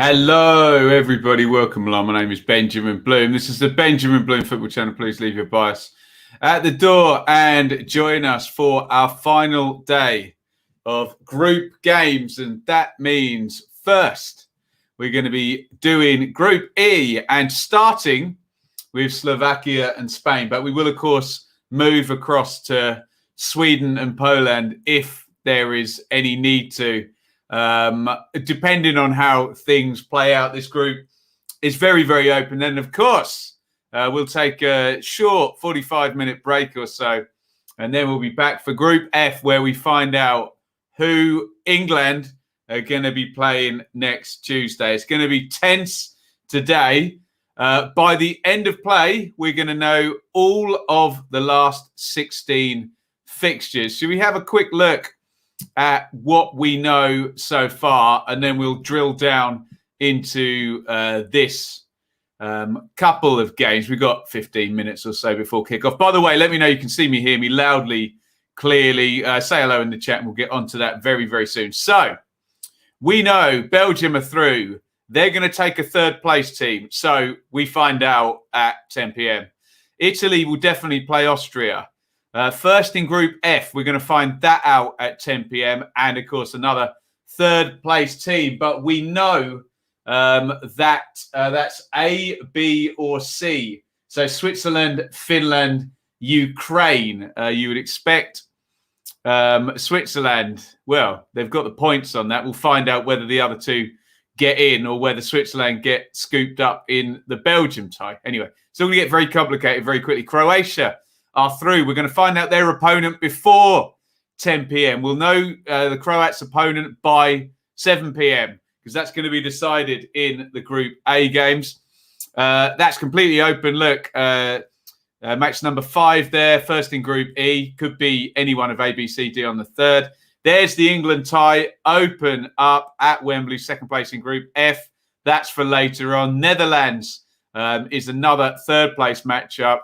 Hello, everybody. Welcome along. My name is Benjamin Bloom. This is the Benjamin Bloom Football Channel. Please leave your bias at the door and join us for our final day of group games. And that means first, we're going to be doing Group E and starting with Slovakia and Spain. But we will, of course, move across to Sweden and Poland if there is any need to. Depending on how things play out, this group is very, very open. Then, of course, we'll take a short 45-minute break or so, and then we'll be back for Group F, where we find out who England are going to be playing next Tuesday. It's going to be tense today. By the end of play, we're going to know all of the last 16 fixtures. Should we have a quick look at what we know so far, and then we'll drill down into this couple of games. We've got 15 minutes or so before kickoff. By the way, let me know you can see me, hear me loudly, clearly. Say hello in the chat and we'll get onto that very, very soon. So we know Belgium are through. They're going to take a third place team. So we find out at 10 p.m. Italy will definitely play Austria. First in Group F, we're going to find that out at 10 p.m. And, of course, another third place team. But we know that that's A, B, or C. So Switzerland, Finland, Ukraine. You would expect Switzerland. Well, they've got the points on that. We'll find out whether the other two get in or whether Switzerland get scooped up in the Belgium tie. Anyway, so we get very complicated very quickly. Croatia are through. We're going to find out their opponent before 10 p.m. We'll know the Croats' opponent by 7 p.m. because that's going to be decided in the Group A games. That's completely open. Look, match number 5 there, first in Group E. Could be any one of A, B, C, D on the third. There's the England tie, open up at Wembley, second place in Group F. That's for later on. Netherlands is another third place matchup.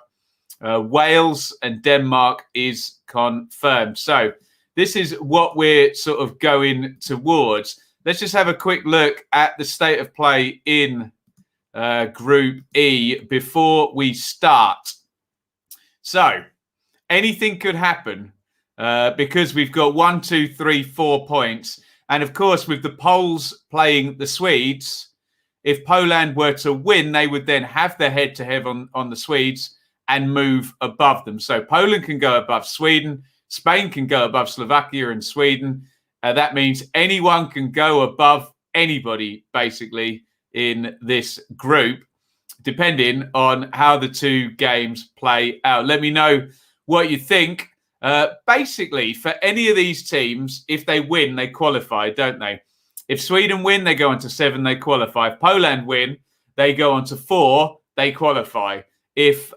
Wales and Denmark is confirmed. So this is what we're sort of going towards. Let's just have a quick look at the state of play in Group E before we start. So anything could happen because we've got 1, 2, 3, 4 points. And of course, with the Poles playing the Swedes, if Poland were to win, they would then have their head-to-head on the Swedes and move above them. So Poland can go above Sweden. Spain can go above Slovakia and Sweden. That means anyone can go above anybody, basically, in this group, depending on how the two games play out. Let me know what you think. Basically, for any of these teams, if they win, they qualify, don't they? If Sweden win, they go on to 7, they qualify. If Poland win, they go on to 4, they qualify. If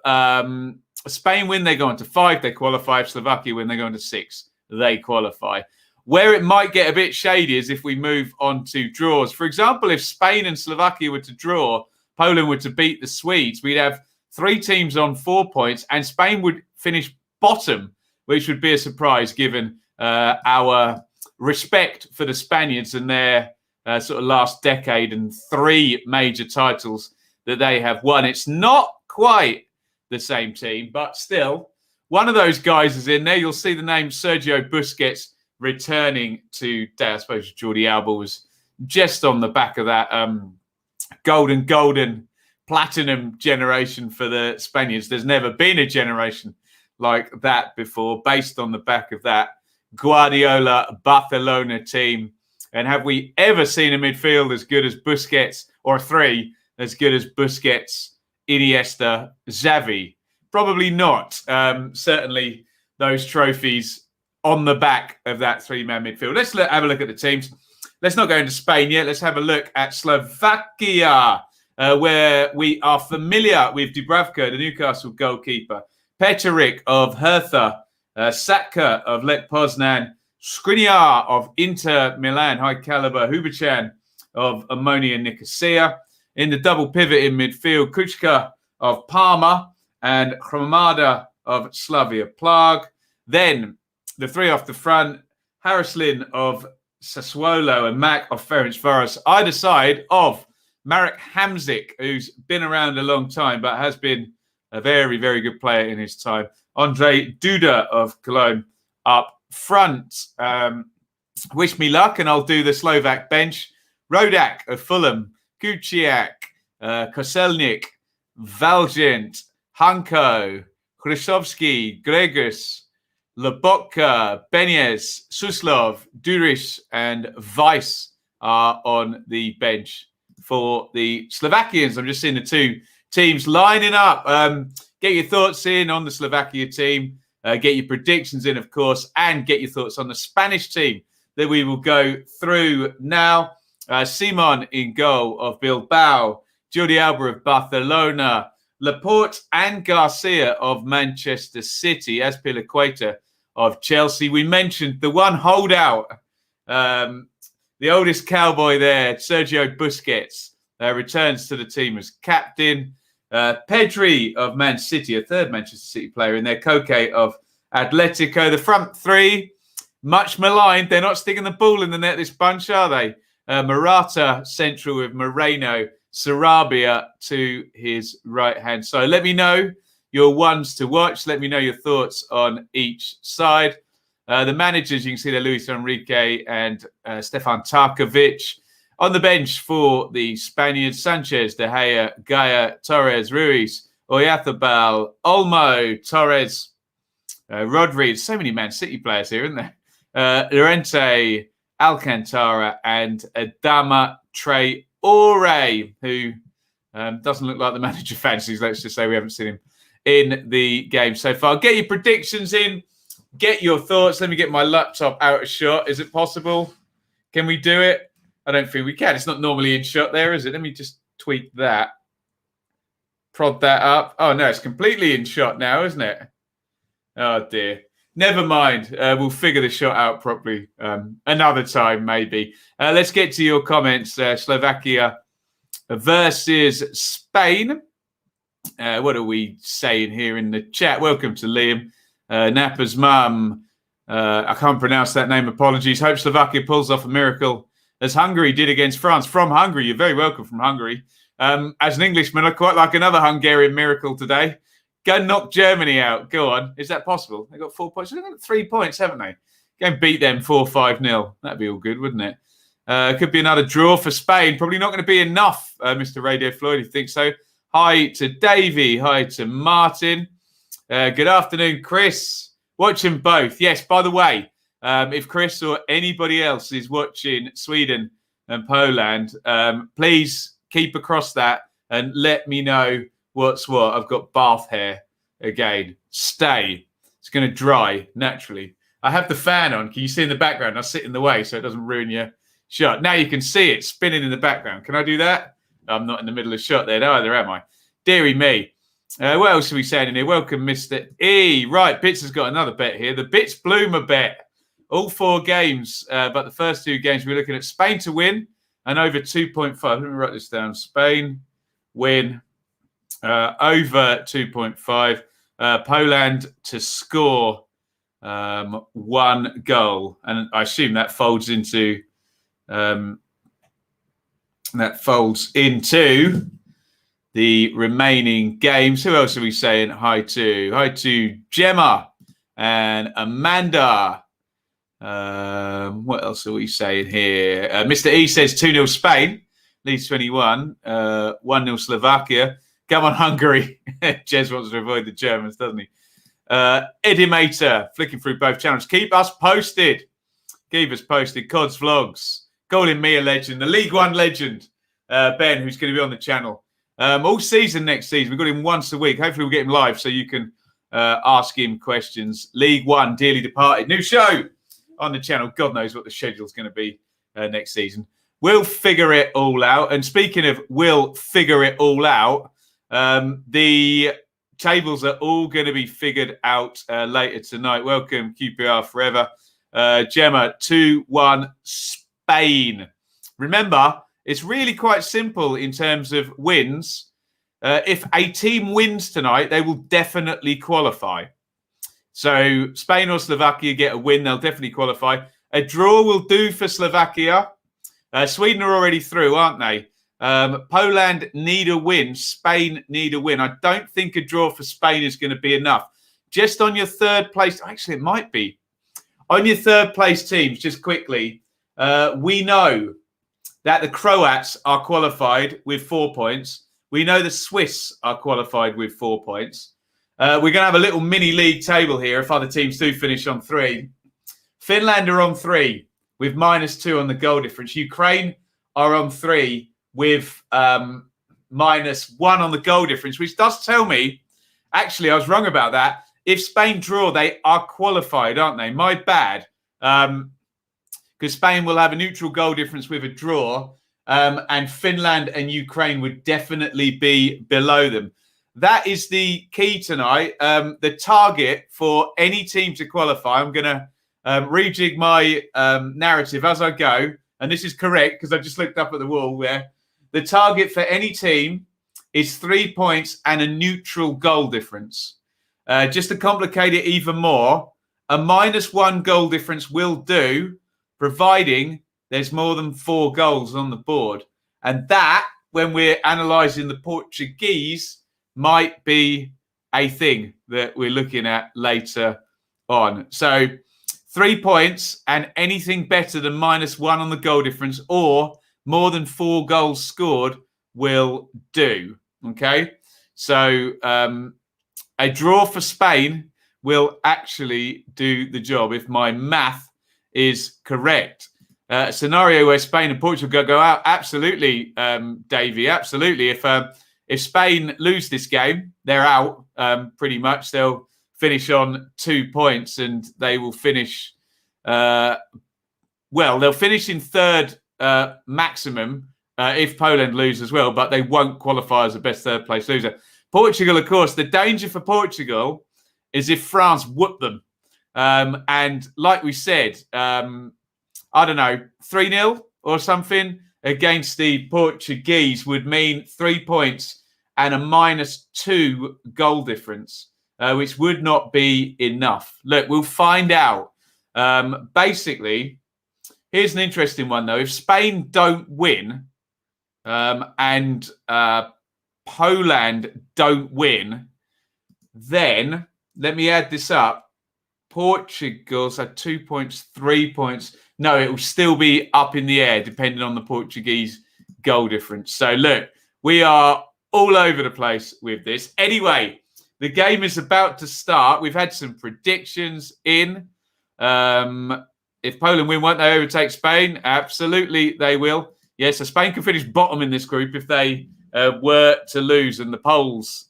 Spain win, they go on to 5, they qualify. If Slovakia win, they go on to 6, they qualify. Where it might get a bit shady is if we move on to draws. For example, if Spain and Slovakia were to draw, Poland were to beat the Swedes, we'd have 3 teams on 4 points, and Spain would finish bottom, which would be a surprise given our respect for the Spaniards and their sort of last decade and 3 major titles that they have won. It's not quite the same team, but still, one of those guys is in there. You'll see the name Sergio Busquets returning today. I suppose Jordi Alba was just on the back of that golden platinum generation for the Spaniards. There's never been a generation like that before, based on the back of that Guardiola Barcelona team. And have we ever seen a midfield as good as Busquets, or 3 as good as Busquets, Iniesta, Xavi? Probably not. Certainly those trophies on the back of that 3-man midfield. Let's have a look at the teams. Let's not go into Spain yet. Let's have a look at Slovakia, where we are familiar with Dubravka, the Newcastle goalkeeper, Peteric of Hertha, Satka of Lech Poznan, Skriniar of Inter Milan, high caliber, Hubachan of Ammonia Nicosia. In the double pivot in midfield, Kuchka of Parma and Hromada of Slavia Prague. Then the 3 off the front, Haraslin of Sassuolo and Mac of Ferencvaros, either side of Marek Hamzik, who's been around a long time, but has been a very, very good player in his time. Andre Duda of Cologne up front. Wish me luck, and I'll do the Slovak bench. Ruddock of Fulham, Kuciak, Koselnik, Valgent, Hanko, Krysovsky, Gregus, Lobotka, Benes, Suslov, Duris, and Weiss are on the bench for the Slovakians. I'm just seeing the two teams lining up. Get your thoughts in on the Slovakia team. Get your predictions in, of course, and get your thoughts on the Spanish team that we will go through now. Simon in goal of Bilbao, Jordi Alba of Barcelona, Laporte and Garcia of Manchester City, Azpilicueta of Chelsea. We mentioned the one holdout, the oldest cowboy there, Sergio Busquets, returns to the team as captain. Pedri of Man City, a third Manchester City player in there, Koke of Atletico. The front three, much maligned. They're not sticking the ball in the net, this bunch, are they? Morata central with Moreno, Sarabia to his right-hand side. Let me know your ones to watch. Let me know your thoughts on each side. The managers, you can see there, Luis Enrique and Stefan Tarkovic. On the bench for the Spaniards, Sanchez, De Gea, Gaia, Torres, Ruiz, Oyarzabal, Olmo, Torres, Rodri. So many Man City players here, isn't there? Llorente, Alcantara, and Adama Traore, who doesn't look like the manager fancies. Let's just say we haven't seen him in the game so far. Get your predictions in. Get your thoughts. Let me get my laptop out of shot. Is it possible? Can we do it? I don't think we can. It's not normally in shot there, is it? Let me just tweak that. Prod that up. Oh, no, it's completely in shot now, isn't it? Oh, dear. Never mind. We'll figure the shot out properly another time, maybe. Let's get to your comments. Slovakia versus Spain. What are we saying here in the chat? Welcome to Liam. Nappa's mum. I can't pronounce that name. Apologies. Hope Slovakia pulls off a miracle as Hungary did against France. From Hungary. You're very welcome from Hungary. As an Englishman, I quite like another Hungarian miracle today. Go knock Germany out. Go on. Is that possible? They got 4 points. They've got 3 points, haven't they? Go and beat them 4-5-0. That'd be all good, wouldn't it? Could be another draw for Spain. Probably not going to be enough, Mr. Radio Floyd, if you think so. Hi to Davey. Hi to Martin. Good afternoon, Chris. Watching both. Yes, by the way, if Chris or anybody else is watching Sweden and Poland, please keep across that and let me know what's what. I've got bath hair again. Stay. It's going to dry naturally. I have the fan on. Can you see in the background? I sit in the way so it doesn't ruin your shot. Now you can see it spinning in the background. Can I do that? I'm not in the middle of the shot there either, am I? Deary me. What else are we saying in here? Welcome, Mr. E. Right, Bits has got another bet here. The Bits Bloomer bet. All 4 games, but the first 2 games we're looking at Spain to win and over 2.5. Let me write this down. Spain win over 2.5. Poland to score 1 goal. And I assume that folds into the remaining games. Who else are we saying hi to? Hi to Gemma and Amanda. What else are we saying here? Mr. E says 2-0 Spain. Leeds 21. 1-0 Slovakia. Come on, Hungary. Jez wants to avoid the Germans, doesn't he? Edimator, flicking through both channels. Keep us posted. Keep us posted. Cod's Vlogs. Calling me a legend. The League One legend. Ben, who's going to be on the channel. All season next season. We've got him once a week. Hopefully we'll get him live so you can ask him questions. League One, Dearly Departed. New show on the channel. God knows what the schedule's going to be next season. We'll figure it all out. And speaking of we'll figure it all out, the tables are all going to be figured out later tonight. Welcome, QPR Forever. Gemma, 2-1 Spain. Remember, it's really quite simple in terms of wins. If a team wins tonight, they will definitely qualify. So Spain or Slovakia get a win, they'll definitely qualify. A draw will do for Slovakia. Sweden are already through, aren't they? Poland need a win. Spain need a win. I don't think a draw for Spain is going to be enough. Just on your third place, actually, it might be. On your third place teams, just quickly, we know that the Croats are qualified with 4 points. We know the Swiss are qualified with 4 points. We're going to have a little mini league table here if other teams do finish on 3. Finland are on 3 with -2 on the goal difference. Ukraine are on 3 with -1 on the goal difference, which does tell me, actually, I was wrong about that. If Spain draw, they are qualified, aren't they? My bad. Because Spain will have a neutral goal difference with a draw, and Finland and Ukraine would definitely be below them. That is the key tonight. The target for any team to qualify, I'm going to rejig my narrative as I go. And this is correct because I just looked up at the wall where the target for any team is 3 points and a neutral goal difference. Just to complicate it even more, a -1 goal difference will do, providing there's more than 4 goals on the board. And that, when we're analysing the Portuguese, might be a thing that we're looking at later on. So 3 points and anything better than -1 on the goal difference or more than 4 goals scored will do. Okay? So a draw for Spain will actually do the job if my math is correct. A scenario where Spain and Portugal go out, absolutely, Davey, absolutely. If Spain lose this game, they're out pretty much. They'll finish on 2 points and they will finish, they'll finish in third maximum if Poland lose as well, but they won't qualify as the best third place loser. Portugal, of course, the danger for Portugal is if France whoop them. And like we said, I don't know, 3-0 or something against the Portuguese would mean 3 points and a -2 goal difference, which would not be enough. Look, we'll find out. Basically, here's an interesting one, though. If Spain don't win and Poland don't win, then let me add this up. Portugal's had 2 points, 3 points. No, it will still be up in the air depending on the Portuguese goal difference. So look, we are all over the place with this. Anyway, the game is about to start. We've had some predictions in. If Poland win, won't they overtake Spain? Absolutely, they will. Yes, so Spain can finish bottom in this group if they were to lose and the Poles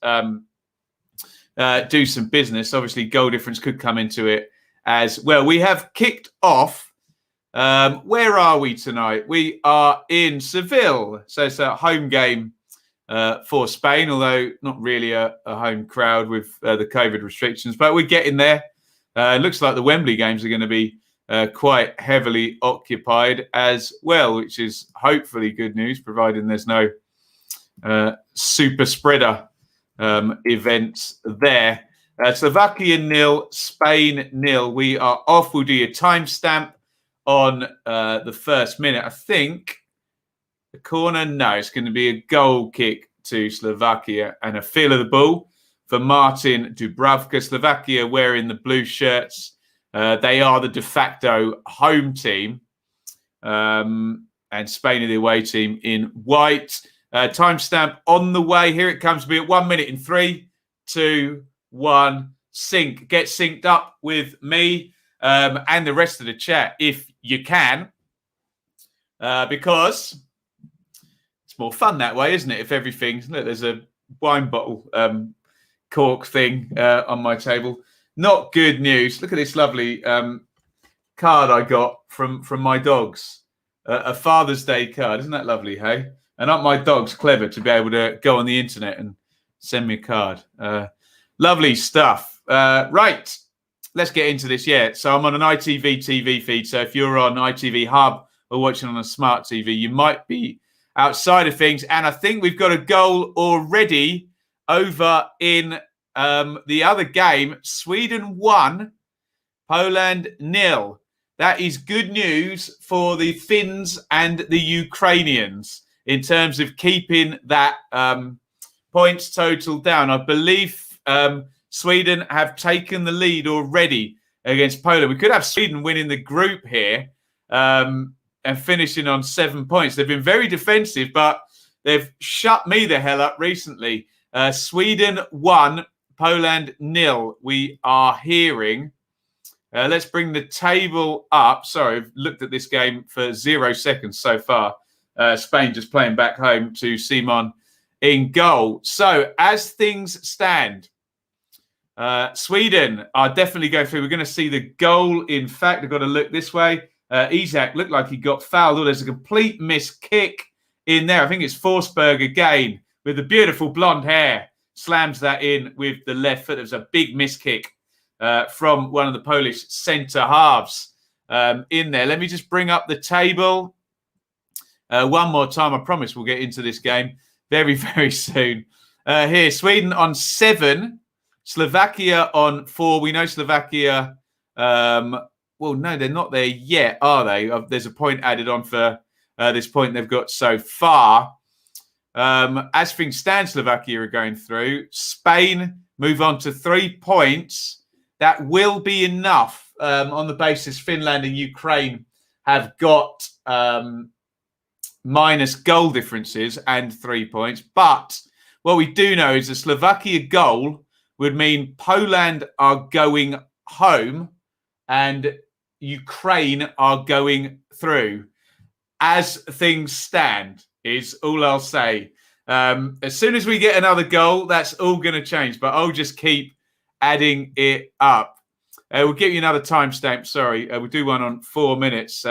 do some business. Obviously, goal difference could come into it as well. We have kicked off. Where are we tonight? We are in Seville. So it's a home game for Spain, although not really a home crowd with the COVID restrictions. But we're getting there. It looks like the Wembley games are going to be quite heavily occupied as well, which is hopefully good news, providing there's no super spreader events there. Slovakia 0, Spain 0. We are off. We'll do your timestamp on the first minute. I think the corner, no, it's going to be a goal kick to Slovakia and a feel of the ball for Martin Dubravka. Slovakia wearing the blue shirts. They are the de facto home team. And Spain are the away team in white. Timestamp on the way. Here it comes to be at 1 minute in 3, 2, 1. Sync. Get synced up with me and the rest of the chat if you can. Because it's more fun that way, isn't it? If everything... Look, there's a wine bottle cork thing on my table. Not good news. Look at this lovely card I got from my dogs. A Father's Day card. Isn't that lovely, hey? And aren't my dogs clever to be able to go on the internet and send me a card? Lovely stuff. Right. Let's get into this. Yeah. So I'm on an ITV TV feed. So if you're on ITV Hub or watching on a smart TV, you might be outside of things. And I think we've got a goal already over in the other game. Sweden 1, Poland 0. That is good news for the Finns and the Ukrainians. in terms of keeping that points total down. I believe Sweden have taken the lead already against Poland. We could have Sweden winning the group here and finishing on 7 points. They've been very defensive, but they've shut me the hell up recently. Sweden 1, Poland 0. We are hearing. Let's bring the table up. Sorry, I've looked at this game for 0 seconds so far. Spain just playing back home to Simon in goal. So as things stand, Sweden are definitely going through. We're going to see the goal. In fact, I've got to look this way. Isak looked like he got fouled. Oh, there's a complete missed kick in there. I think it's Forsberg again with the beautiful blonde hair. Slams that in with the left foot. There's a big missed kick from one of the Polish centre halves in there. Let me just bring up the table one more time. I promise we'll get into this game very, very soon. Here, Sweden on 7. Slovakia on 4. We know Slovakia... well, no, they're not there yet, are they? There's a point added on for this point they've got so far. As things stand, Slovakia are going through. Spain move on to 3 points. That will be enough on the basis Finland and Ukraine have got minus goal differences and 3 points. But what we do know is the Slovakia goal would mean Poland are going home and Ukraine are going through. As things stand, is all I'll say. As soon as we get another goal, that's all going to change. But I'll just keep adding it up. We'll give you another timestamp. Sorry, we'll do one on 4 minutes.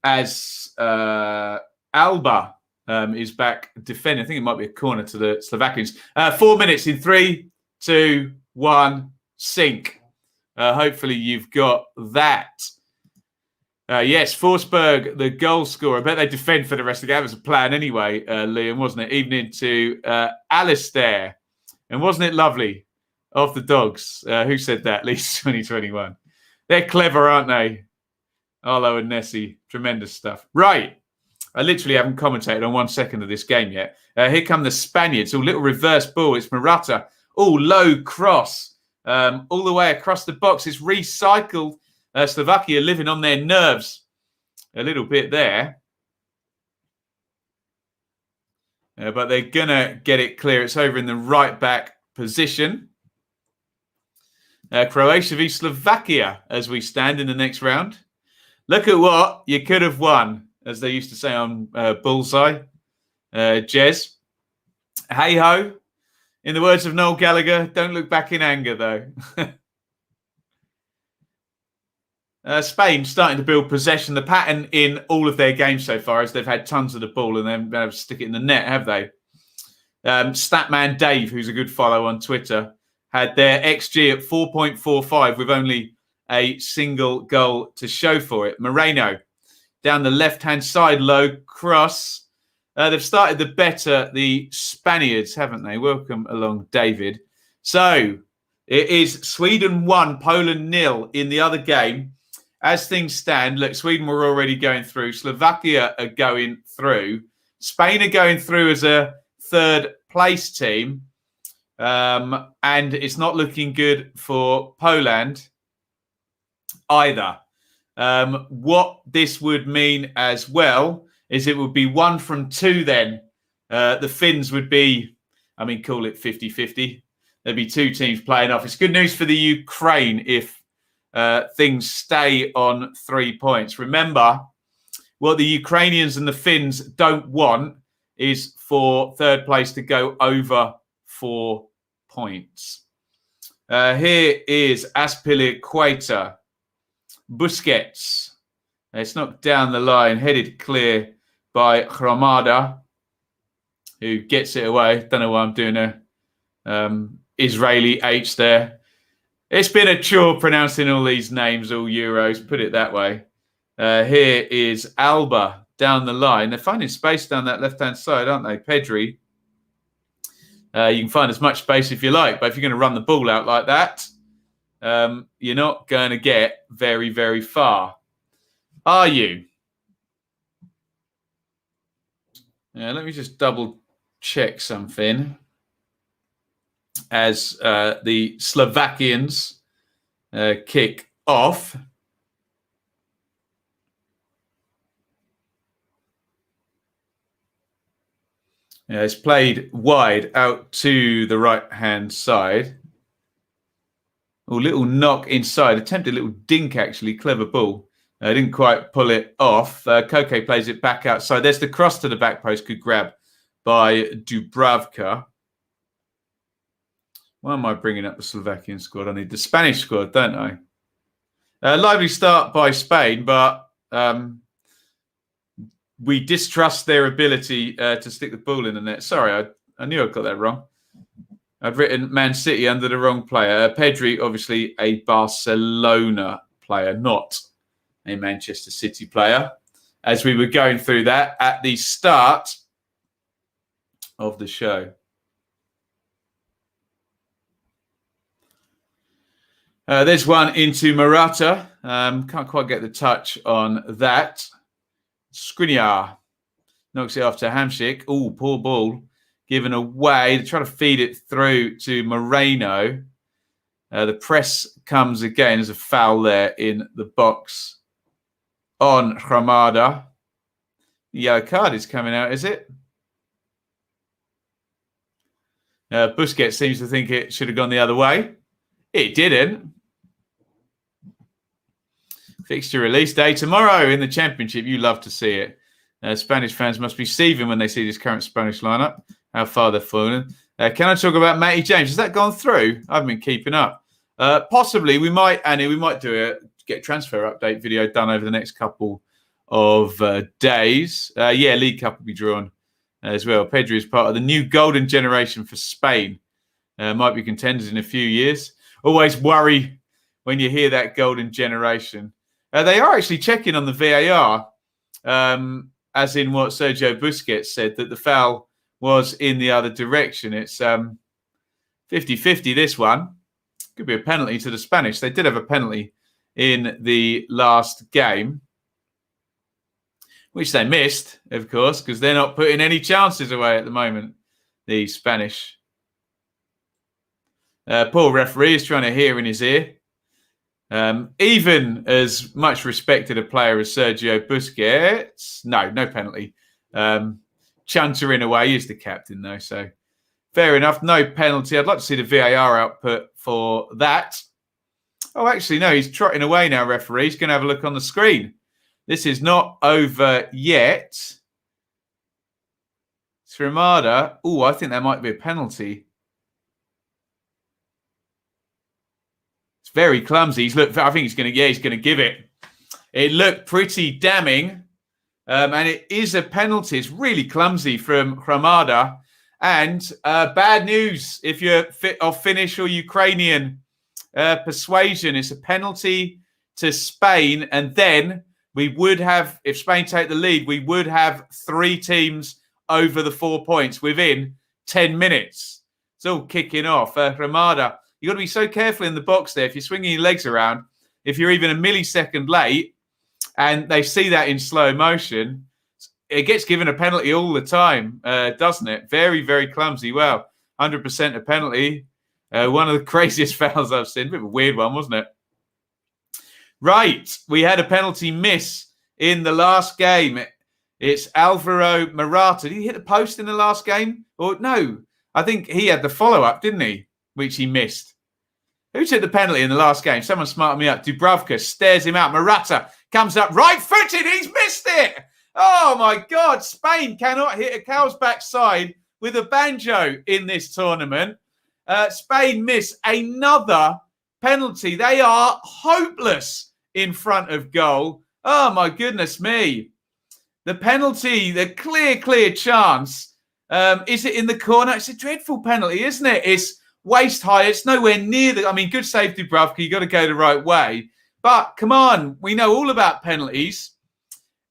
As Alba is back defending. I think it might be a corner to the Slovakians. 4 minutes in 3, 2, 1, sink. Hopefully you've got that. Yes, Forsberg, the goal scorer. I bet they defend for the rest of the game. It was a plan anyway, Liam, wasn't it? Even into Alistair. And wasn't it lovely? Off the dogs. Who said that? At least 2021. They're clever, aren't they? Arlo and Nessie. Tremendous stuff. Right. I literally haven't commentated on 1 second of this game yet. Here come the Spaniards. A little reverse ball. It's Murata. Oh, low cross. All the way across the box. It's recycled. Slovakia living on their nerves a little bit there. But they're going to get it clear. It's over in the right back position. Croatia v Slovakia as we stand in the next round. Look at what you could have won, as they used to say on Bullseye. Jez. Hey-ho. In the words of Noel Gallagher, don't look back in anger, though. Spain starting to build possession. The pattern in all of their games so far is they've had tons of the ball and then been able to stick it in the net, have they? Statman Dave, who's a good follow on Twitter, had their XG at 4.45 with only a single goal to show for it. Moreno down the left-hand side, low cross. They've started the Spaniards, haven't they? Welcome along, David. So it is Sweden 1, Poland 0 in the other game. As things stand, look, Sweden were already going through. Slovakia are going through. Spain are going through as a third place team. And it's not looking good for Poland either. What this would mean as well is it would be 1 from 2 then. The Finns would be, call it 50-50. There'd be 2 teams playing off. It's good news for the Ukraine if things stay on 3 points. Remember, what the Ukrainians and the Finns don't want is for third place to go over 4 points. Here is Aspilicueta. Busquets. It's knocked down the line, headed clear by Hromada, who gets it away. Don't know why I'm doing a Israeli H there. It's been a chore pronouncing all these names, all Euros, put it that way. Here is Alba down the line. They're finding space down that left-hand side, aren't they? Pedri. You can find as much space if you like, but if you're going to run the ball out like that, you're not going to get very, very far. Are you? Let me just double check something. As the Slovakians kick off. It's played wide out to the right-hand side. A little knock inside. Attempted a little dink, actually. Clever ball. Didn't quite pull it off. Koke plays it back outside. There's the cross to the back post. Good grab by Dubravka. Why am I bringing up the Slovakian squad? I need the Spanish squad, don't I? Lively start by Spain, but we distrust their ability to stick the ball in the net. Sorry, I knew I got that wrong. I've written Man City under the wrong player. Pedri, obviously a Barcelona player, not a Manchester City player. As we were going through that at the start of the show. There's one into Morata. Can't quite get the touch on that. Skriniar knocks it off to Hamsik. Oh, poor ball. Given away. They try to feed it through to Moreno. The press comes again. There's a foul there in the box on Ramada. The yellow card is coming out, is it? Busquets seems to think it should have gone the other way. It didn't. Fixture release day tomorrow in the Championship. You love to see it. Spanish fans must be seething when they see this current Spanish lineup. How far they've fallen. Can I talk about Matty James? Has that gone through? I haven't been keeping up. Possibly. We might, Annie, we might get a transfer update video done over the next couple of days. Yeah, League Cup will be drawn as well. Pedri is part of the new golden generation for Spain. Might be contenders in a few years. Always worry when you hear that golden generation. They are actually checking on the VAR, as in what Sergio Busquets said, that the foul was in the other direction. It's 50-50, this one. Could be a penalty to the Spanish. They did have a penalty in the last game, which they missed, of course, because they're not putting any chances away at the moment, the Spanish. Poor referee is trying to hear in his ear. Even as much respected a player as Sergio Busquets, no penalty. Chuntering away is the captain, though, so fair enough. No penalty. I'd like to see the VAR output for that. Oh, actually, no, he's trotting away now, referee. He's going to have a look on the screen. This is not over yet. Srimada. Oh, I think that might be a penalty. It's very clumsy. I think he's going to give it. It looked pretty damning. And it is a penalty. It's really clumsy from Ramada. And bad news if you're of Finnish or Ukrainian persuasion. It's a penalty to Spain. And then we would have, if Spain take the lead, we would have 3 teams over the 4 points within 10 minutes. It's all kicking off. Ramada, you've got to be so careful in the box there. If you're swinging your legs around, if you're even a millisecond late and they see that in slow motion, it gets given a penalty all the time, doesn't it? Very, very clumsy. Well, 100% a penalty. One of the craziest fouls I've seen. A bit of a weird one, wasn't it? Right. We had a penalty miss in the last game. It's Alvaro Morata. Did he hit the post in the last game? Or no, I think he had the follow-up, didn't he? Which he missed. Who took the penalty in the last game? Someone smarted me up. Dubravka stares him out. Morata comes up right-footed. He's missed it. Oh, my God. Spain cannot hit a cow's backside with a banjo in this tournament. Spain miss another penalty. They are hopeless in front of goal. Oh, my goodness me. The penalty, the clear chance. Is it in the corner? It's a dreadful penalty, isn't it? It's waist high. It's nowhere near the... I mean, good save, Dubravka. You've got to go the right way. But come on. We know all about penalties.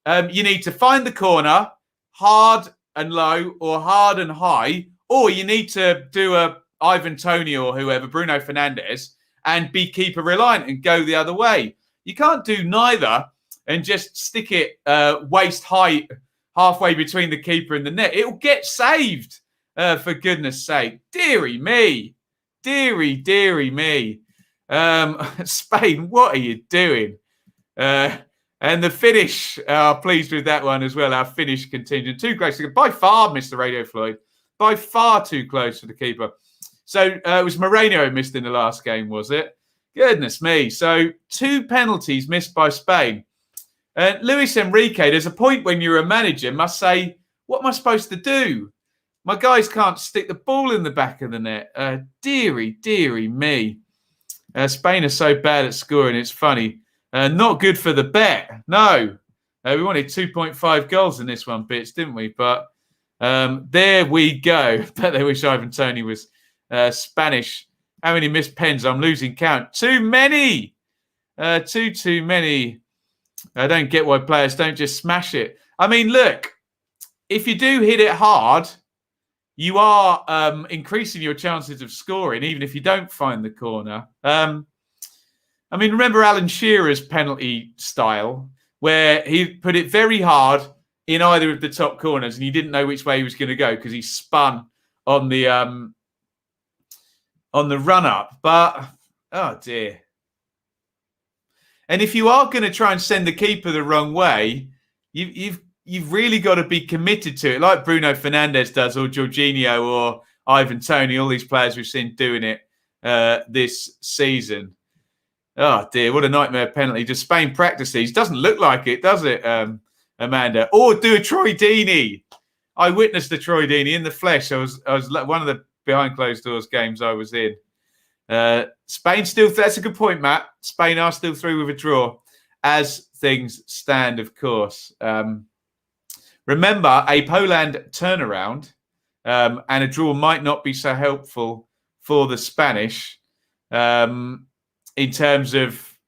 You need to find the corner, hard and low or hard and high, or you need to do a Ivan Toney or whoever, Bruno Fernandes, and be keeper reliant and go the other way. You can't do neither and just stick it waist high halfway between the keeper and the net. It'll get saved, for goodness sake. Deary me. Deary me. Spain, what are you doing? And the Finnish are pleased with that one as well. Our Finnish contingent. Too close. By far, Mr. Radio Floyd. By far too close for the keeper. So it was Moreno who missed in the last game, was it? Goodness me. So 2 penalties missed by Spain. Luis Enrique, there's a point when you're a manager, must say, what am I supposed to do? My guys can't stick the ball in the back of the net. Deary me. Spain are so bad at scoring, it's funny. Not good for the bet. No. We wanted 2.5 goals in this one, Bits, didn't we? But there we go. Bet they wish Ivan Toney was Spanish. How many missed pens? I'm losing count. Too many. Too many. I don't get why players don't just smash it. I mean, look, if you do hit it hard, you are increasing your chances of scoring, even if you don't find the corner. I mean, remember Alan Shearer's penalty style, where he put it very hard in either of the top corners, and he didn't know which way he was going to go because he spun on the run up. But oh dear. And if you are going to try and send the keeper the wrong way, you've really got to be committed to it, like Bruno Fernandes does, or Jorginho, or Ivan Toney, all these players we've seen doing it this season. Oh dear, what a nightmare penalty. Does Spain practice these? Doesn't look like it, does it, Amanda? Or do a Troy Deeney. I witnessed the Troy Deeney in the flesh. I was one of the behind closed doors games I was in. Spain still, that's a good point, Matt. Spain are still through with a draw as things stand, of course. Remember, a Poland turnaround and a draw might not be so helpful for the Spanish in terms of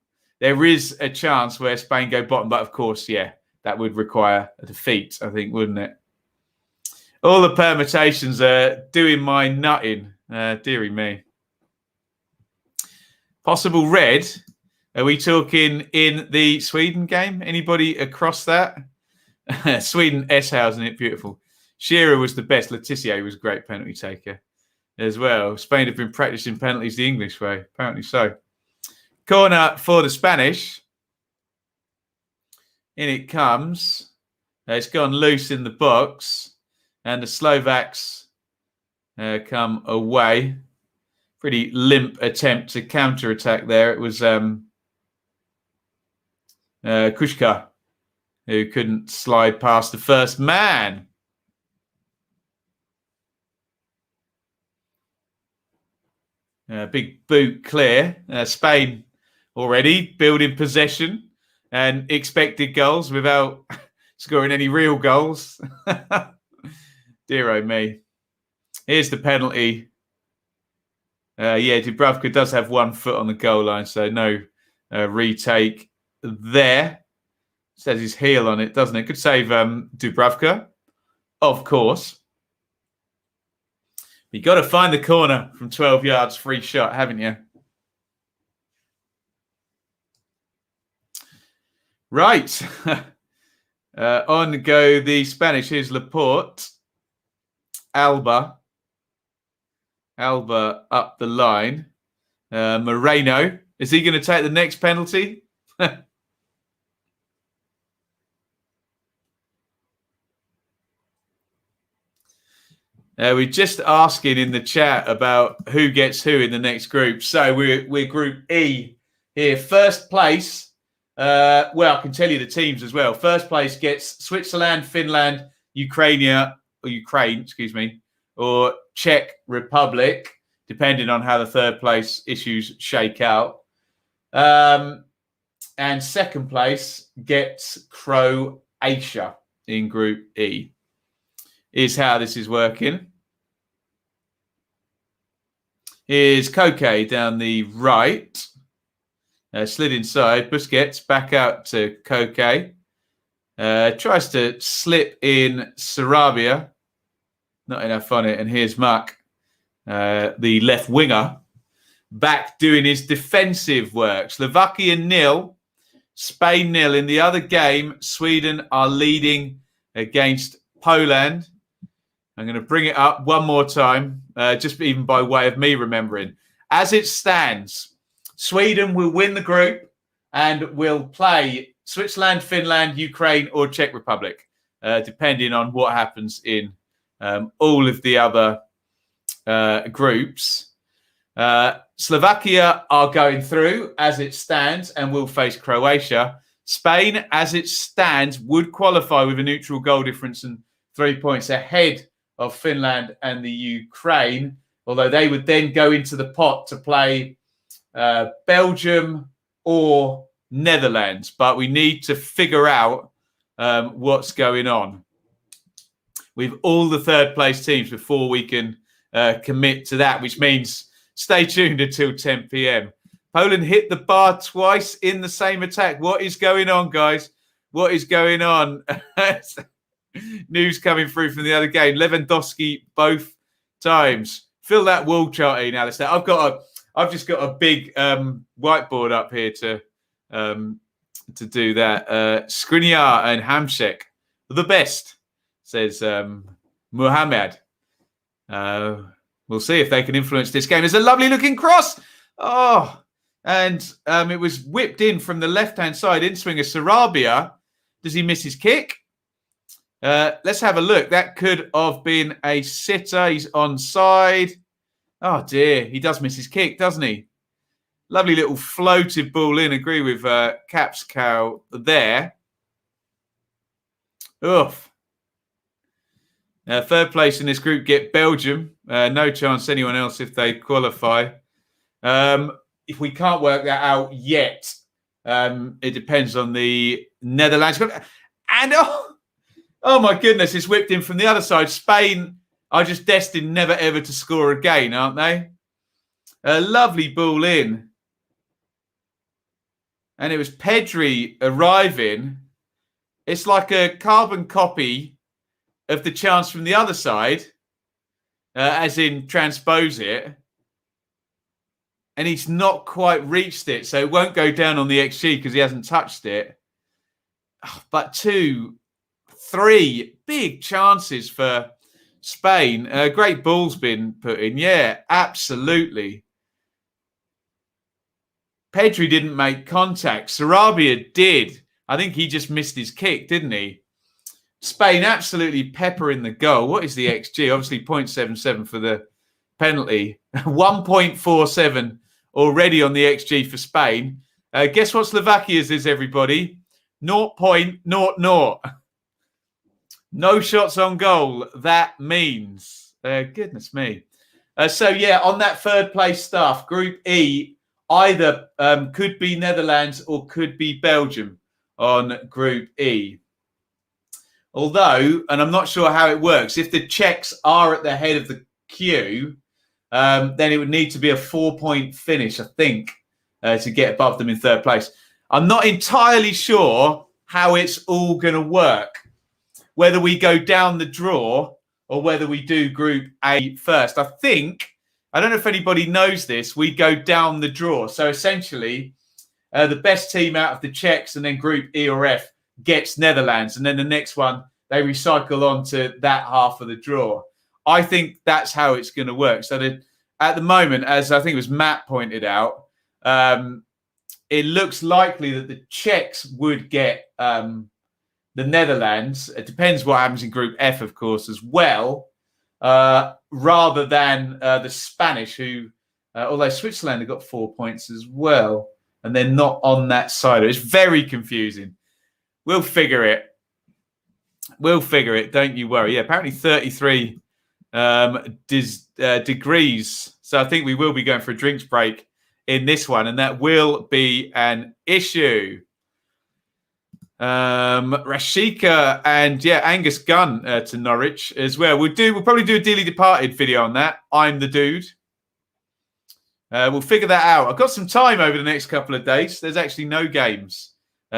there is a chance where Spain go bottom. But of course, yeah, that would require a defeat, I think, wouldn't it? All the permutations are doing my nutting. Deary me. Possible red. Are we talking in the Sweden game? Anybody across that? Sweden, Esshausen, it beautiful. Shearer was the best. Letitia was a great penalty taker as well. Spain have been practicing penalties the English way. Apparently so. Corner for the Spanish. In it comes. It's gone loose in the box. And the Slovaks come away. Pretty limp attempt to counter-attack there. It was Kushka who couldn't slide past the first man. Big boot clear. Spain already building possession and expected goals without scoring any real goals. Dear oh me. Here's the penalty. Dubravka does have 1 foot on the goal line, so no retake there. Says his heel on it, doesn't it? Could save Dubravka, of course. You got to find the corner from 12 yards, free shot, haven't you? Right. On go the Spanish. Here's Laporte. Alba up the line. Moreno. Is he going to take the next penalty? We're just asking in the chat about who gets who in the next group. So we're Group E here. First place. Well, I can tell you the teams as well. First place gets Switzerland, Finland, Ukraine, or Czech Republic, depending on how the third place issues shake out. And second place gets Croatia in Group E. Is how this is working. Here's Koke down the right. Slid inside. Busquets back out to Koke. Tries to slip in Sarabia. Not enough on it. And here's Mark, the left winger, back doing his defensive work. Slovakia 0, Spain 0. In the other game, Sweden are leading against Poland. I'm going to bring it up one more time, just even by way of me remembering. As it stands, Sweden will win the group and will play Switzerland, Finland, Ukraine, or Czech Republic, depending on what happens in all of the other groups. Slovakia are going through as it stands and will face Croatia. Spain, as it stands, would qualify with a neutral goal difference and 3 points ahead of Finland and the Ukraine, although they would then go into the pot to play Belgium or Netherlands. But we need to figure out what's going on with all the third place teams before we can commit to that, which means stay tuned until 10 p.m. Poland hit the bar twice in the same attack. What is going on, guys? What is going on? News coming through from the other game. Lewandowski both times. Fill that wall chart in, Alistair. I've just got a big whiteboard up here to do that. Skriniar and Hamšík, the best, says Muhammad. We'll see if they can influence this game. There's a lovely looking cross. Oh, and it was whipped in from the left-hand side. In-swinger Sarabia. Does he miss his kick? Let's have a look. That could have been a sitter. He's onside. Oh, dear. He does miss his kick, doesn't he? Lovely little floated ball in. Agree with Caps Cow there. Oof. Third place in this group get Belgium. No chance anyone else if they qualify. If we can't work that out yet, it depends on the Netherlands. And oh my goodness, it's whipped in from the other side. Spain are just destined never ever to score again, aren't they? A lovely ball in. And it was Pedri arriving. It's like a carbon copy of the chance from the other side, as in transpose it. And he's not quite reached it, so it won't go down on the XG because he hasn't touched it. But 2, 3 big chances for Spain. Great ball's been put in. Yeah, absolutely. Pedri didn't make contact. Sarabia did. I think he just missed his kick, didn't he? Spain absolutely peppering the goal. What is the XG? Obviously 0.77 for the penalty. 1.47 already on the XG for Spain. Guess what Slovakia's is, everybody? 0.00. No shots on goal. That means, goodness me. So, yeah, on that third place stuff, Group E, either could be Netherlands or could be Belgium on Group E. Although, and I'm not sure how it works, if the Czechs are at the head of the queue, then it would need to be a 4-point finish, I think, to get above them in third place. I'm not entirely sure how it's all going to work, whether we go down the draw or whether we do Group A first. I don't know if anybody knows this, we go down the draw. So essentially, the best team out of the Czechs and then Group E or F gets Netherlands. And then the next one, they recycle on to that half of the draw. I think that's how it's going to work. So at the moment, as I think it was Matt pointed out, it looks likely that the Czechs would get the Netherlands. It depends what happens in Group F, of course, as well, rather than the Spanish, who, although Switzerland have got 4 points as well, and they're not on that side. It's very confusing. We'll figure it. Don't you worry. Yeah, apparently 33 degrees. So I think we will be going for a drinks break in this one, and that will be an issue. Rashika and Angus Gunn to Norwich as well. We'll probably do a Dearly Departed video on that. I'm the dude. We'll figure that out. I've got some time over the next couple of days. There's actually no games.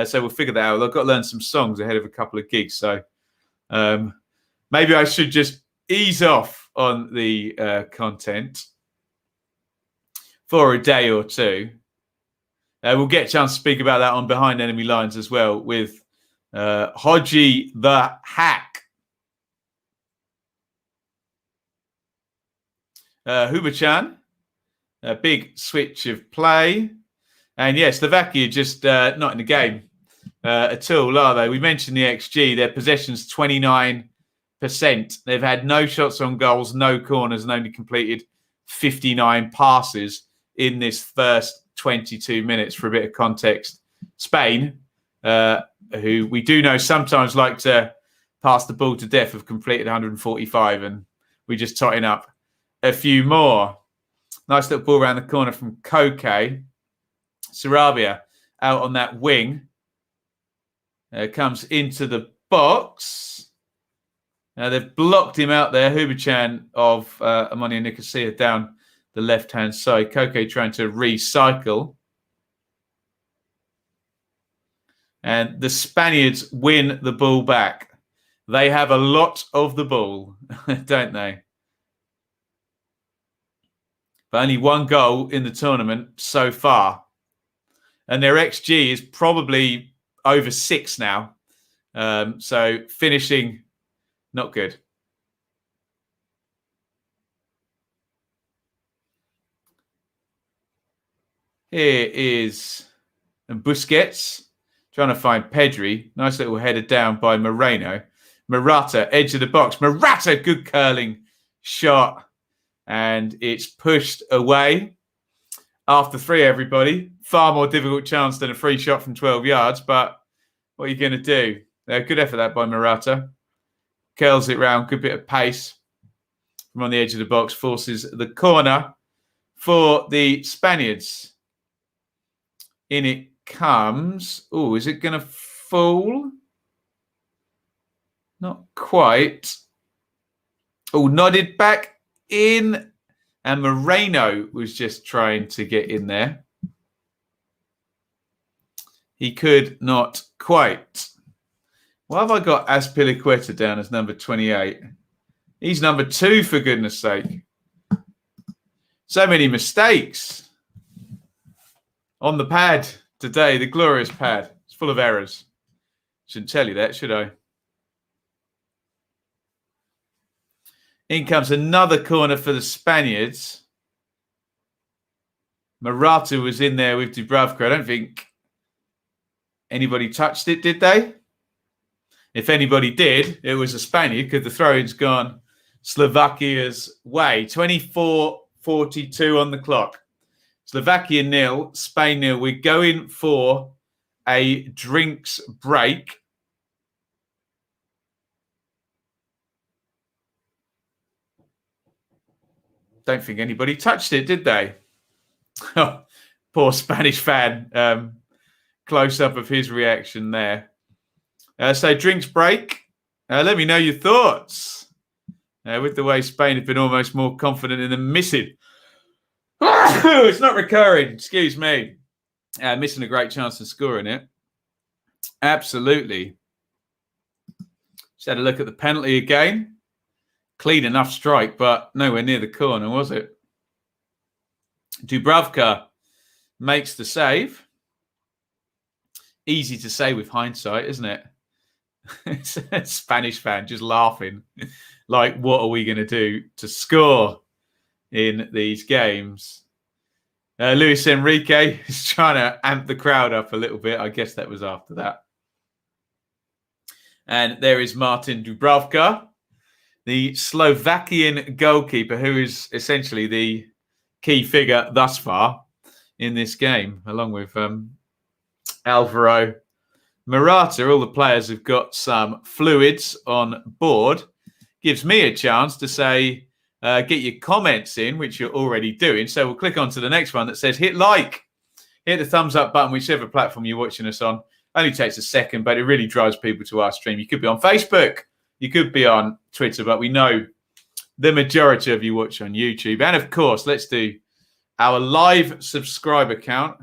So we'll figure that out. I've got to learn some songs ahead of a couple of gigs. So maybe I should just ease off on the content for a day or two. We'll get a chance to speak about that on Behind Enemy Lines as well with Hodgie the Hat. Hubachan, a big switch of play. And yes, Slovakia just not in the game at all, are they? We mentioned the XG. Their possession's 29%. They've had no shots on goals, no corners, and only completed 59 passes in this first 22 minutes. For a bit of context, Spain, who we do know sometimes like to pass the ball to death, have completed 145, and we just totting up a few more. Nice little ball around the corner from Koke. Sarabia out on that wing. Comes into the box. They've blocked him out there. Hubachan of Ammonia Nicosia down the left-hand side. Koke trying to recycle. And the Spaniards win the ball back. They have a lot of the ball, don't they? But only one goal in the tournament so far. And their XG is probably over 6 now. So finishing, not good. Here is Busquets trying to find Pedri. Nice little header down by Moreno. Morata, edge of the box. Morata, good curling shot. And it's pushed away. After 3, everybody. Far more difficult chance than a free shot from 12 yards. But what are you going to do? Good effort that by Morata. Curls it round. Good bit of pace from on the edge of the box. Forces the corner for the Spaniards. In it comes. Oh, is it going to fall? Not quite. Oh, nodded back in. And Moreno was just trying to get in there. He could not quite. Why have I got Azpilicueta down as number 28? He's number 2, for goodness sake. So many mistakes on the pad today, the glorious pad. It's full of errors. Shouldn't tell you that, should I? In comes another corner for the Spaniards. Morata was in there with Dubravka. I don't think anybody touched it, did they? If anybody did, it was a Spaniard, because the throw-in's gone Slovakia's way. 24:42 on the clock. Slovakia 0, Spain 0. We're going for a drinks break. Don't think anybody touched it, did they? Oh, poor Spanish fan. Close up of his reaction there. So drinks break. Let me know your thoughts. With the way Spain have been almost more confident in them missing. It's not recurring. Excuse me. Missing a great chance of scoring it. Absolutely. Just had a look at the penalty again. Clean enough strike, but nowhere near the corner, was it? Dubravka makes the save. Easy to say with hindsight, isn't it? It's a Spanish fan just laughing. Like, what are we going to do to score in these games? Luis Enrique is trying to amp the crowd up a little bit. I guess that was after that. And there is Martin Dubravka, the Slovakian goalkeeper, who is essentially the key figure thus far in this game, along with Alvaro Morata. All the players have got some fluids on board. Gives me a chance to say, get your comments in, which you're already doing. So we'll click on to the next one that says hit like. Hit the thumbs up button, whichever platform you're watching us on. Only takes a second, but it really drives people to our stream. You could be on Facebook. You could be on Twitter, but we know the majority of you watch on YouTube. And of course, let's do our live subscriber count.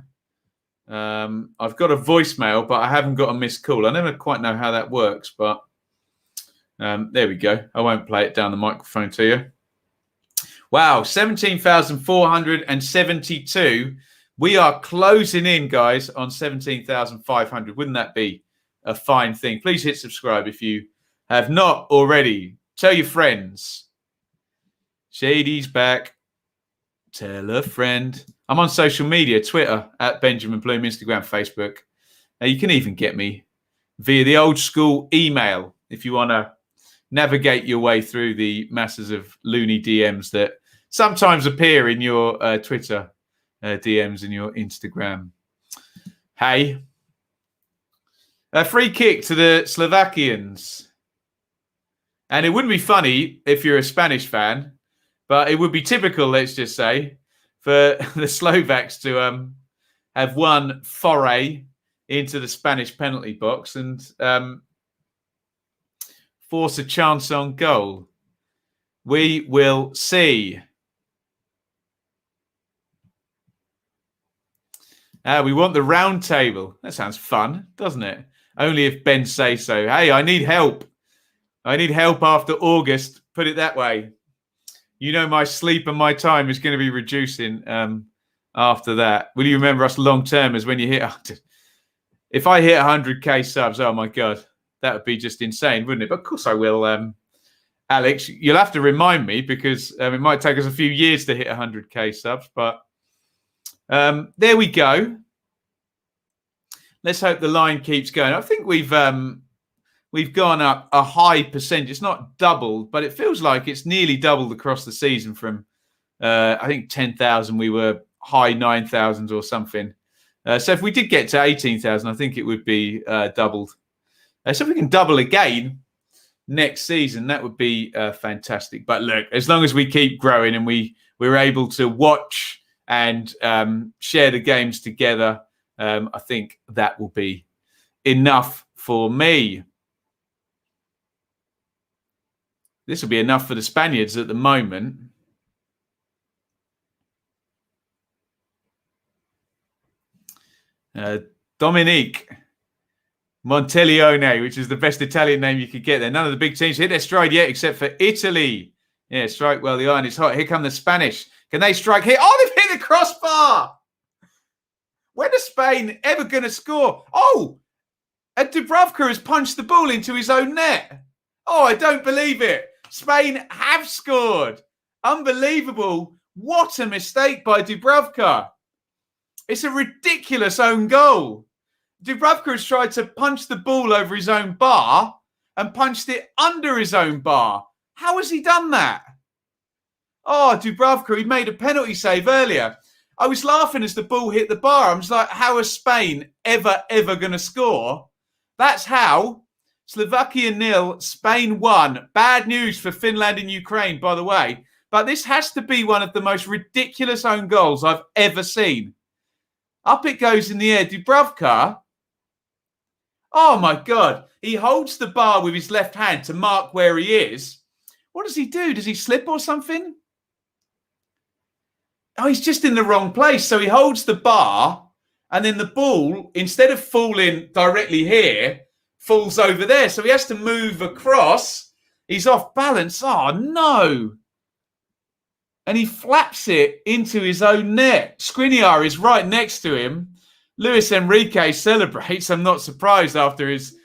I've got a voicemail, but I haven't got a missed call. I never quite know how that works, but there we go. I won't play it down the microphone to you. Wow, 17,472. We are closing in, guys, on 17,500. Wouldn't that be a fine thing? Please hit subscribe if you have not already. Tell your friends. Shady's back. Tell a friend. I'm on social media, Twitter, at Benjamin Bloom, Instagram, Facebook. Now, you can even get me via the old school email if you want to navigate your way through the masses of loony DMs that sometimes appear in your Twitter DMs and your Instagram. Hey. A free kick to the Slovakians. And it wouldn't be funny if you're a Spanish fan, but it would be typical, let's just say, for the Slovaks to have one foray into the Spanish penalty box and force a chance on goal. We will see. We want the round table. That sounds fun, doesn't it? Only if Ben say so. Hey, I need help. I need help after August. Put it that way. You know, my sleep and my time is going to be reducing after that. Will you remember us long-termers when you hit 100? If I hit 100k subs, oh my God, that would be just insane, wouldn't it? But of course I will. Alex, you'll have to remind me because it might take us a few years to hit 100k subs. But there we go. Let's hope the line keeps going. I think we've gone up a high percentage. It's not doubled, but it feels like it's nearly doubled across the season from, I think, 10,000. We were high 9,000s or something. So if we did get to 18,000, I think it would be doubled. So if we can double again next season, that would be fantastic. But look, as long as we keep growing and we're able to watch and share the games together, I think that will be enough for me. This will be enough for the Spaniards at the moment. Dominique Montellione, which is the best Italian name you could get there. None of the big teams hit their stride yet, except for Italy. Yeah, strike well. The iron is hot. Here come the Spanish. Can they strike here? Oh, they've hit the crossbar. When is Spain ever going to score? Oh, and Dubravka has punched the ball into his own net. Oh, I don't believe it. Spain have scored. Unbelievable. What a mistake by Dubravka. It's a ridiculous own goal. Dubravka has tried to punch the ball over his own bar and punched it under his own bar. How has he done that? Oh, Dubravka, he made a penalty save earlier. I was laughing as the ball hit the bar. I was like, how is Spain ever going to score? That's how. Slovakia 0, Spain 1. Bad news for Finland and Ukraine, by the way. But this has to be one of the most ridiculous own goals I've ever seen. Up it goes in the air. Dubravka. Oh, my God. He holds the bar with his left hand to mark where he is. What does he do? Does he slip or something? Oh, he's just in the wrong place. So he holds the bar and then the ball, instead of falling directly here, falls over there. So he has to move across. He's off balance. Oh, no. And he flaps it into his own net. Skriniar is right next to him. Luis Enrique celebrates. I'm not surprised after his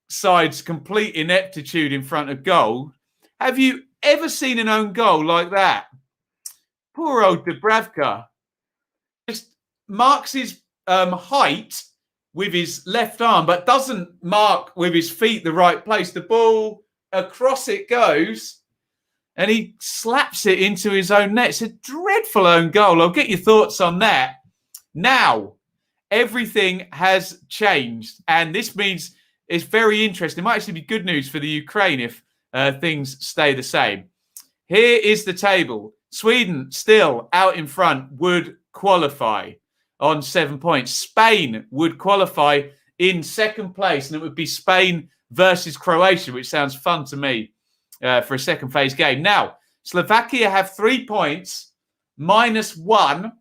side's complete ineptitude in front of goal. Have you ever seen an own goal like that? Poor old Dubravka just marks his height with his left arm, but doesn't mark with his feet the right place. The ball, across it goes, and he slaps it into his own net. It's a dreadful own goal. I'll get your thoughts on that. Now, everything has changed, and this means it's very interesting. It might actually be good news for the Ukraine if things stay the same. Here is the table. Sweden still out in front would qualify on 7 points. Spain would qualify in second place, and it would be Spain versus Croatia, which sounds fun to me for a second phase game. Now, Slovakia have 3 points, -1,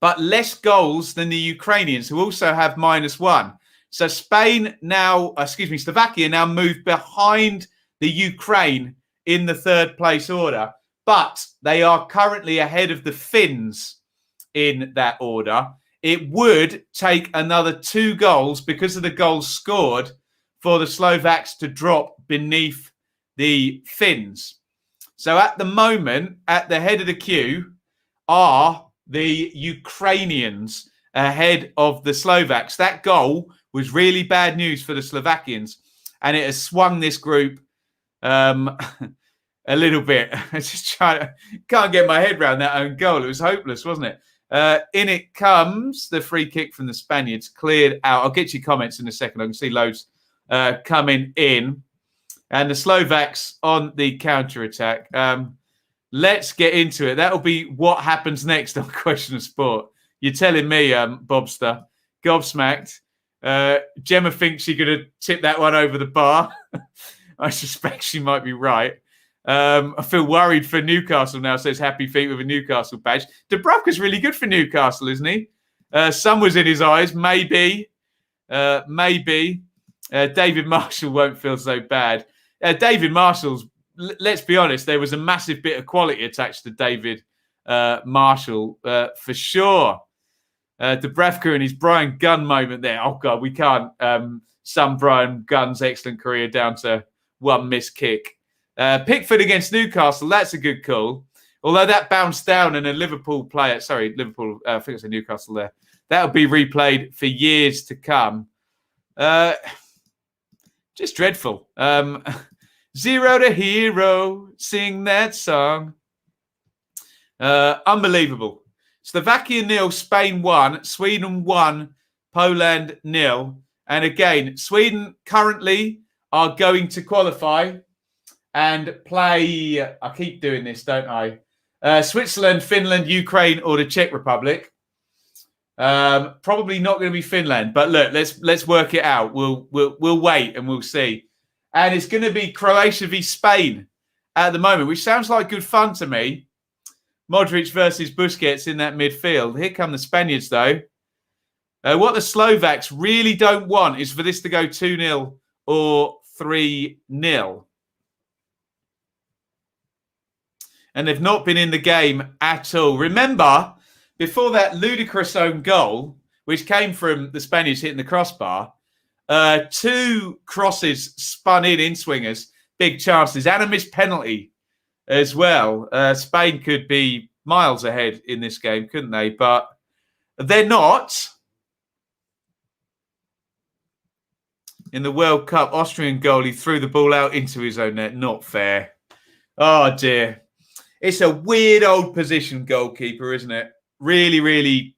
but less goals than the Ukrainians, who also have -1. So Slovakia now move behind the Ukraine in the third place order. But they are currently ahead of the Finns in that order. It would take another 2 goals because of the goals scored for the Slovaks to drop beneath the Finns. So at the moment, at the head of the queue, are the Ukrainians ahead of the Slovaks. That goal was really bad news for the Slovakians, and it has swung this group a little bit. I just can't get my head around that own goal. It was hopeless, wasn't it? In it comes the free kick from the Spaniards, cleared out. I'll get your comments in a second. I can see loads coming in. And the Slovaks on the counter-attack. Let's get into it. That'll be what happens next on Question of Sport. You're telling me, Bobster. Gobsmacked. Gemma thinks she could have tipped that one over the bar. I suspect she might be right. I feel worried for Newcastle now, says Happy Feet with a Newcastle badge. Dubravka's really good for Newcastle, isn't he? Sun was in his eyes. Maybe. David Marshall won't feel so bad. David Marshall's, let's be honest, there was a massive bit of quality attached to David Marshall for sure. Dubravka and his Brian Gunn moment there. Oh, God, we can't sum Brian Gunn's excellent career down to one missed kick. Pickford against Newcastle, that's a good call. Although that bounced down and a Liverpool player, Liverpool, I think it's a Newcastle there. That'll be replayed for years to come. Just dreadful. Zero to hero, sing that song. Unbelievable. Slovakia 0, Spain 1, Sweden 1, Poland 0. And again, Sweden currently are going to qualify and play, I keep doing this, don't I? Switzerland, Finland, Ukraine, or the Czech Republic. Probably not going to be Finland, but look, let's work it out. We'll wait and we'll see. And it's going to be Croatia v Spain at the moment, which sounds like good fun to me. Modric versus Busquets in that midfield. Here come the Spaniards, though. What the Slovaks really don't want is for this to go 2-0 or 3-0. And they've not been in the game at all. Remember, before that ludicrous own goal, which came from the Spaniards hitting the crossbar, 2 crosses spun in swingers, big chances, and a missed penalty as well. Spain could be miles ahead in this game, couldn't they? But they're not. In the World Cup, Austrian goalie threw the ball out into his own net. Not fair. Oh, dear. It's a weird old position, goalkeeper, isn't it? Really, really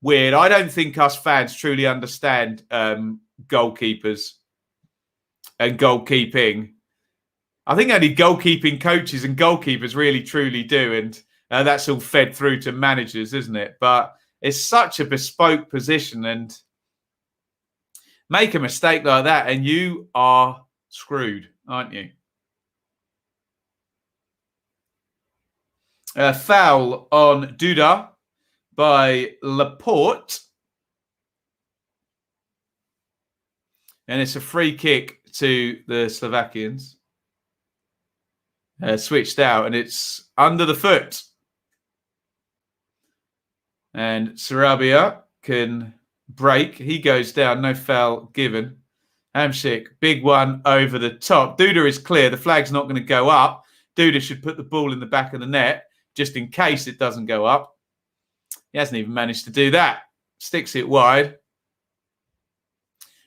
weird. I don't think us fans truly understand goalkeepers and goalkeeping. I think only goalkeeping coaches and goalkeepers really, truly do. And that's all fed through to managers, isn't it? But it's such a bespoke position, and make a mistake like that and you are screwed, aren't you? Foul on Duda by Laporte. And it's a free kick to the Slovakians. Switched out, and it's under the foot. And Sarabia can break. He goes down. No foul given. Hamsik, big one over the top. Duda is clear. The flag's not going to go up. Duda should put the ball in the back of the net just in case it doesn't go up. He hasn't even managed to do that. Sticks it wide.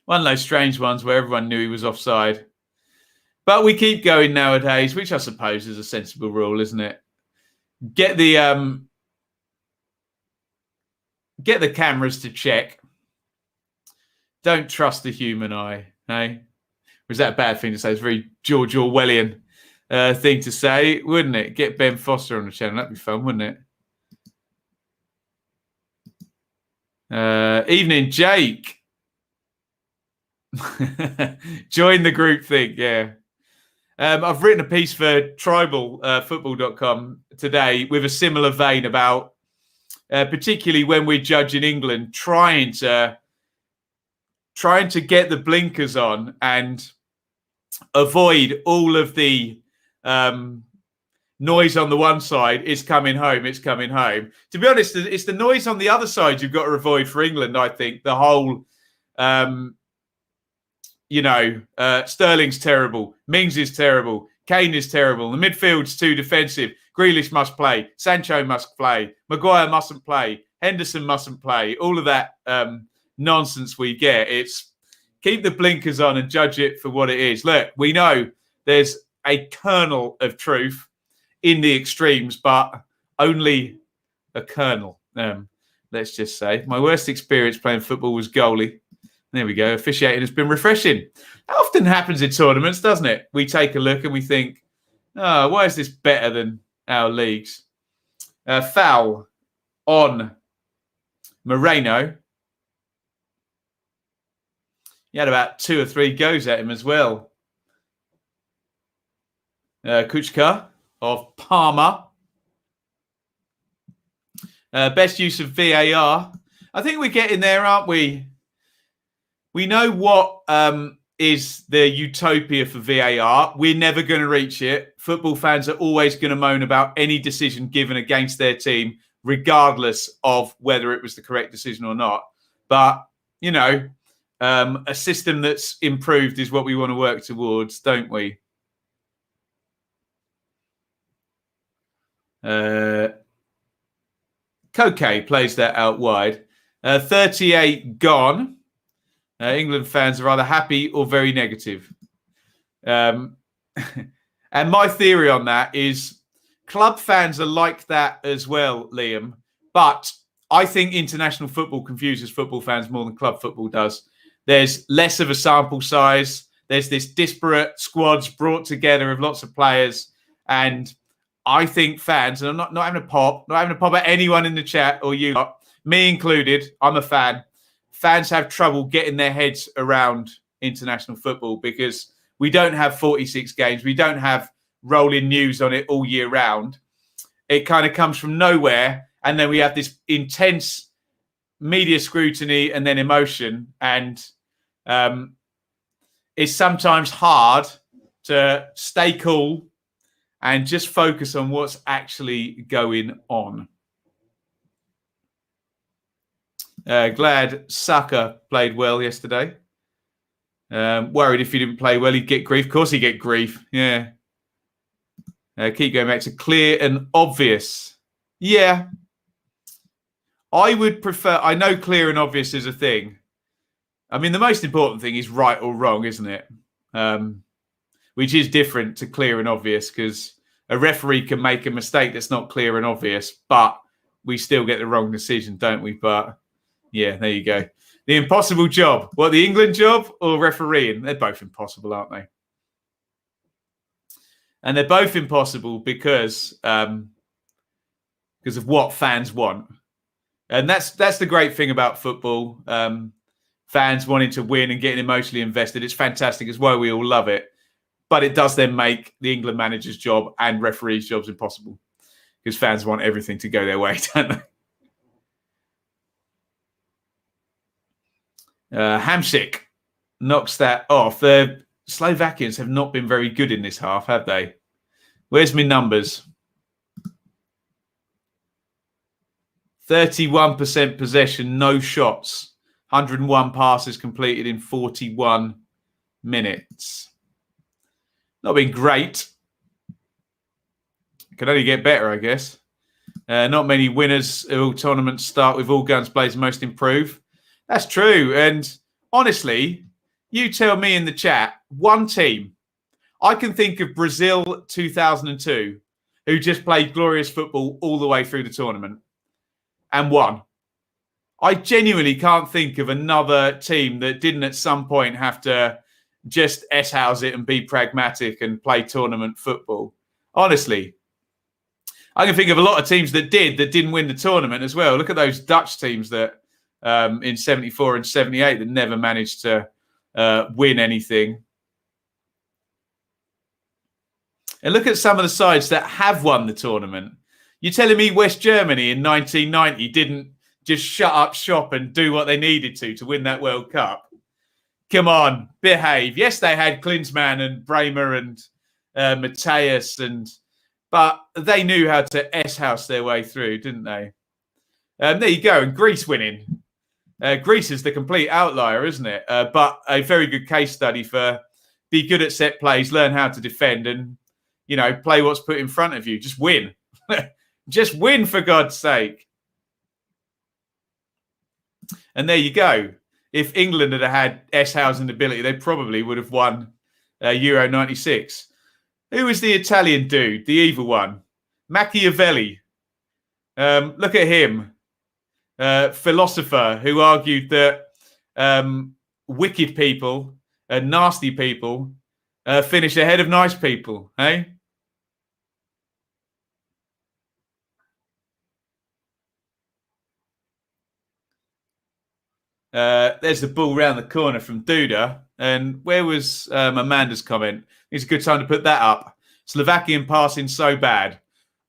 One of those strange ones where everyone knew he was offside. But we keep going nowadays, which I suppose is a sensible rule, isn't it? Get the cameras to check. Don't trust the human eye, eh? Or is that a bad thing to say? It's a very George Orwellian thing to say, wouldn't it? Get Ben Foster on the channel. That'd be fun, wouldn't it? Evening, Jake. Join the group thing, yeah. I've written a piece for tribalfootball.com today with a similar vein about particularly when we're judging England, trying to get the blinkers on and avoid all of the noise on the one side. It's coming home. To be honest, it's the noise on the other side you've got to avoid for England, I think. The whole, Sterling's terrible. Mings is terrible. Kane is terrible. The midfield's too defensive. Grealish must play. Sancho must play. Maguire mustn't play. Henderson mustn't play. All of that nonsense we get. It's keep the blinkers on and judge it for what it is. Look, we know there's a kernel of truth in the extremes, but only a kernel. Let's just say. My worst experience playing football was goalie. There we go. Officiating has been refreshing. That often happens in tournaments, doesn't it? We take a look and we think, oh, why is this better than our leagues? Foul on Moreno. He had about 2 or 3 goes at him as well. Kuchka of Parma. Best use of VAR. I think we're getting there, aren't we? We know what is the utopia for VAR. We're never going to reach it. Football fans are always going to moan about any decision given against their team, regardless of whether it was the correct decision or not. But, you know, a system that's improved is what we want to work towards, don't we? Koke plays that out wide. 38 gone. England fans are either happy or very negative. And my theory on that is club fans are like that as well, Liam. But I think international football confuses football fans more than club football does. There's less of a sample size. There's this disparate squads brought together of lots of players. And I think fans, and I'm not having a pop at anyone in the chat or you lot, me included, I'm a fan. Fans have trouble getting their heads around international football because we don't have 46 games. We don't have rolling news on it all year round. It kind of comes from nowhere. And then we have this intense media scrutiny and then emotion. And it's sometimes hard to stay cool and just focus on what's actually going on. Glad Saka played well yesterday. Worried if he didn't play well, he'd get grief. Of course he'd get grief. Yeah. Keep going back to clear and obvious. Yeah. I would prefer... I know clear and obvious is a thing. I mean, the most important thing is right or wrong, isn't it? Which is different to clear and obvious because a referee can make a mistake that's not clear and obvious, but we still get the wrong decision, don't we? But... yeah, there you go. The impossible job. What, the England job or refereeing? They're both impossible, aren't they? And they're both impossible because of what fans want. And that's the great thing about football. Fans wanting to win and getting emotionally invested. It's fantastic. It's why we all love it. But it does then make the England manager's job and referees' jobs impossible because fans want everything to go their way, don't they? Hamsik knocks that off. The Slovakians have not been very good in this half, have they? Where's my numbers? 31% possession, no shots. 101 passes completed in 41 minutes. Not been great. Could only get better, I guess. Not many winners of all tournaments start with all guns blazing, most improved. That's true. And honestly, you tell me in the chat, one team. I can think of Brazil 2002, who just played glorious football all the way through the tournament and won. I genuinely can't think of another team that didn't at some point have to just S-house it and be pragmatic and play tournament football. Honestly, I can think of a lot of teams that didn't win the tournament as well. Look at those Dutch teams that in 74 and 78 that never managed to win anything. And look at some of the sides that have won the tournament. You're telling me West Germany in 1990 didn't just shut up shop and do what they needed to win that World Cup? Come on, behave. Yes, they had Klinsmann and Bremer and Matthias, but they knew how to S-house their way through, didn't they? There you go. And Greece winning. Greece is the complete outlier, isn't it? But a very good case study for be good at set plays, learn how to defend and, you know, play what's put in front of you. Just win. Just win, for God's sake. And there you go. If England had had S-Howe's ability, they probably would have won Euro 96. Who was the Italian dude, the evil one? Machiavelli. Look at him. Philosopher who argued that wicked people and nasty people finish ahead of nice people, eh? There's the ball round the corner from Duda. And where was Amanda's comment? It's a good time to put that up. Slovakian passing so bad.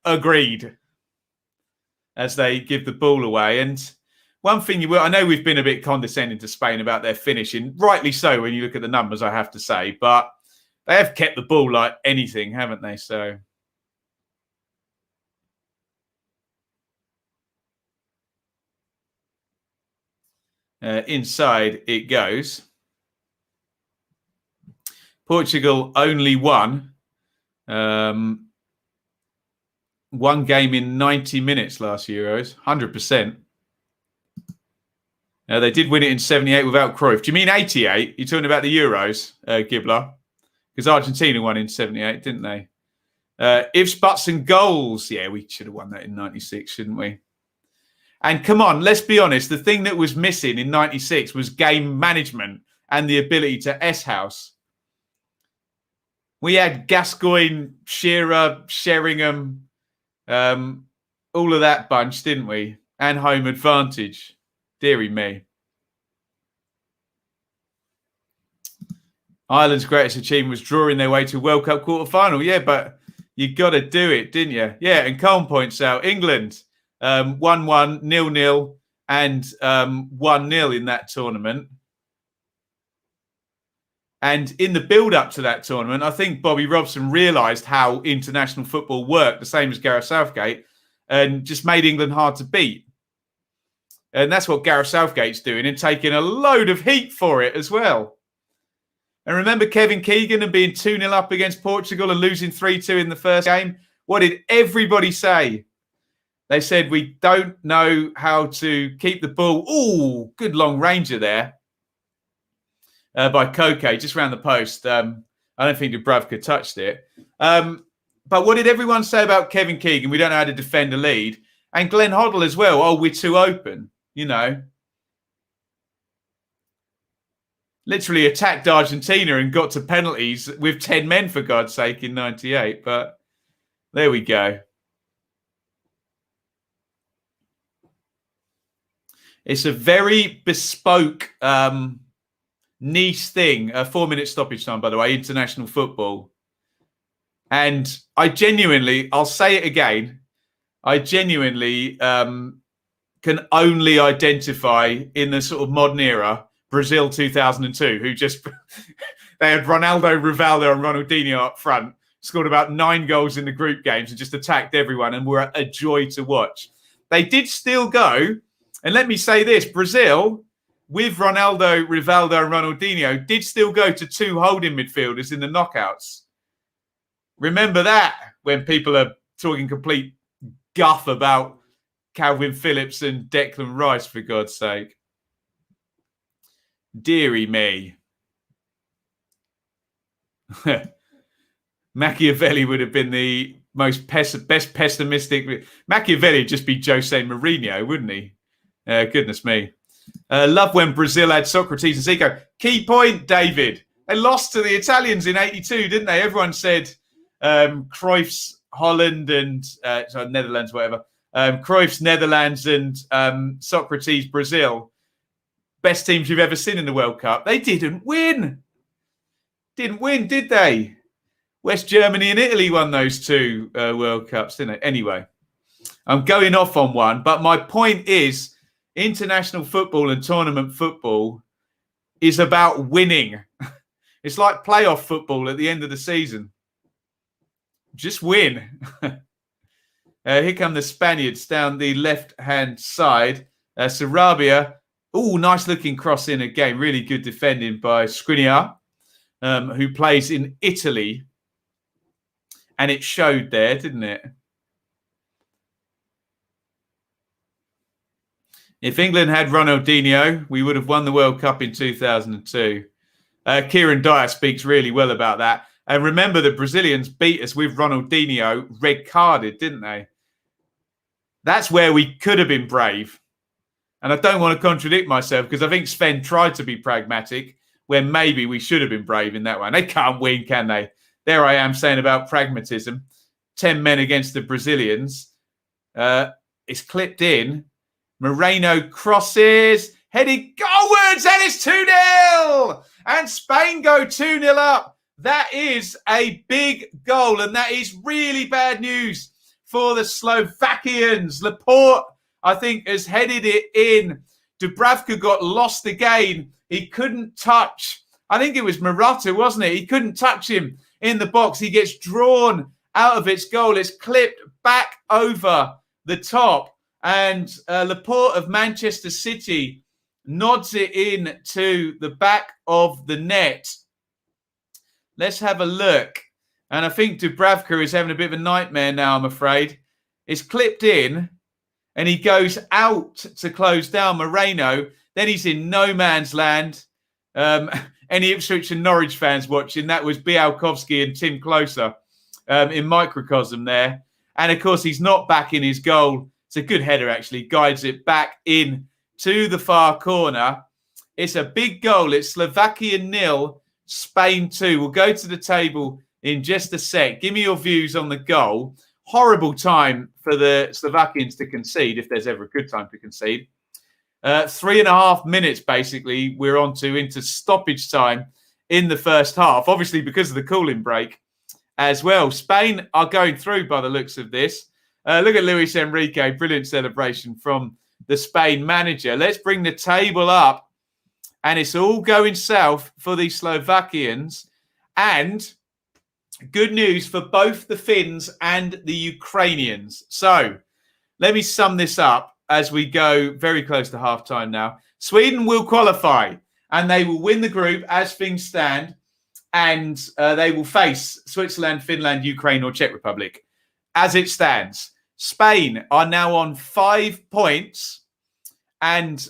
Agreed. As they give the ball away. And one thing you will, I know we've been a bit condescending to Spain about their finishing. Rightly so when you look at the numbers, I have to say. But they have kept the ball like anything, haven't they? So... inside it goes. Portugal only won one game in 90 minutes last Euros, 100%. They did win it in 78 without Cruyff. Do you mean 88? You're talking about the Euros, Gibbler? Because Argentina won in 78, didn't they? Ifs, buts and goals. Yeah, we should have won that in 96, shouldn't we? And come on, let's be honest. The thing that was missing in 96 was game management and the ability to S-House. We had Gascoigne, Shearer, Sheringham, all of that bunch, didn't we? And home advantage. Deary me. Ireland's greatest achievement was drawing their way to World Cup quarter-final. Yeah, but you got to do it, didn't you? Yeah, and Colm points out, England... 1-1, 0-0, and 1-0 in that tournament. And in the build-up to that tournament, I think Bobby Robson realised how international football worked, the same as Gareth Southgate, and just made England hard to beat. And that's what Gareth Southgate's doing, and taking a load of heat for it as well. And remember Kevin Keegan and being 2-0 up against Portugal and losing 3-2 in the first game? What did everybody say? They said, we don't know how to keep the ball. Ooh, good long ranger there by Koke, just round the post. I don't think Dubravka touched it. But what did everyone say about Kevin Keegan? We don't know how to defend a lead. And Glenn Hoddle as well. Oh, we're too open, you know. Literally attacked Argentina and got to penalties with 10 men, for God's sake, in 98. But there we go. It's a very bespoke, niche thing. A 4-minute stoppage time, by the way, international football. And I genuinely, I'll say it again, I genuinely can only identify in the sort of modern era, Brazil 2002, who just, they had Ronaldo, Rivaldo and Ronaldinho up front, scored about 9 goals in the group games and just attacked everyone and were a joy to watch. They did still go. And let me say this, Brazil, with Ronaldo, Rivaldo and Ronaldinho, did still go to 2 holding midfielders in the knockouts. Remember that when people are talking complete guff about Calvin Phillips and Declan Rice, for God's sake. Deary me. Machiavelli would have been the best pessimistic. Machiavelli would just be Jose Mourinho, wouldn't he? Goodness me. Love when Brazil had Socrates and Zico. Key point, David. They lost to the Italians in 82, didn't they? Everyone said Cruyff's Holland and Netherlands, whatever. Cruyff's Netherlands and Socrates Brazil. Best teams you've ever seen in the World Cup. They didn't win. Didn't win, did they? West Germany and Italy won those 2 World Cups, didn't they? Anyway, I'm going off on one, but my point is, international football and tournament football is about winning. It's like playoff football at the end of the season. Just win. Here come the Spaniards down the left-hand side. Sarabia. Oh, nice looking cross in again. Really good defending by Skriniar, who plays in Italy. And it showed there, didn't it? If England had Ronaldinho, we would have won the World Cup in 2002. Kieran Dyer speaks really well about that. And remember, the Brazilians beat us with Ronaldinho red-carded, didn't they? That's where we could have been brave. And I don't want to contradict myself because I think Sven tried to be pragmatic when maybe we should have been brave in that one. They can't win, can they? There I am saying about pragmatism. 10 men against the Brazilians. It's clipped in. Moreno crosses, headed goalwards, and it's 2-0. And Spain go 2-0 up. That is a big goal, and that is really bad news for the Slovakians. Laporte, I think, has headed it in. Dubravka got lost again. He couldn't touch. I think it was Murata, wasn't it? He couldn't touch him in the box. He gets drawn out of its goal. It's clipped back over the top. And Laporte of Manchester City nods it in to the back of the net. Let's have a look. And I think Dubravka is having a bit of a nightmare now, I'm afraid. It's clipped in and he goes out to close down Moreno. Then he's in no man's land. Any Ipswich and Norwich fans watching, that was Białkowski and Tim Closer in microcosm there. And of course, he's not back in his goal. It's a good header, actually. Guides it back in to the far corner. It's a big goal. It's Slovakia 0, Spain 2. We'll go to the table in just a sec. Give me your views on the goal. Horrible time for the Slovakians to concede, if there's ever a good time to concede. 3.5 minutes, basically, we're on to into stoppage time in the first half, obviously because of the cooling break as well. Spain are going through by the looks of this. Look at Luis Enrique, brilliant celebration from the Spain manager. Let's bring the table up. And it's all going south for the Slovakians. And good news for both the Finns and the Ukrainians. So let me sum this up as we go very close to half-time now. Sweden will qualify and they will win the group as things stand. And they will face Switzerland, Finland, Ukraine or Czech Republic as it stands. Spain are now on 5 points and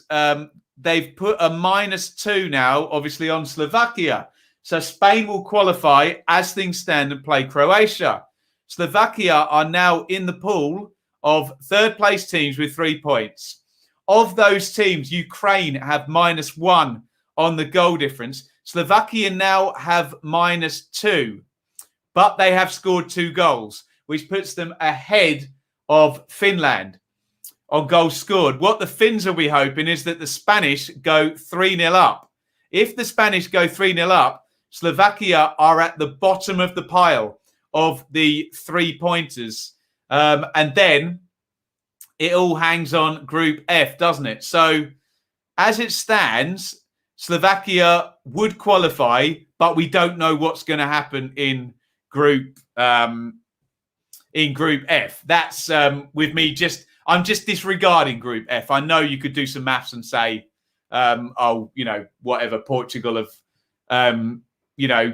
they've put a -2 now, obviously, on Slovakia. So Spain will qualify as things stand and play Croatia. Slovakia are now in the pool of third-place teams with 3 points. Of those teams, Ukraine have -1 on the goal difference. Slovakia now have -2, but they have scored 2 goals, which puts them ahead of Finland on goals scored. What the Finns will be hoping is that the Spanish go 3-0 up. If the Spanish go 3-0 up, Slovakia are at the bottom of the pile of the 3-pointers. And then it all hangs on Group F, doesn't it? So as it stands, Slovakia would qualify, but we don't know what's going to happen in Group F. That's with me I'm just disregarding Group F. I know you could do some maths and say, whatever, Portugal have,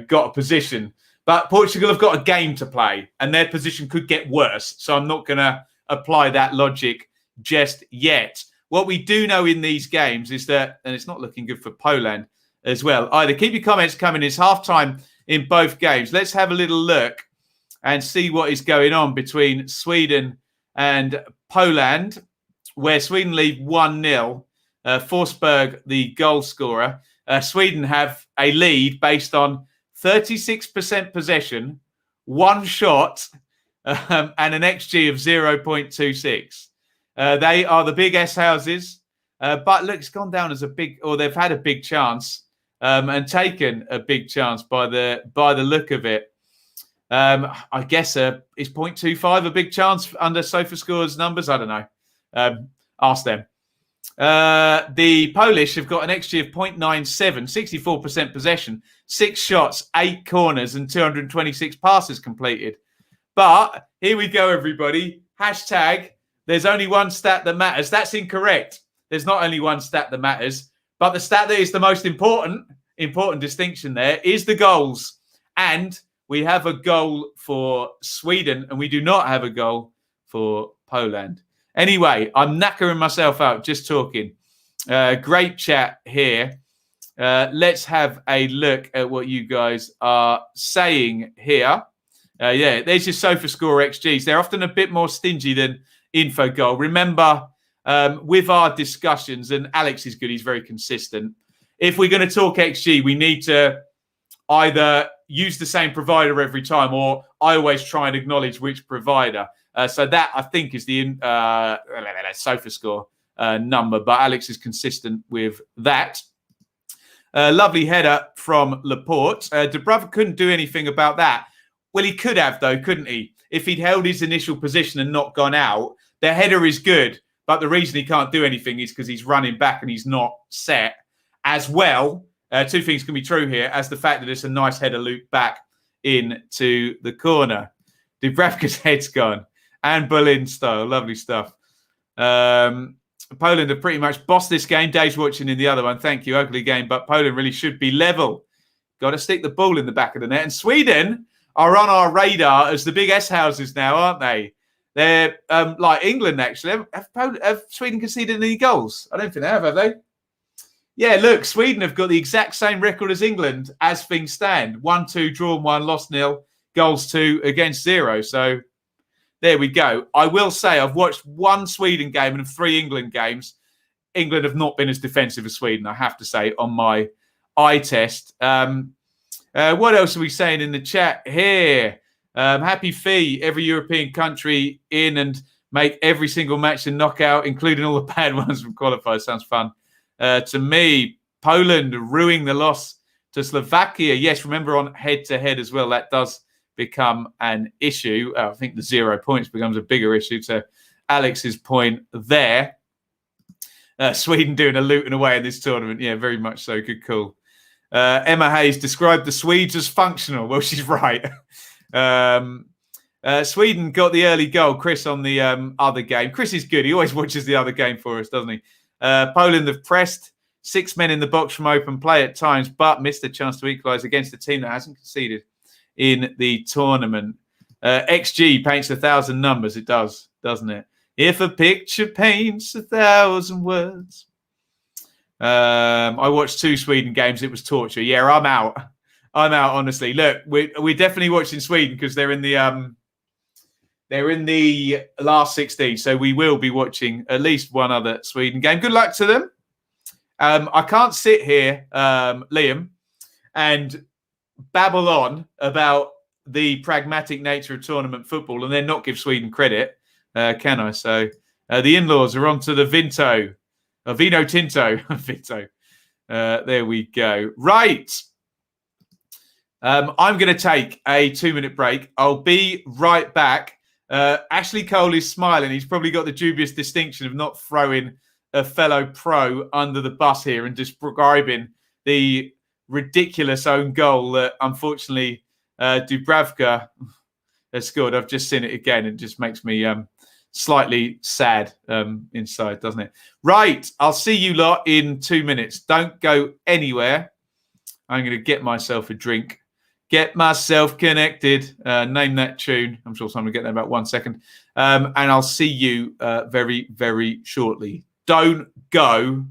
got a position. But Portugal have got a game to play and their position could get worse. So I'm not going to apply that logic just yet. What we do know in these games is that, and it's not looking good for Poland as well either. Keep your comments coming. It's halftime in both games. Let's have a little look and see what is going on between Sweden and Poland, where Sweden lead 1-0. Forsberg, the goal scorer. Sweden have a lead based on 36% possession, 1 shot, and an XG of 0.26. They are the big S houses, but look, it's gone down as they've had a big chance and taken a big chance by the look of it. I guess is 0.25 a big chance under SofaScore's numbers? I don't know. Ask them. The Polish have got an XG of 0.97, 64% possession, 6 shots, 8 corners, and 226 passes completed. But here we go, everybody. Hashtag, there's only one stat that matters. That's incorrect. There's not only one stat that matters, but the stat that is the most important distinction there is the goals. And we have a goal for Sweden, and we do not have a goal for Poland. Anyway, I'm knackering myself out just talking. Great chat here. Let's have a look at what you guys are saying here. Yeah, there's your sofa score XGs. They're often a bit more stingy than info goal. Remember, with our discussions, and Alex is good, he's very consistent. If we're going to talk XG, we need to either use the same provider every time, or I always try and acknowledge which provider. So that, I think, is the sofa score number, but Alex is consistent with that. Lovely header from Laporte. Dubravka couldn't do anything about that. Well, he could have, though, couldn't he? If he'd held his initial position and not gone out, the header is good, but the reason he can't do anything is because he's running back and he's not set. As well, two things can be true here, as the fact that it's a nice header loop back into the corner. Dubravka's head's gone. And Berlin style. Lovely stuff. Poland have pretty much bossed this game. Dave's watching in the other one. Thank you. Ugly game, but Poland really should be level. Got to stick the ball in the back of the net. And Sweden are on our radar as the big S houses now, aren't they? They're like England, actually. Have Sweden conceded any goals? I don't think they have they? Yeah, look, Sweden have got the exact same record as England as things stand. 1-2, drawn 1, lost 0, goals 2 against 0. So there we go. I will say I've watched one Sweden game and 3 England games. England have not been as defensive as Sweden, I have to say, on my eye test. What else are we saying in the chat here? Happy fee, every European country in and make every single match a knockout, including all the bad ones from qualifiers. Sounds fun. To me, Poland ruining the loss to Slovakia. Yes, remember on head-to-head as well, that does become an issue. I think the 0 points becomes a bigger issue to Alex's point there. Sweden doing a looting away in this tournament. Yeah, very much so. Good call. Emma Hayes described the Swedes as functional. Well, she's right. Sweden got the early goal. Chris on the other game. Chris is good. He always watches the other game for us, doesn't he? Poland have pressed 6 men in the box from open play at times, but missed a chance to equalise against a team that hasn't conceded in the tournament. XG paints 1,000 numbers. It does, doesn't it? If a picture paints 1,000 words. I watched 2 Sweden games. It was torture. Yeah, I'm out. Honestly. Look, we're definitely watching Sweden because they're in the last 16, so we will be watching at least one other Sweden game. Good luck to them. I can't sit here, Liam, and babble on about the pragmatic nature of tournament football and then not give Sweden credit, can I? So the in-laws are on to the Vino Tinto. Vinto. There we go. Right. I'm going to take a 2-minute break. I'll be right back. Ashley Cole is smiling. He's probably got the dubious distinction of not throwing a fellow pro under the bus here and describing the ridiculous own goal that unfortunately Dubravka has scored. I've just seen it again. It just makes me slightly sad inside, doesn't it? Right. I'll see you lot in 2 minutes. Don't go anywhere. I'm going to get myself a drink. Get myself connected. Name that tune. I'm sure someone will get there in about 1 second. And I'll see you very, very shortly. Don't go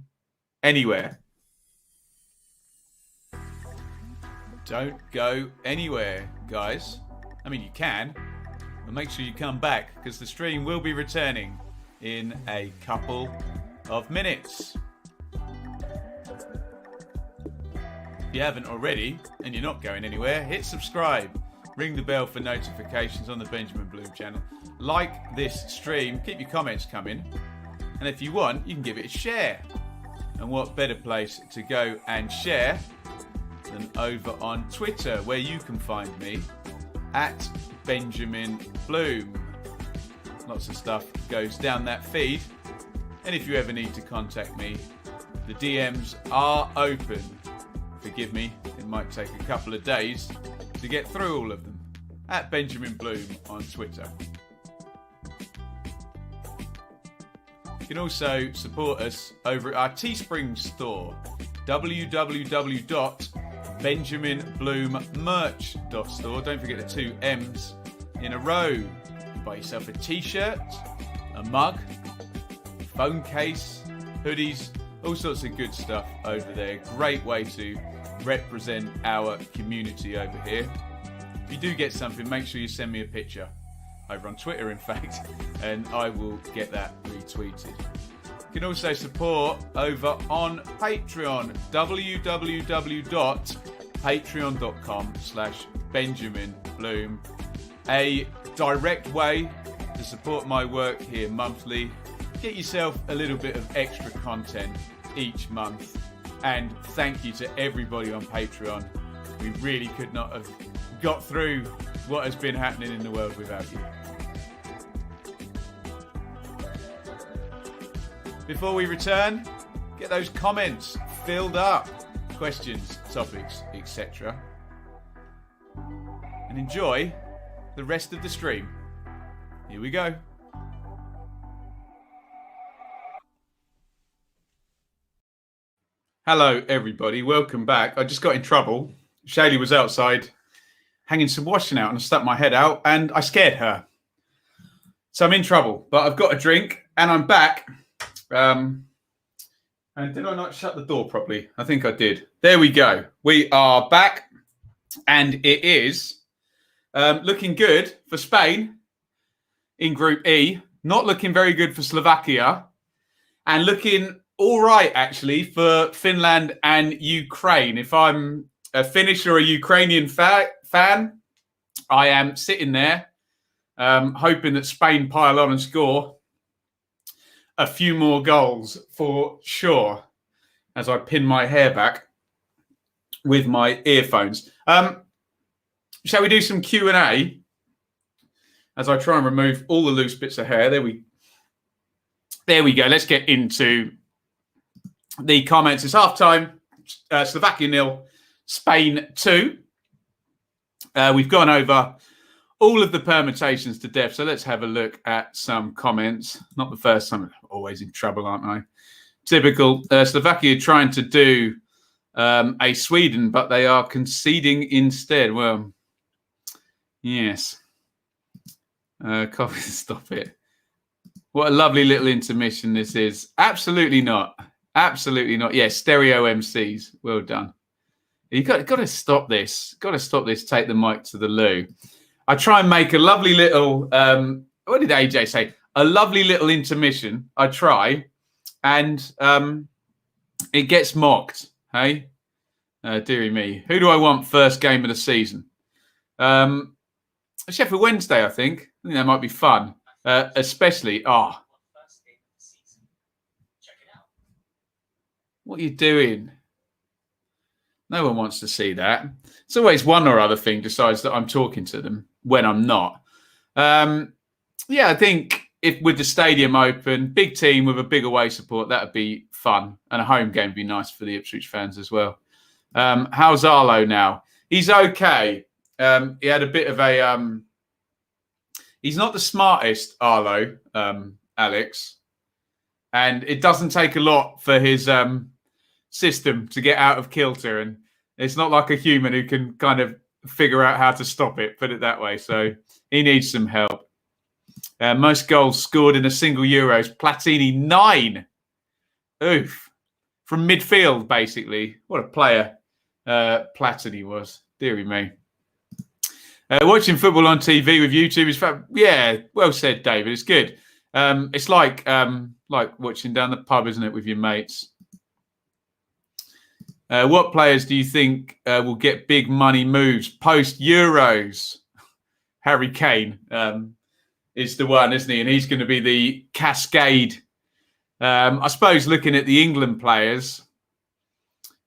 anywhere. Don't go anywhere, guys. I mean, you can. But make sure you come back because the stream will be returning in a couple of minutes. If you haven't already and you're not going anywhere, hit subscribe. Ring the bell for notifications on the Benjamin Bloom channel. Like this stream. Keep your comments coming. And if you want, you can give it a share. And what better place to go and share than over on Twitter, where you can find me at Benjamin Bloom. Lots of stuff goes down that feed. And if you ever need to contact me, the DMs are open. Forgive me, it might take a couple of days to get through all of them. At Benjamin Bloom on Twitter. You can also support us over at our Teespring store, www.benjaminbloommerch.store. Don't forget the 2 M's in a row. Buy yourself a t-shirt, a mug, phone case, hoodies, all sorts of good stuff over there. Great way to represent our community over here. If you do get something, make sure you send me a picture over on Twitter, in fact, and I will get that retweeted. You can also support over on Patreon, www.patreon.com/BenjaminBloom. A direct way to support my work here monthly. Get yourself a little bit of extra content each month. And thank you to everybody on Patreon. We really could not have got through what has been happening in the world without you. Before we return, get those comments filled up. Questions, topics, etc. And enjoy the rest of the stream. Here we go. Hello, everybody. Welcome back. I just got in trouble. Shaylee was outside hanging some washing out and I stuck my head out and I scared her. So I'm in trouble, but I've got a drink and I'm back. And did I not shut the door properly? I think I did. There we go. We are back and it is looking good for Spain in Group E. Not looking very good for Slovakia and looking all right, actually, for Finland and Ukraine. If I'm a Finnish or a Ukrainian fan, I am sitting there hoping that Spain pile on and score a few more goals for sure as I pin my hair back with my earphones. Shall we do some Q&A as I try and remove all the loose bits of hair? There we go. Let's get into the comments. It's half-time. Slovakia 0, Spain 2. We've gone over all of the permutations to death. So let's have a look at some comments. Not the first time. I'm always in trouble, aren't I? Typical. Slovakia trying to do a Sweden, but they are conceding instead. Well, yes. Stop it. What a lovely little intermission this is. Absolutely not. Absolutely not. Yes, stereo MCs. Well done. You've got to stop this. Got to stop this. Take the mic to the loo. I try and make a lovely little, what did AJ say? A lovely little intermission. I try. And it gets mocked. Hey? Dearie me. Who do I want first game of the season? Sheffield Wednesday, I think. I think that might be fun. Especially, what are you doing? No one wants to see that. It's always one or other thing decides that I'm talking to them when I'm not. I think if with the stadium open, big team with a big away support, that would be fun. And a home game would be nice for the Ipswich fans as well. How's Arlo now? He's okay. He had a bit of a... he's not the smartest, Arlo, Alex. And it doesn't take a lot for his system to get out of kilter. And it's not like a human who can kind of figure out how to stop it, put it that way. So he needs some help. Most goals scored in a single Euros. Platini, 9. Oof. From midfield, basically. What a player Platini was. Deary me. Watching football on TV with YouTube is fun. Yeah, well said, David. It's good. It's like watching down the pub, isn't it, with your mates? What players do you think will get big money moves post Euros? Harry Kane is the one, isn't he? And he's going to be the cascade. I suppose looking at the England players,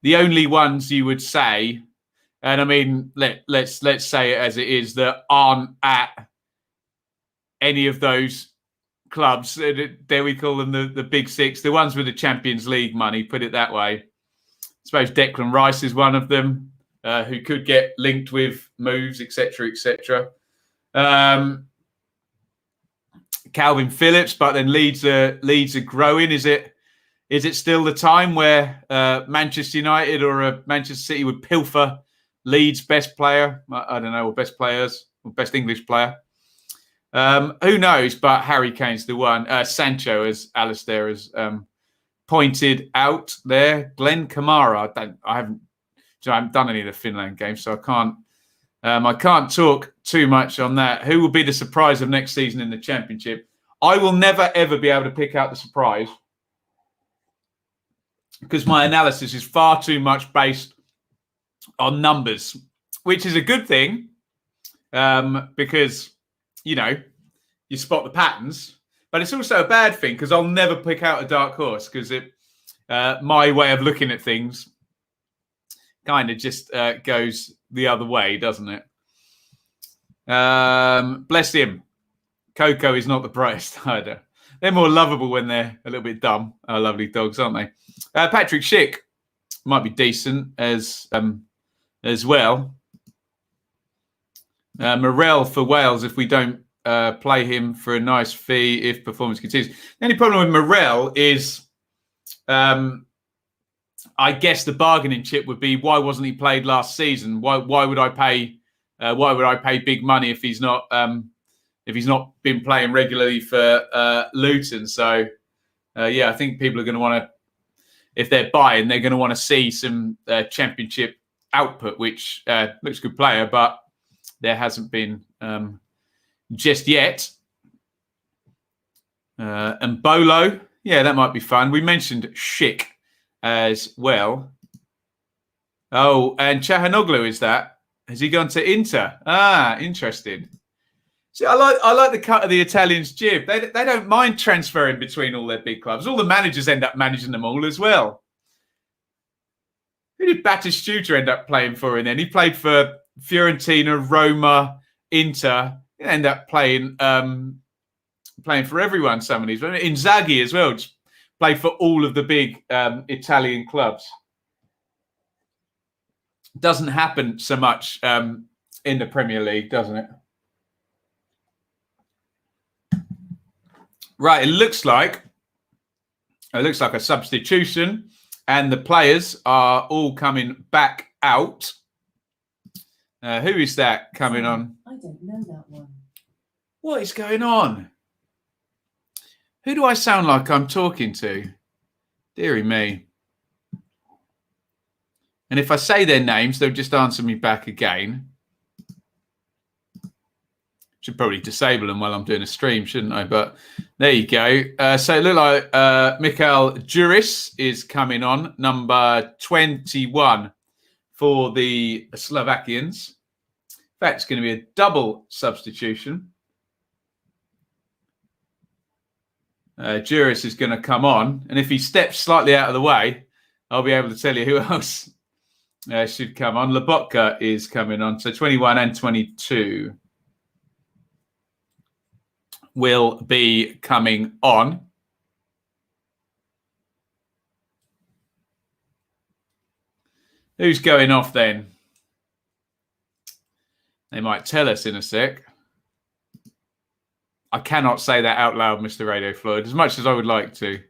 the only ones you would say, and I mean, let's say it as it is, that aren't at any of those clubs. There we call them the big six, the ones with the Champions League money, put it that way. I suppose Declan Rice is one of them who could get linked with moves, etc., etc. Calvin Phillips, but then Leeds are growing. Is it still the time where Manchester United or Manchester City would pilfer Leeds' best player? I don't know, or best players, or best English player. Who knows? But Harry Kane's the one. Sancho, as Alistair has pointed out there. Glenn Kamara. I haven't done any of the Finland games, so I can't talk too much on that. Who will be the surprise of next season in the Championship? I will never, ever be able to pick out the surprise because my analysis is far too much based on numbers, which is a good thing because, you know, you spot the patterns. But it's also a bad thing because I'll never pick out a dark horse because my way of looking at things kind of just goes the other way, doesn't it? Bless him. Coco is not the brightest either. They're more lovable when they're a little bit dumb. Lovely dogs, aren't they? Patrick Schick might be decent as well. Morel for Wales if we don't play him for a nice fee if performance continues. The only problem with Morel is, I guess the bargaining chip would be why wasn't he played last season? Why would I pay? Why would I pay big money if he's not been playing regularly for Luton? So I think people are going to want to, if they're buying, they're going to want to see some Championship output, which looks good player, but there hasn't been just yet. And Bolo, that might be fun. We mentioned Schick as well. Oh, and Chahanoglu is that? Has he gone to Inter? Interesting. See, I like the cut of the Italians' jib. They don't mind transferring between all their big clubs. All the managers end up managing them all as well. Who did Batistuta end up playing for in then? He played for Fiorentina, Roma, Inter. He ended up playing for everyone, some of these. Inzaghi as well, just played for all of the big Italian clubs. Doesn't happen so much in the Premier League, doesn't it? Right, it looks like a substitution, and the players are all coming back out. Who is that coming on? I don't know that one. What is going on? Who do I sound like I'm talking to? Deary me. And if I say their names, they'll just answer me back again. Should probably disable them while I'm doing a stream, shouldn't I? But there you go. So it looked like Mikael Juris is coming on, number 21 for the Slovakians. In fact, it's going to be a double substitution. Juris is going to come on. And if he steps slightly out of the way, I'll be able to tell you who else should come on. Lobotka is coming on. So 21 and 22 will be coming on. Who's going off then? They might tell us in a sec. I cannot say that out loud, Mr. Radio Floyd, as much as I would like to.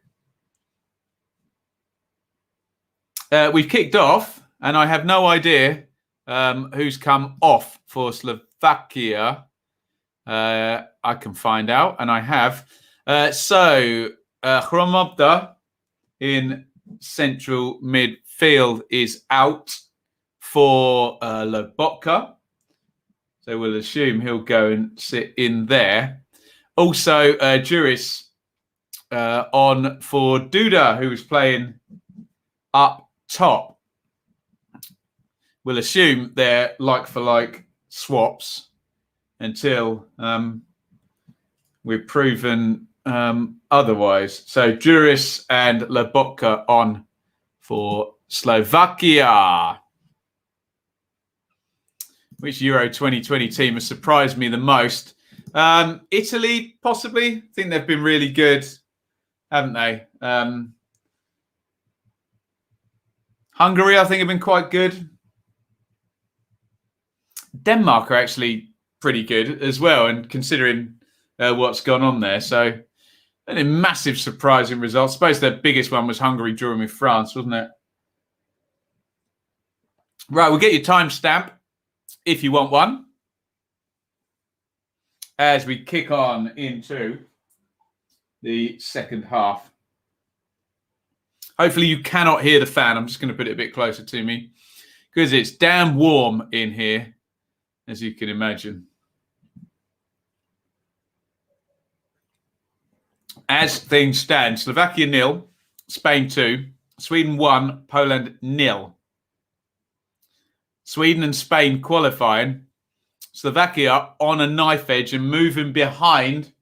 We've kicked off, and I have no idea who's come off for Slovakia. I can find out, and I have. So Hromobda in central midfield is out for Lobotka. So we'll assume he'll go and sit in there. Also, Juris on for Duda, who was playing up top. We'll assume they're like-for-like swaps until we're proven otherwise. So Juris and Lobotka on for Slovakia. Which Euro 2020 team has surprised me the most? Italy, possibly. I think they've been really good, haven't they? Hungary, I think, have been quite good. Denmark are actually pretty good as well, and considering what's gone on there. So, a massive surprising result. I suppose the biggest one was Hungary drawing with France, wasn't it? Right, we'll get your timestamp if you want one. as we kick on into the second half. Hopefully you cannot hear the fan. I'm just going to put it a bit closer to me because it's damn warm in here, as you can imagine. As things stand, Slovakia 0, Spain 2, Sweden 1, Poland 0. Sweden and Spain qualifying. Slovakia on a knife edge and moving behind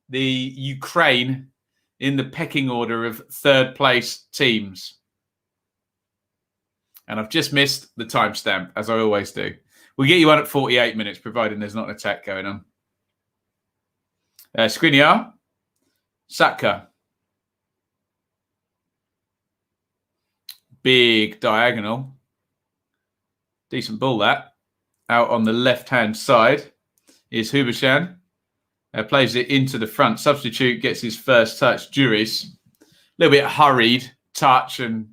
the Ukraine in the pecking order of third place teams. And I've just missed the timestamp, as I always do. We'll get you on at 48 minutes, providing there's not an attack going on. Skriniar, Saka. Big diagonal. Decent ball, that. Out on the left-hand side is Hubashan. Plays it into the front. Substitute gets his first touch. Drury's a little bit hurried touch and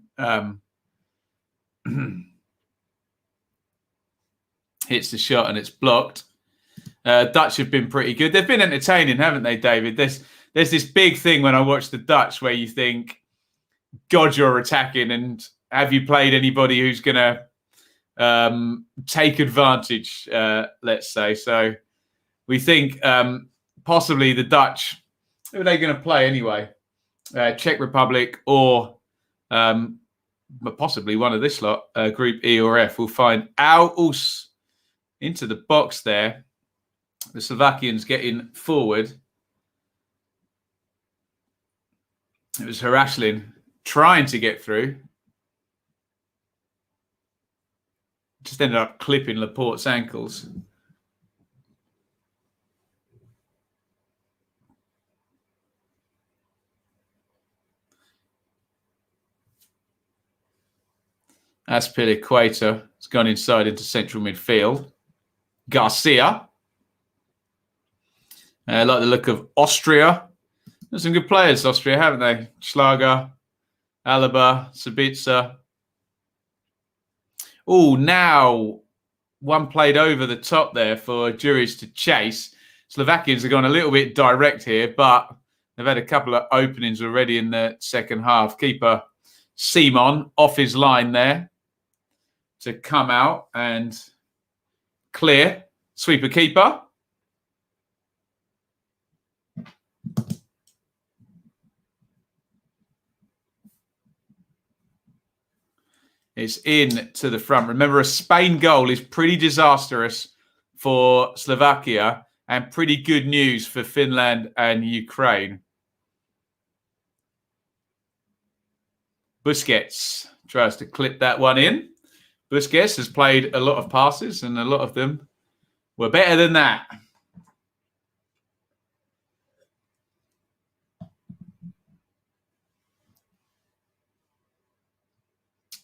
hits the shot and it's blocked. Dutch have been pretty good. They've been entertaining, haven't they, David? There's this big thing when I watch the Dutch where you think, God, you're attacking, and have you played anybody who's going to take advantage, let's say. So we think possibly the Dutch, who are they going to play anyway? Czech Republic or possibly one of this lot, Group E or F. We'll find out. Into the box there. The Slovakians getting forward. It was Haraslin trying to get through. Just ended up clipping Laporte's ankles. Aspilicueta has gone inside into central midfield. Garcia. I like the look of Austria. There's some good players, Austria, haven't they? Schlager, Alaba, Sabitzer. Oh, now one played over the top there for Juris to chase. Slovakians have gone a little bit direct here, but they've had a couple of openings already in the second half. Keeper Simon off his line there to come out and clear. Sweeper keeper. It's in to the front. Remember, a Spain goal is pretty disastrous for Slovakia and pretty good news for Finland and Ukraine. Busquets tries to clip that one in. Busquets has played a lot of passes and a lot of them were better than that.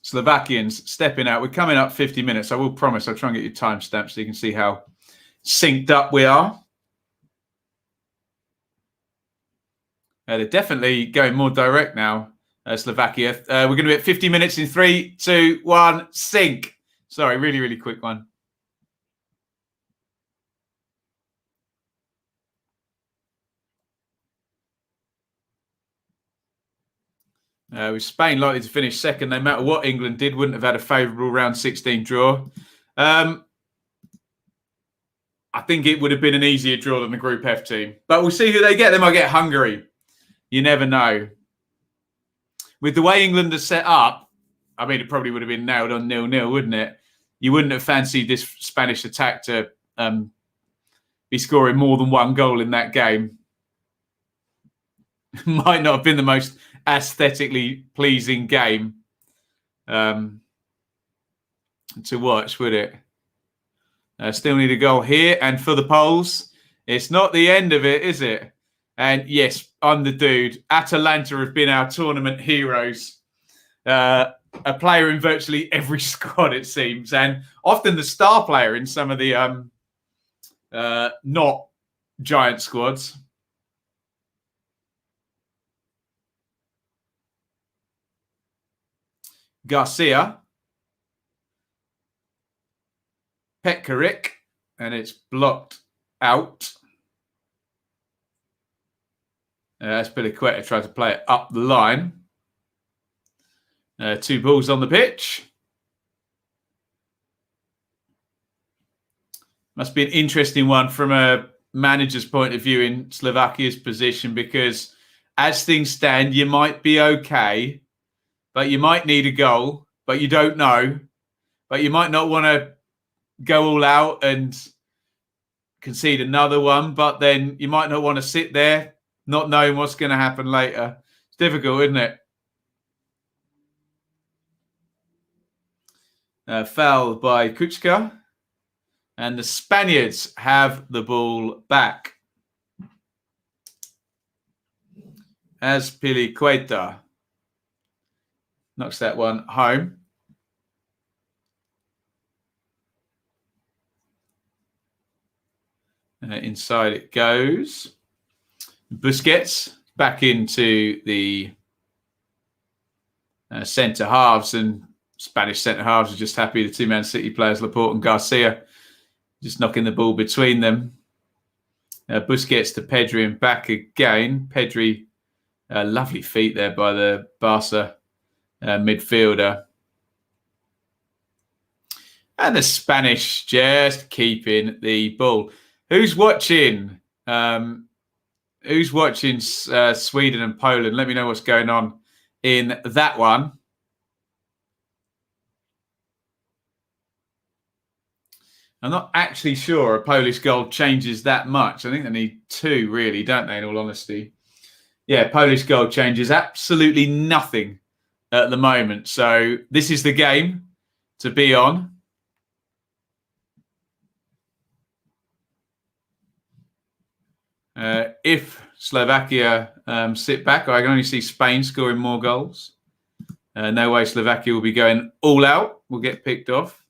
Slovakians stepping out. We're coming up 50 minutes. I will promise I'll try and get you timestamps so you can see how synced up we are. They're definitely going more direct now, Slovakia. We're going to be at 50 minutes in 3, 2, 1, sync. Sorry, really, really quick one. With Spain likely to finish second, no matter what England did, wouldn't have had a favourable round 16 draw. I think it would have been an easier draw than the Group F team. But we'll see who they get. They might get Hungary. You never know. With the way England are set up, I mean, it probably would have been nailed on 0-0, wouldn't it? You wouldn't have fancied this Spanish attack to be scoring more than one goal in that game. Might not have been the most aesthetically pleasing game to watch, would it? Still need a goal here. And for the Poles, it's not the end of it, is it? And yes, I'm the dude. Atalanta have been our tournament heroes. A player in virtually every squad, it seems. And often the star player in some of the not giant squads. Garcia. Petkovic. And it's blocked out. Ashby tried to play it up the line. 2 balls on the pitch. Must be an interesting one from a manager's point of view in Slovakia's position, because as things stand, you might be okay, but you might need a goal, but you don't know. But you might not want to go all out and concede another one, but then you might not want to sit there not knowing what's going to happen later. It's difficult, isn't it? Foul by Kuchka. And the Spaniards have the ball back. Azpilicueta knocks that one home. Inside it goes. Busquets back into the centre halves, and Spanish centre halves are just happy. The 2 Man City players, Laporte and Garcia, just knocking the ball between them. Busquets to Pedri and back again. Pedri, lovely feet there by the Barca midfielder. And the Spanish just keeping the ball. Who's watching? Who's watching Sweden and Poland? Let me know what's going on in that one. I'm not actually sure a Polish goal changes that much. I think they need 2, really, don't they, in all honesty? Yeah, Polish goal changes absolutely nothing at the moment. So this is the game to be on. If Slovakia sit back, I can only see Spain scoring more goals. No way Slovakia will be going all out. We'll get picked off.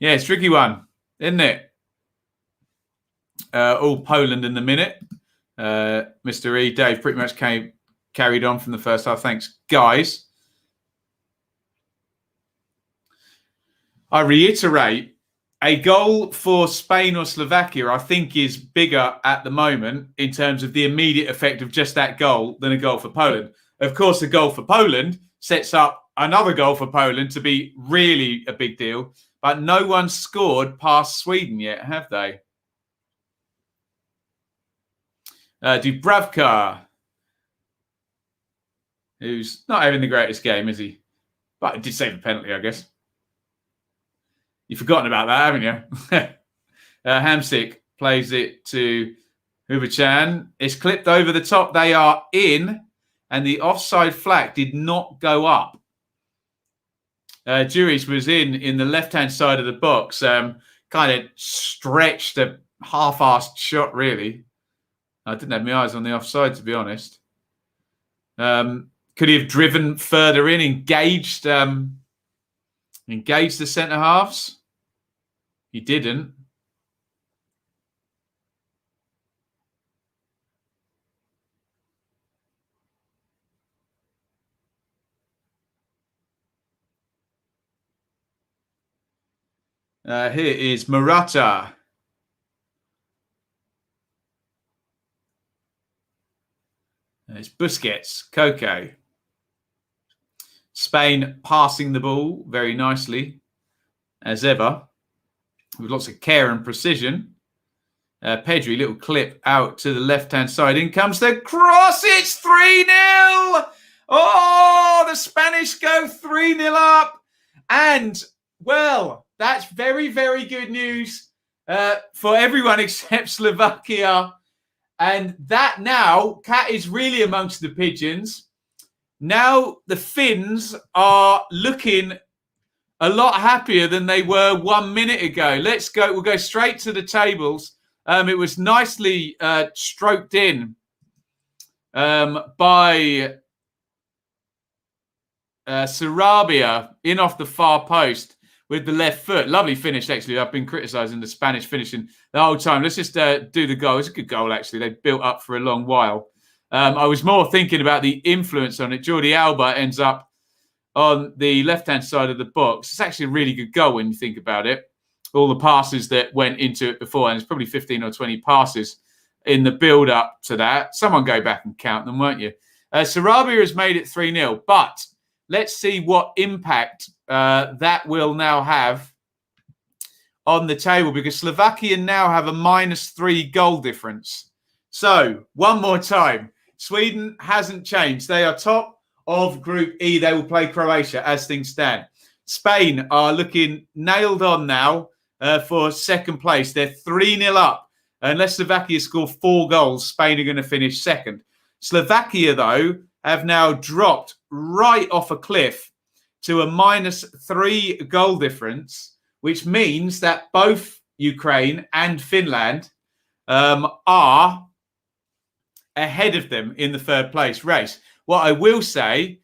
Yeah, it's a tricky one, isn't it? All Poland in the minute. Mr. E, Dave pretty much carried on from the first half. Thanks, guys. I reiterate, a goal for Spain or Slovakia, I think, is bigger at the moment in terms of the immediate effect of just that goal than a goal for Poland. Of course, a goal for Poland sets up another goal for Poland to be really a big deal. But no one's scored past Sweden yet, have they? Dubravka, who's not having the greatest game, is he? But he did save a penalty, I guess. You've forgotten about that, haven't you? Hamsik plays it to Hubachan. It's clipped over the top. They are in, and the offside flag did not go up. Drury was in the left-hand side of the box. Kind of stretched a half-assed shot, really. I didn't have my eyes on the offside, to be honest. Could he have driven further in, engaged the centre-halves? He didn't. Here is Murata. It's Busquets, Coque. Spain passing the ball very nicely, as ever, with lots of care and precision. Pedri, little clip out to the left-hand side. In comes the cross. It's 3-0. Oh, the Spanish go 3-0 up. And, well, that's very, very good news for everyone except Slovakia. And that now, Cat is really amongst the pigeons. Now the Finns are looking a lot happier than they were 1 minute ago. Let's go. We'll go straight to the tables. It was nicely stroked in by Sarabia in off the far post with the left foot. Lovely finish, actually. I've been criticising the Spanish finishing the whole time. Let's just do the goal. It's a good goal, actually. They built up for a long while. I was more thinking about the influence on it. Jordi Alba ends up on the left-hand side of the box. It's actually a really good goal when you think about it. All the passes that went into it before, and it's probably 15 or 20 passes in the build-up to that. Someone go back and count them, won't you? Sarabia has made it 3-0, but let's see what impact that will now have on the table, because Slovakia now have a -3 goal difference. So, one more time, Sweden hasn't changed. They are top of Group E. They will play Croatia as things stand. Spain are looking nailed on now for second place. They're 3-0 up. Unless Slovakia score 4 goals, Spain are going to finish second. Slovakia, though, have now dropped right off a cliff to a -3 goal difference, which means that both Ukraine and Finland are ahead of them in the third place race. What I will say,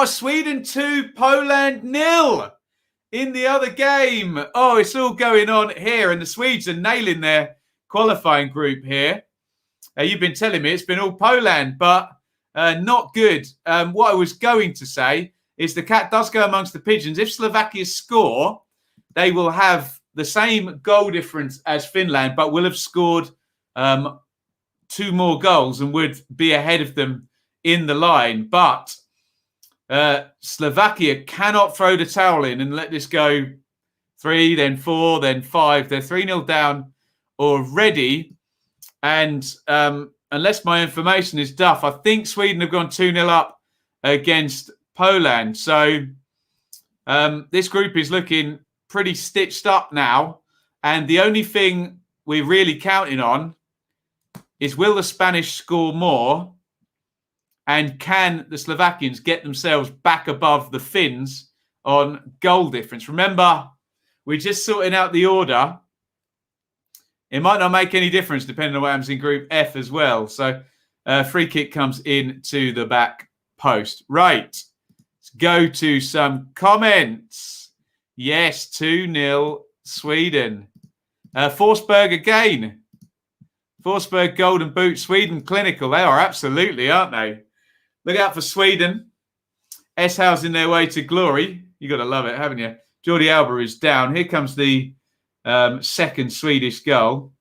Sweden 2, Poland 0 in the other game. It's all going on here, and the Swedes are nailing their qualifying group here. You've been telling me it's been all Poland, but not good. What I was going to say is the cat does go amongst the pigeons. If Slovakia score, they will have the same goal difference as Finland, but will have scored 2 more goals and would be ahead of them in the line. But Slovakia cannot throw the towel in and let this go 3, then 4, then 5. They're 3-0 down already. And unless my information is duff, I think Sweden have gone 2-0 up against Poland. So this group is looking pretty stitched up now. And the only thing we're really counting on is, will the Spanish score more? And can the Slovakians get themselves back above the Finns on goal difference? Remember, we're just sorting out the order. It might not make any difference depending on what happens in Group F as well. So free kick comes in to the back post. Right. Let's go to some comments. Yes, 2-0 Sweden. Forsberg again. Forsberg golden boot. Sweden clinical. They are absolutely, aren't they? Look out for Sweden. S-House in their way to glory. You got to love it, haven't you? Jordi Alba is down. Here comes the second Swedish goal.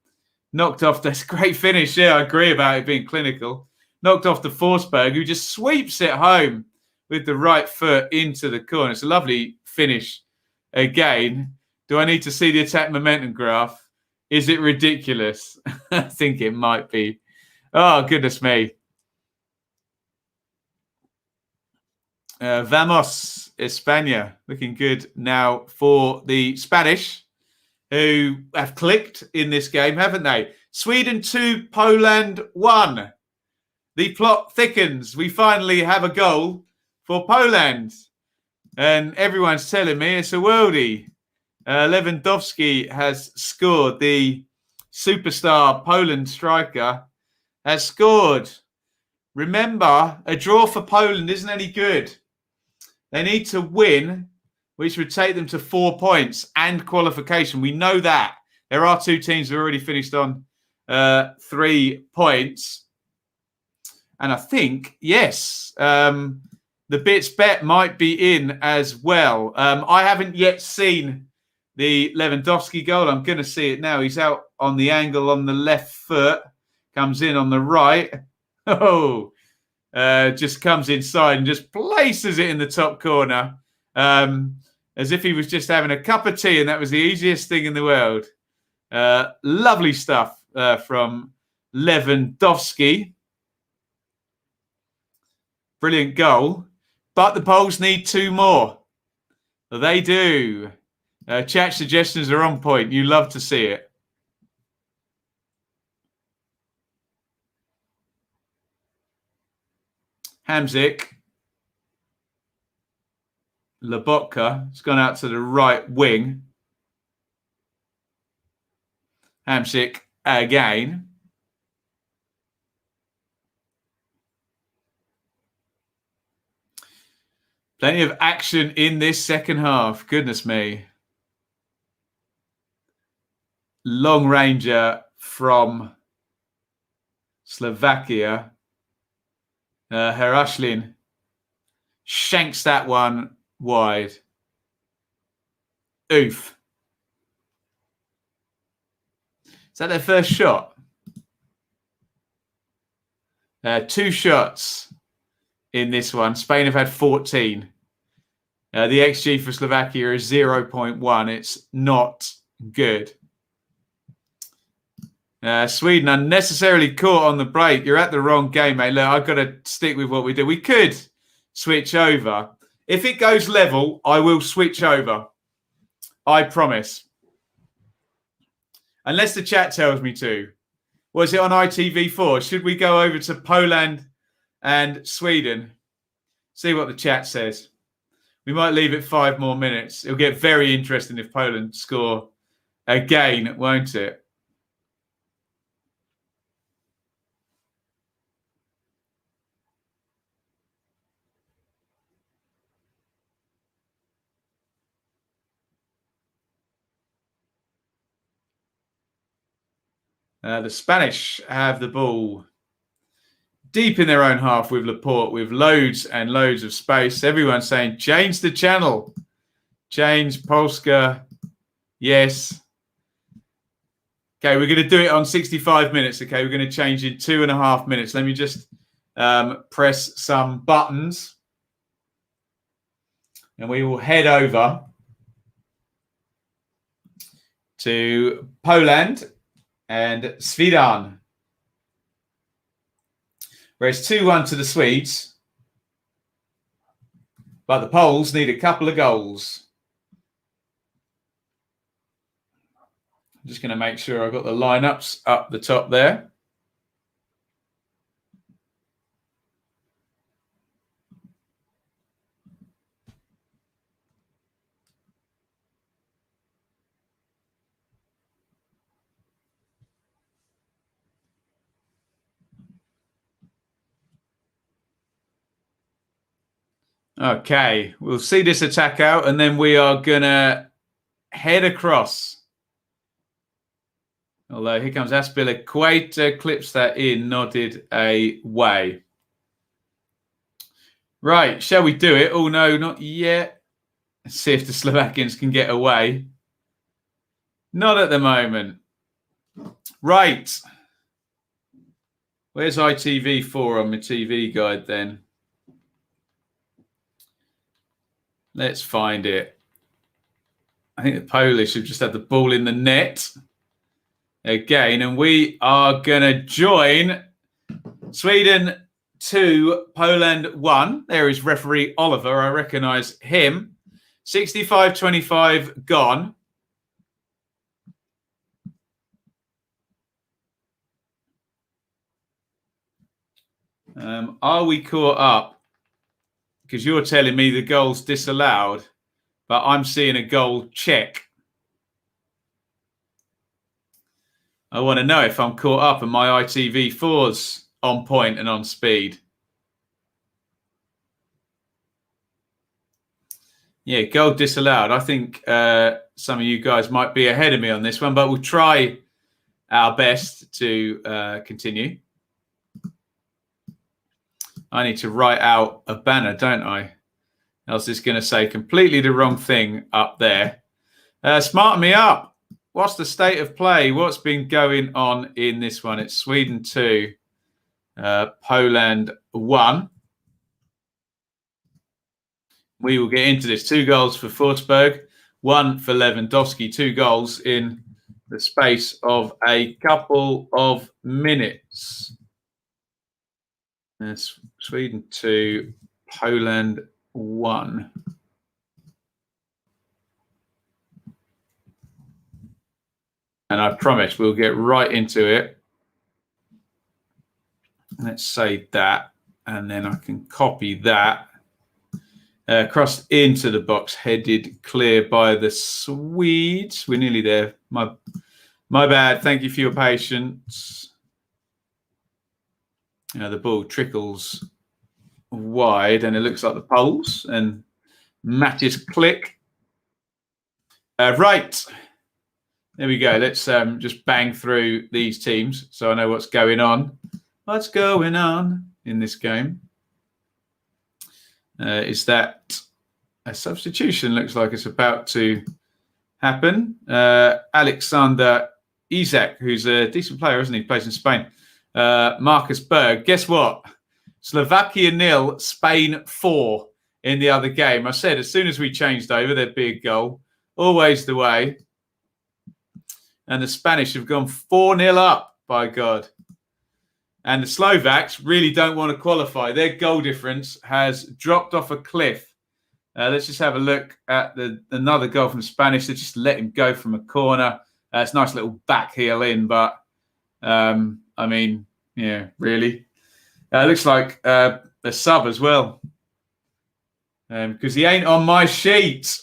Knocked off. That's a great finish. Yeah, I agree about it being clinical. Knocked off to Forsberg, who just sweeps it home with the right foot into the corner. It's a lovely finish again. Do I need to see the attack momentum graph? Is it ridiculous? I think it might be. Oh, goodness me. Vamos, España. Looking good now for the Spanish, who have clicked in this game, haven't they? Sweden 2, Poland 1. The plot thickens. We finally have a goal for Poland. And everyone's telling me it's a worldie. Lewandowski has scored. The superstar Poland striker has scored. Remember, a draw for Poland isn't any good. They need to win, which would take them to 4 points and qualification. We know that. There are 2 teams who have already finished on 3 points. And I think, yes, the Bits bet might be in as well. I haven't yet seen the Lewandowski goal. I'm going to see it now. He's out on the angle on the left foot. Comes in on the right. Just comes inside and just places it in the top corner. As if he was just having a cup of tea and that was the easiest thing in the world. Lovely stuff from Lewandowski. Brilliant goal. But the Poles need 2 more. They do. Chat suggestions are on point. You love to see it. Hamzik. Lobotka has gone out to the right wing. Hamzik again. Plenty of action in this second half. Goodness me. Long ranger from Slovakia. Herashlin shanks that one wide. Oof. Is that their first shot? 2 shots in this one. Spain have had 14. The XG for Slovakia is 0.1. It's not good. Sweden unnecessarily caught on the break. You're at the wrong game, mate. Look, I've got to stick with what we do. We could switch over. If it goes level, I will switch over. I promise. Unless the chat tells me to. Was it on ITV4? Should we go over to Poland and Sweden? See what the chat says. We might leave it 5 more minutes. It'll get very interesting if Poland score again, won't it? The Spanish have the ball deep in their own half with Laporte, with loads and loads of space. Everyone's saying, change the channel. Change Polska. Yes. Okay, we're going to do it on 65 minutes. Okay, we're going to change in 2.5 minutes. Let me just press some buttons. And we will head over to Poland and Sweden. Where it's 2-1 to the Swedes. But the Poles need a couple of goals. I'm just going to make sure I've got the lineups up the top there. Okay, we'll see this attack out and then we are going to head across. Although here comes Aspilicueta, clips that in, nodded away. Right, shall we do it? Oh, no, not yet. Let's see if the Slovakians can get away. Not at the moment. Right. Where's ITV4 on my TV guide then? Let's find it. I think the Polish have just had the ball in the net again. And we are going to join Sweden 2, Poland 1. There is referee Oliver. I recognise him. 65-25 gone. Are we caught up? Because you're telling me the goal's disallowed, but I'm seeing a goal check. I want to know if I'm caught up and my ITV4's on point and on speed. Yeah, goal disallowed. I think some of you guys might be ahead of me on this one, but we'll try our best to continue. I need to write out a banner, don't I? Else it's going to say completely the wrong thing up there. Smarten me up. What's the state of play? What's been going on in this one? It's Sweden 2, Poland 1. We will get into this. 2 goals for Forsberg, 1 for Lewandowski. 2 goals in the space of a couple of minutes. That's Sweden 2, Poland 1. And I promise we'll get right into it. Let's say that. And then I can copy that. Crossed into the box, headed clear by the Swedes. We're nearly there. My bad. Thank you for your patience. The ball trickles wide and it looks like the Poles and matches click. Right. There we go. Let's just bang through these teams so I know what's going on. What's going on in this game? Is that a substitution? Looks like it's about to happen. Alexander Isak, who's a decent player, isn't he? Plays in Spain. Marcus Berg. Guess what? Slovakia 0, Spain 4 in the other game. I said as soon as we changed over, there'd be a goal. Always the way. And the Spanish have gone 4-0 up, by God. And the Slovaks really don't want to qualify. Their goal difference has dropped off a cliff. Let's just have a look at another goal from the Spanish. They just let him go from a corner. It's a nice little back heel in, but I mean, yeah, really. It looks like a sub as well. Because he ain't on my sheet.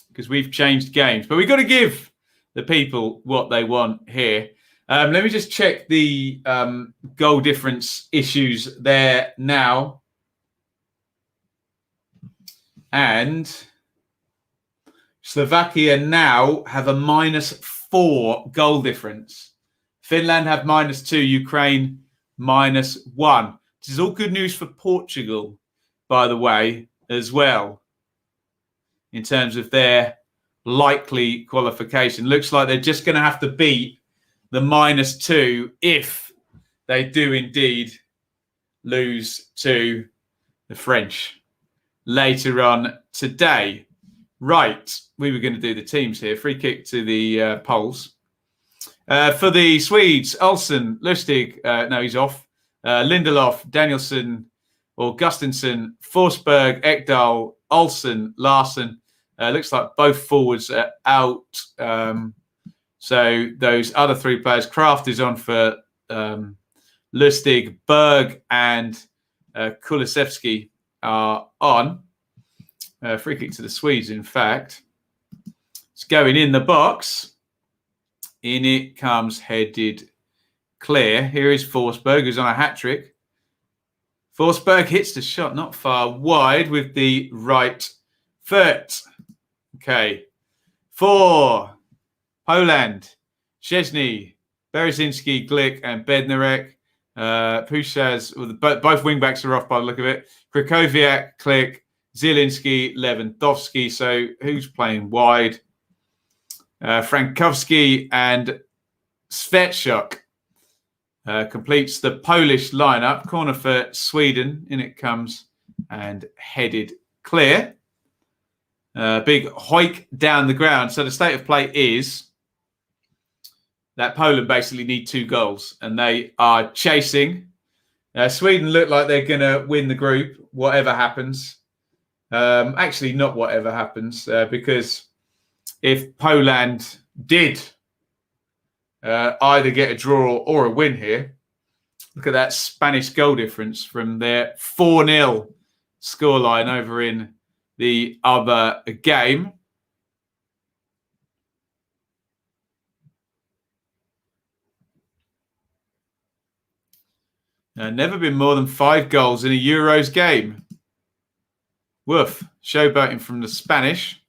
Because we've changed games. But we've got to give the people what they want here. Let me just check the goal difference issues there now. And Slovakia now have a -4 goal difference. Finland have -2, Ukraine -1. This is all good news for Portugal, by the way, as well, in terms of their likely qualification. Looks like they're just going to have to beat the -2 if they do indeed lose to the French later on today. Right, we were going to do the teams here. Free kick to the Poles. For the Swedes, Olsen, Lustig, no, he's off. Lindelof, Danielsson, Augustinsson, Forsberg, Ekdal, Olsen, Larsen. Looks like both forwards are out. So those other three players, Kraft is on for Lustig, Berg, and Kulusevski are on. Free kick to the Swedes, in fact. It's going in the box. In it comes headed clear. Here is Forsberg, who's on a hat-trick. Forsberg hits the shot not far wide with the right foot. Okay. For Poland, Szczesny, Berezinski, Glick, and Bednarek. Pushaz, both wing-backs are off by the look of it. Krakowiak, Klich, Zielinski, Lewandowski. So who's playing wide? Frankowski and Svetchuk completes the Polish lineup. Corner for Sweden. In it comes and headed clear. Big hoik down the ground. So the state of play is that Poland basically need 2 goals and they are chasing. Sweden look like they're going to win the group, whatever happens. Actually, not whatever happens, because if Poland did either get a draw or a win here, look at that Spanish goal difference from their 4-0 scoreline over in the other game. Never been more than 5 goals in a Euros game. Woof. Showboating from the Spanish.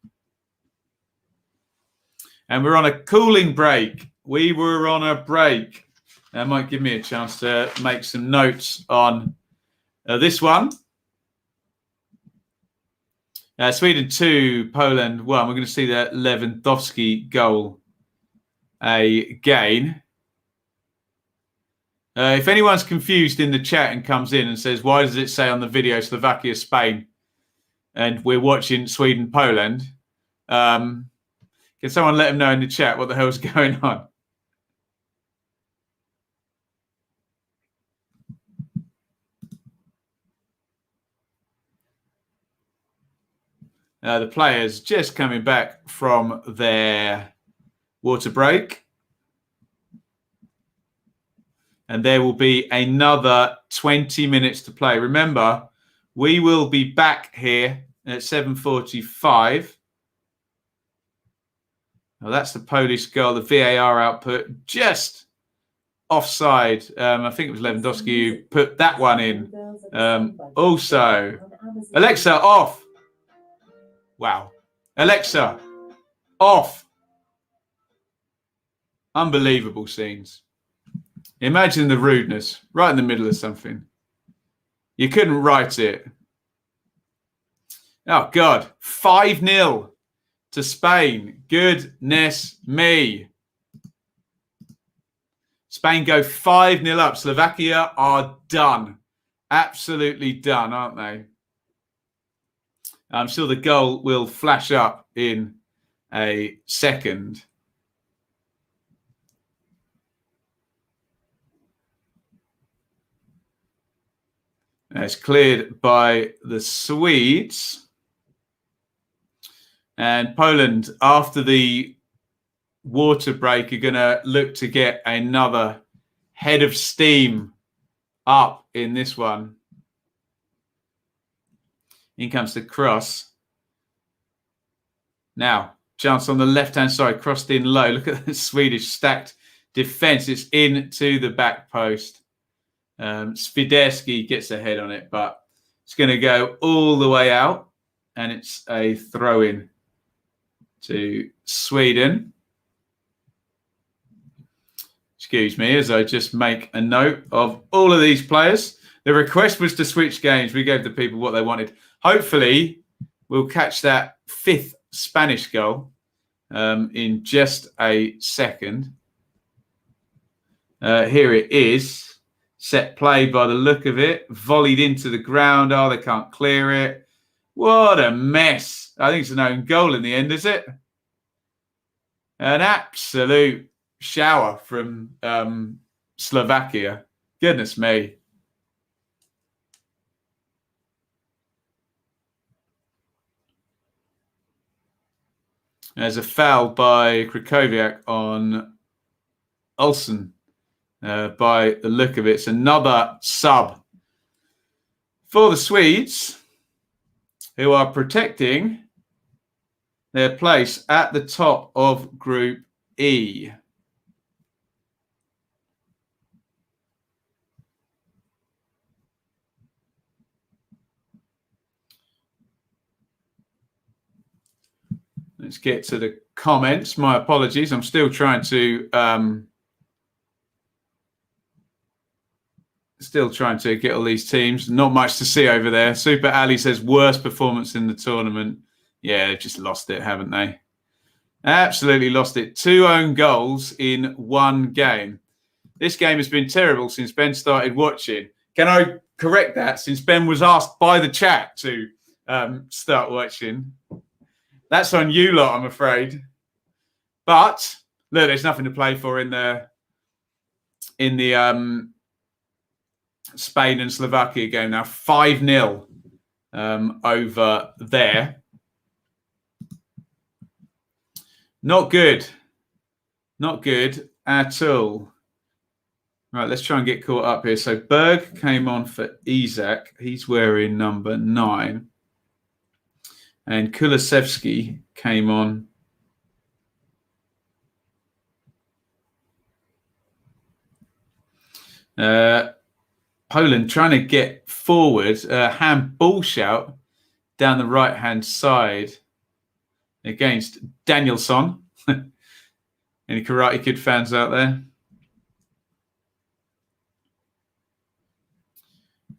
And we're on a cooling break. We were on a break. That might give me a chance to make some notes on this one. Sweden 2, Poland 1. We're going to see that Lewandowski goal again. If anyone's confused in the chat and comes in and says, why does it say on the video Slovakia, Spain, and we're watching Sweden, Poland, can someone let them know in the chat what the hell's going on? The players just coming back from their water break. And there will be another 20 minutes to play. Remember, we will be back here at 7:45. Now that's the Polish goal, the VAR output, just offside. I think it was Lewandowski who put that one in. Also, Alexa, off. Wow. Alexa, off. Unbelievable scenes. Imagine the rudeness right in the middle of something. You couldn't write it. Oh, God. 5-0 to Spain. Goodness me. Spain go 5-0 up. Slovakia are done. Absolutely done, aren't they? I'm sure the goal will flash up in a second. It's cleared by the Swedes. And Poland, after the water break, are going to look to get another head of steam up in this one. In comes the cross. Now, chance on the left-hand side, crossed in low. Look at the Swedish stacked defence. It's into the back post. Swiderski gets a head on it, but it's going to go all the way out. And it's a throw-in to Sweden. Excuse me, as I just make a note of all of these players. The request was to switch games. We gave the people what they wanted. Hopefully, we'll catch that 5th Spanish goal in just a second. Here it is. Set play by the look of it. Volleyed into the ground. Oh, they can't clear it. What a mess. I think it's an own goal in the end, is it? An absolute shower from Slovakia. Goodness me. There's a foul by Krakowiak on Olsen. By the look of it, it's another sub for the Swedes, who are protecting their place at the top of Group E. Let's get to the comments. My apologies. I'm still trying to get all these teams. Not much to see over there. Super Ali says worst performance in the tournament. Yeah, they've just lost it, haven't they? Absolutely lost it. 2 own goals in 1 game. This game has been terrible since Ben started watching. Can I correct that? Since Ben was asked by the chat to start watching. That's on you lot, I'm afraid. But look, there's nothing to play for in the Spain and Slovakia game now. 5-0 over there. Not good. Not good at all. Right, let's try and get caught up here. So Berg came on for Isak. He's wearing number 9. And Kulusevski came on. Poland trying to get forward. Handball shout down the right-hand side against Danielson. Any Karate Kid fans out there?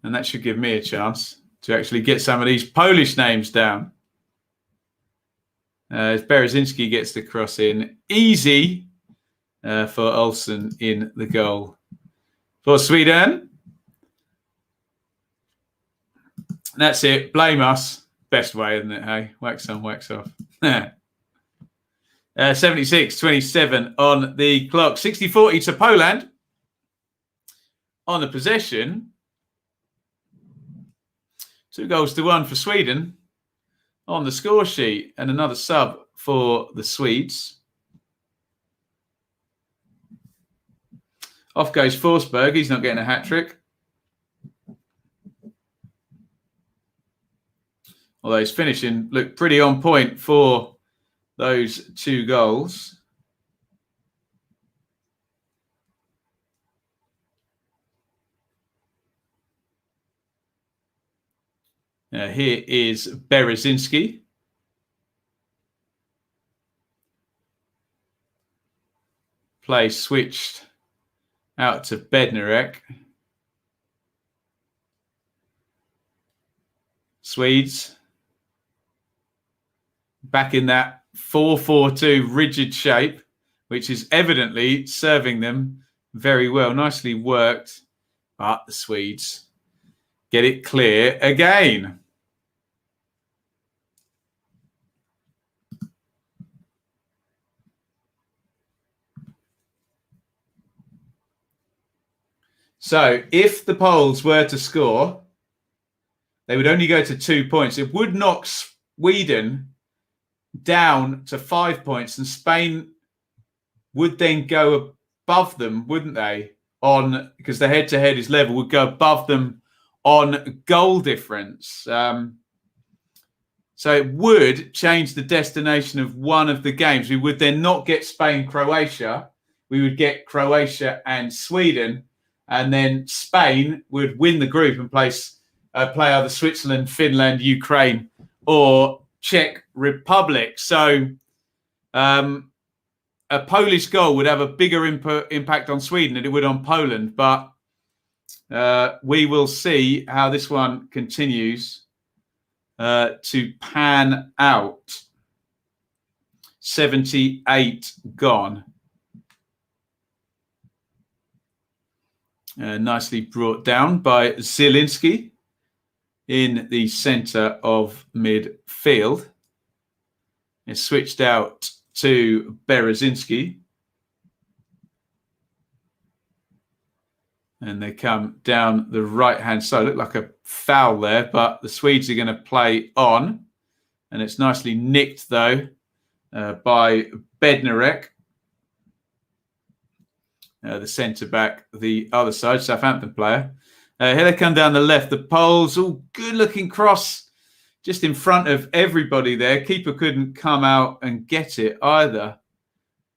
And that should give me a chance to actually get some of these Polish names down. As Berezinski gets the cross in. Easy for Olsen in the goal for Sweden. That's it. Blame us. Best way, isn't it? Hey, wax on, wax off. 76-27 on the clock. 60-40 to Poland on the possession. 2-1 for Sweden on the score sheet, and another sub for the Swedes. Off goes Forsberg. He's not getting a hat-trick. Although his finishing looked pretty on point for those 2 goals. Here is Berezinski. Play switched out to Bednarek. Swedes back in that 4-4-2 rigid shape, which is evidently serving them very well. Nicely worked. But the Swedes get it clear again. So if the Poles were to score, they would only go to 2 points. It would knock Sweden down to 5 points, and Spain would then go above them, wouldn't they? Because the head-to-head is level, would go above them on goal difference. So it would change the destination of one of the games. We would then not get Spain-Croatia. We would get Croatia and Sweden. And then Spain would win the group and play either Switzerland, Finland, Ukraine, or Czech Republic. So a Polish goal would have a bigger impact on Sweden than it would on Poland. But we will see how this one continues to pan out. 78 gone. Nicely brought down by Zielinski in the centre of midfield. It's switched out to Berezinski. And they come down the right-hand side. Look like a foul there, but the Swedes are going to play on. And it's nicely nicked, though, by Bednarek. The centre-back, the other side, Southampton player. Here they come down the left. The Poles, good-looking cross just in front of everybody there. Keeper couldn't come out and get it either.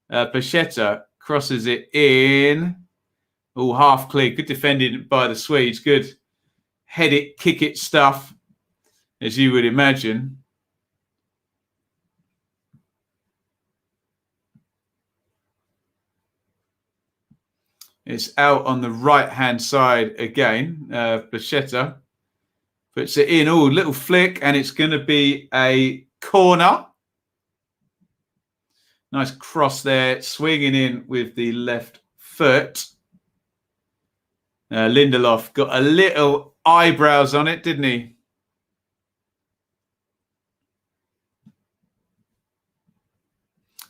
Placheta crosses it in. Half clear. Good defended by the Swedes. Good head it, kick it stuff, as you would imagine. It's out on the right-hand side again. Placheta puts it in. Little flick, and it's going to be a corner. Nice cross there, swinging in with the left foot. Lindelof got a little eyebrows on it, didn't he?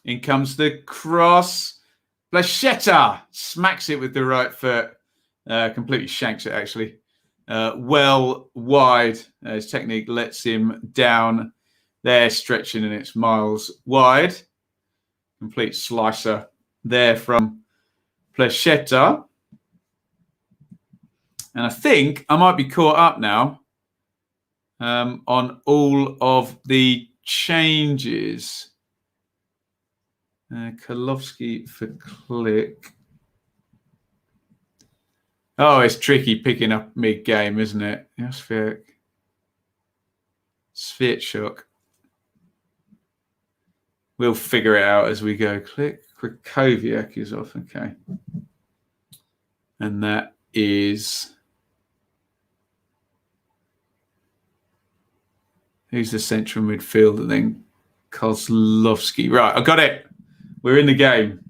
In comes the cross. Placheta smacks it with the right foot. Completely shanks it, actually. Well wide. His technique lets him down there, stretching, and it's miles wide. Complete slicer there from Placheta. And I think I might be caught up now on all of the changes. Karlovsky for Click. Oh, it's tricky picking up mid-game, isn't it? Sviatchuk. We'll figure it out as we go. Click. Krakowiak is off. Okay. And that is... Who's the central midfielder then? Kozlovsky. Right, I got it. We're in the game.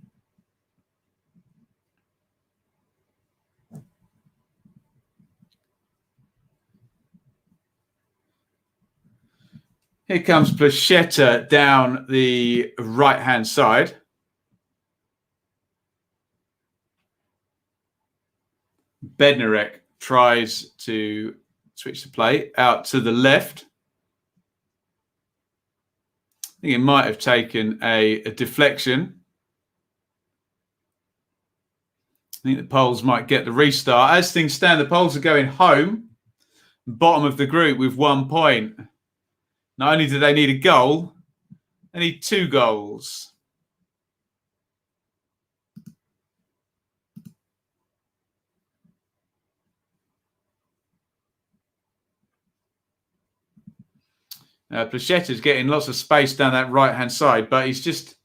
Here comes Placheta down the right-hand side. Bednarek tries to switch the play out to the left. I think it might have taken a deflection. I think the Poles might get the restart. As things stand, the Poles are going home, bottom of the group with 1 point. Not only do they need a goal, they need 2 goals. Placheta's getting lots of space down that right-hand side, but he's just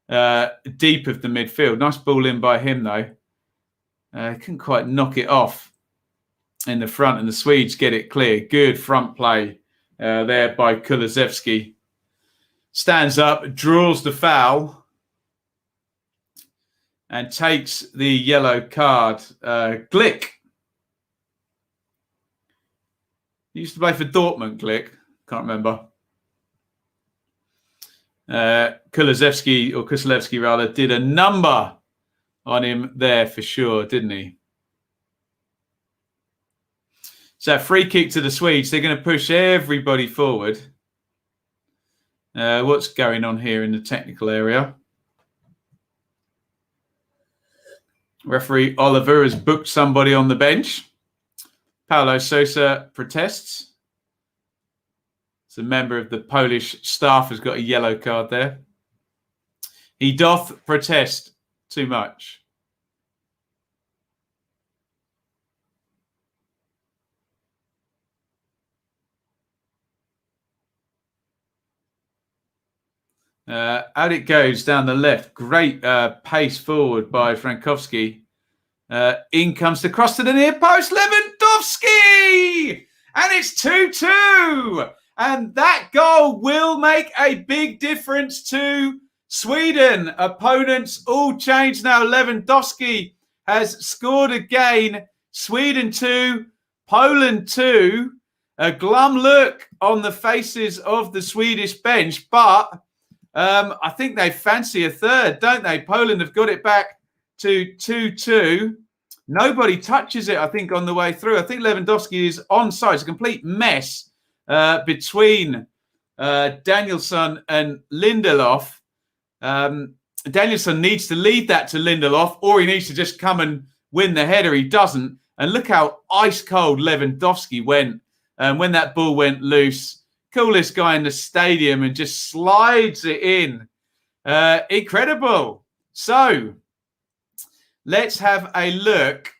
deep of the midfield. Nice ball in by him, though. Couldn't quite knock it off in the front, and the Swedes get it clear. Good front play there by Kulusevski. Stands up, draws the foul. and takes the yellow card. Glick. He used to play for Dortmund, Glick. Can't remember. Kulusevski rather, did a number on him there for sure, didn't he? So free kick to the Swedes. They're going to push everybody forward. What's going on here in the technical area? Referee Oliver has booked somebody on the bench. Paulo Sosa protests. It's a member of the Polish staff has got a yellow card there. He doth protest too much. Out it goes down the left. Great pace forward by Frankowski. In comes the cross to the near post. Lewandowski! And it's 2-2. And that goal will make a big difference to Sweden. Opponents all changed now. Lewandowski has scored again. Sweden 2, Poland 2. A glum look on the faces of the Swedish bench, but I think they fancy a third, don't they? Poland have got it back to 2-2. Nobody touches it, I think, on the way through. I think Lewandowski is onside. It's a complete mess between Danielsson and Lindelof. Danielsson needs to lead that to Lindelof, or he needs to just come and win the header. He doesn't. And look how ice cold Lewandowski went when that ball went loose. Coolest guy in the stadium and just slides it in. Incredible. So let's have a look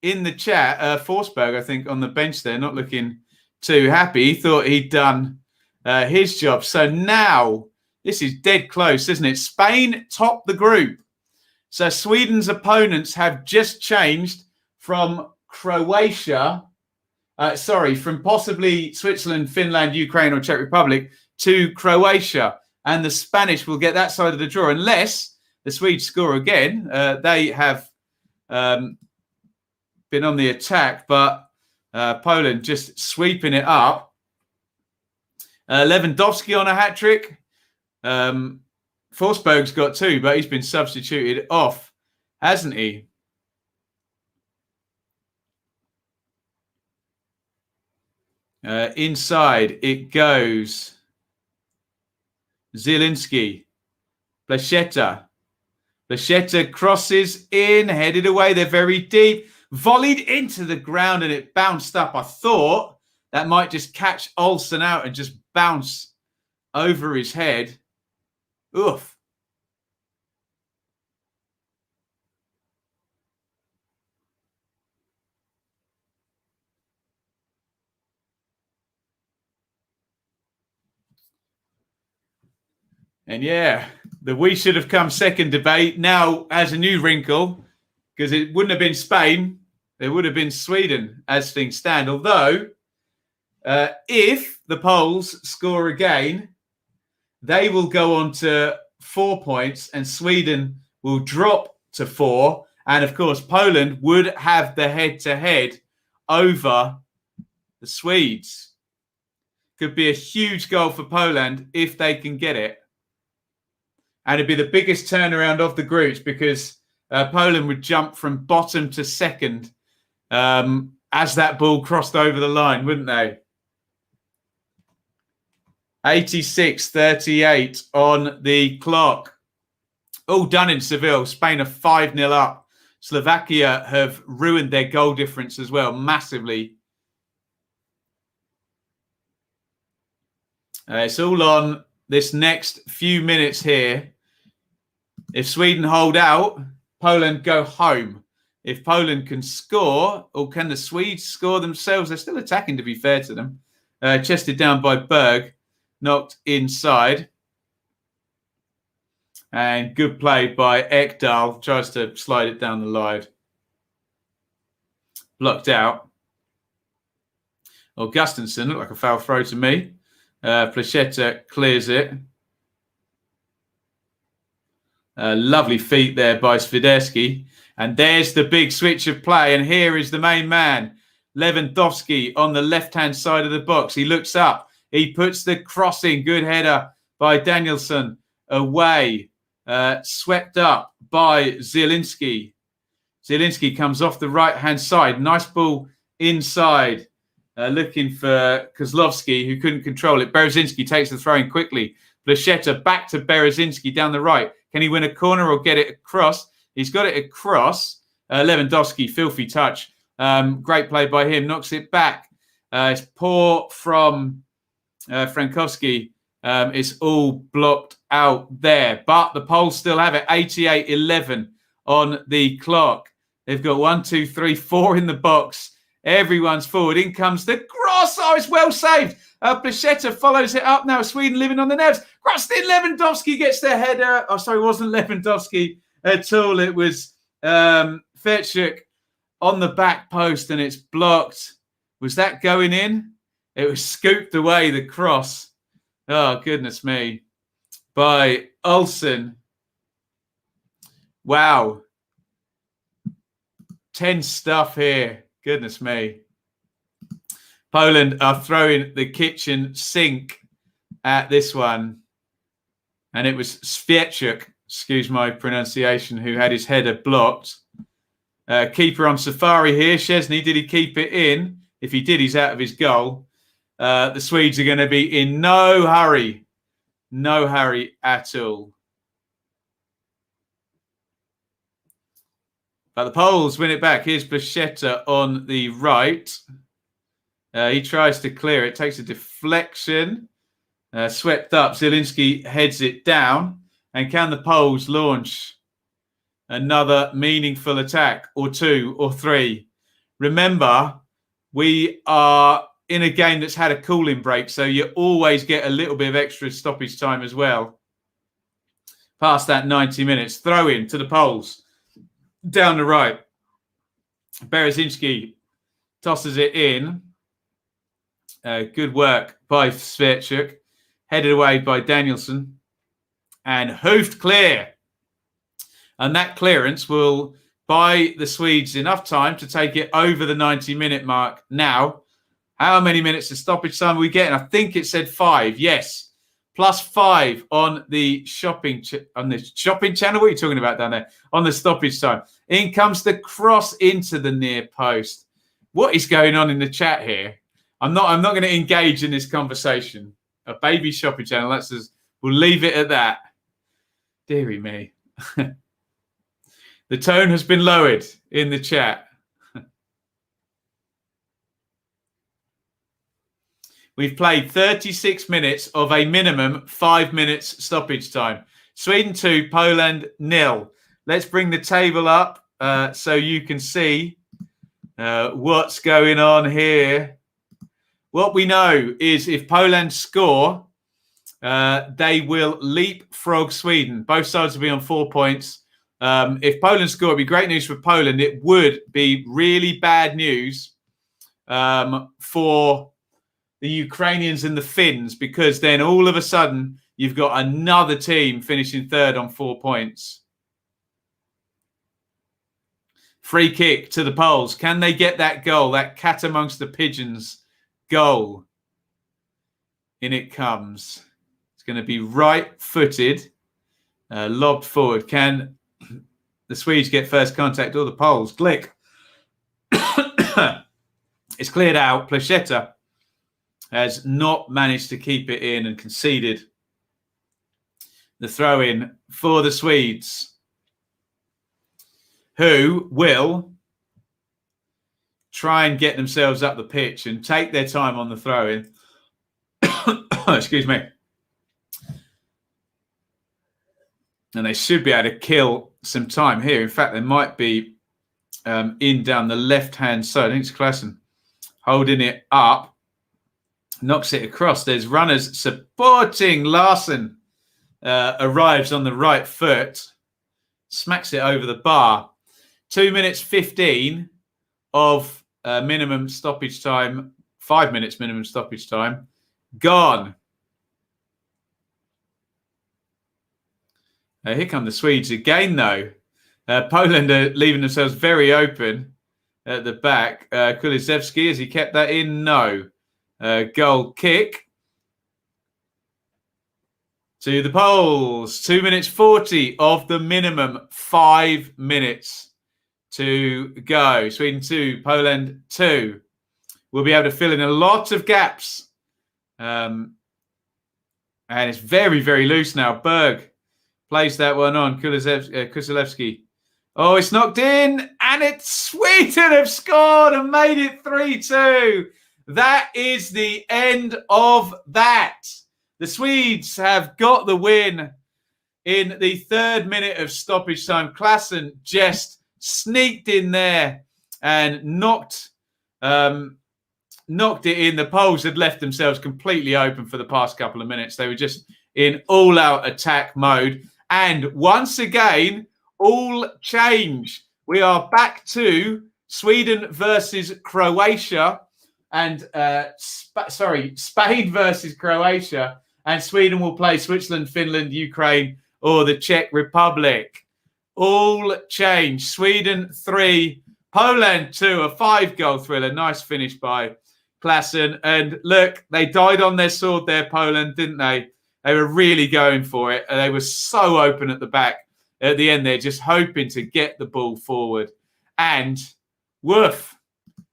in the chat. Forsberg, I think, on the bench there, not looking too happy. He thought he'd done his job. So now this is dead close, isn't it? Spain top the group. So Sweden's opponents have just changed from Croatia. From possibly Switzerland, Finland, Ukraine, or Czech Republic to Croatia. And the Spanish will get that side of the draw unless the Swedes score again. They have been on the attack, but Poland just sweeping it up. Lewandowski on a hat-trick. Forsberg's got 2, but he's been substituted off, hasn't he? Inside it goes. Zielinski. Blachetta. Blachetta crosses in, headed away. They're very deep. Volleyed into the ground and it bounced up. I thought that might just catch Olsen out and just bounce over his head. Oof. And yeah, the we should have come second debate now has a new wrinkle because it wouldn't have been Spain. It would have been Sweden as things stand. Although, if the Poles score again, they will go on to 4 points and Sweden will drop to 4. And of course, Poland would have the head-to-head over the Swedes. Could be a huge goal for Poland if they can get it. And it'd be the biggest turnaround of the groups because Poland would jump from bottom to second as that ball crossed over the line, wouldn't they? 86-38 on the clock. All done in Seville. Spain are 5-0 up. Slovakia have ruined their goal difference as well, massively. It's all on this next few minutes here. If Sweden hold out, Poland go home. If Poland can score, or can the Swedes score themselves? They're still attacking, to be fair to them. Chested down by Berg, knocked inside. And good play by Ekdal. Tries to slide it down the line. Blocked out. Augustinsson looked like a foul throw to me. Plachetta clears it. Lovely feet there by Swiderski. And there's the big switch of play. And here is the main man, Lewandowski, on the left-hand side of the box. He looks up. He puts the crossing. Good header by Danielson. Away. Swept up by Zielinski. Zielinski comes off the right-hand side. Nice ball inside. Looking for Kozlowski, who couldn't control it. Berezinski takes the throw in quickly. Blachetta back to Berezinski down the right. Can he win a corner or get it across? He's got it across. Lewandowski, filthy touch. Great play by him. Knocks it back. It's poor from Frankowski. It's all blocked out there. But the Poles still have it. 88-11 on the clock. They've got 1, 2, 3, 4 in the box. Everyone's forward. In comes the cross. Oh, it's well saved. Blachetta follows it up now. Sweden living on the nerves. Krustin Lewandowski gets the header. Oh, sorry, it wasn't Lewandowski at all. It was Ferjani on the back post, and it's blocked. Was that going in? It was scooped away, the cross. Oh, goodness me. By Olsen. Wow. Tense stuff here. Goodness me. Poland are throwing the kitchen sink at this one. And it was Swieczuk, excuse my pronunciation, who had his header blocked. Keeper on safari here. Szczesny, did he keep it in? If he did, he's out of his goal. The Swedes are going to be in no hurry. No hurry at all. But the Poles win it back. Here's Blachetta on the right. He tries to clear it. Takes a deflection. Swept up. Zielinski heads it down. And can the Poles launch another meaningful attack, or 2 or 3? Remember, we are in a game that's had a cooling break, so you always get a little bit of extra stoppage time as well. Past that 90 minutes. Throw in to the Poles. Down the right. Berezinski tosses it in. Good work by Swieczuk. Headed away by Danielson. And hoofed clear. And that clearance will buy the Swedes enough time to take it over the 90-minute mark. Now, how many minutes of stoppage time are we getting? I think it said 5. Yes. +5 on the shopping channel. What are you talking about down there? On the stoppage time. In comes the cross into the near post. What is going on in the chat here? I'm not going to engage in this conversation. A baby shopping channel. We'll leave it at that. Deary me. The tone has been lowered in the chat. We've played 36 minutes of a minimum 5 minutes stoppage time. Sweden 2, Poland 0. Let's bring the table up so you can see what's going on here. What we know is if Poland score, they will leapfrog Sweden. Both sides will be on 4 points. If Poland score, it'd be great news for Poland. It would be really bad news for the Ukrainians and the Finns, because then all of a sudden you've got another team finishing third on 4 points. Free kick to the Poles. Can they get that goal? That cat amongst the pigeons goal. In it comes. It's going to be right-footed. Lobbed forward. Can the Swedes get first contact or the Poles? Glick. It's cleared out. Blachetta has not managed to keep it in and conceded the throw-in for the Swedes, who will try and get themselves up the pitch and take their time on the throw-in. Excuse me. And they should be able to kill some time here. In fact, they might be in down the left-hand side. I think it's Klassen holding it up. Knocks it across. There's runners supporting Larson. Arrives on the right foot. Smacks it over the bar. 2 minutes 15 of minimum stoppage time. 5 minutes minimum stoppage time. Gone. Here come the Swedes again, though. Poland are leaving themselves very open at the back. Kulisevski, has he kept that in? No. Goal kick to the Poles. 2 minutes 40 of the minimum 5 minutes to go. Sweden 2, Poland 2. We'll be able to fill in a lot of gaps. And it's very, very loose now. Berg plays that one on. Kulisevski. Oh, it's knocked in, and it's Sweden have scored and made it 3-2. That is the end of that. The Swedes have got the win in the 3rd minute of stoppage time. Klassen just sneaked in there and knocked it in. The Poles had left themselves completely open for the past couple of minutes. They were just in all-out attack mode. And once again, all change. We are back to Sweden versus Croatia and Spain versus Croatia, and Sweden will play Switzerland, Finland, Ukraine, or the Czech Republic. All change. Sweden 3, Poland 2, a 5-goal thriller. Nice finish by Klassen. And look, they died on their sword there, Poland, didn't they? They were really going for it. They were so open at the back. At the end, they're just hoping to get the ball forward. And woof.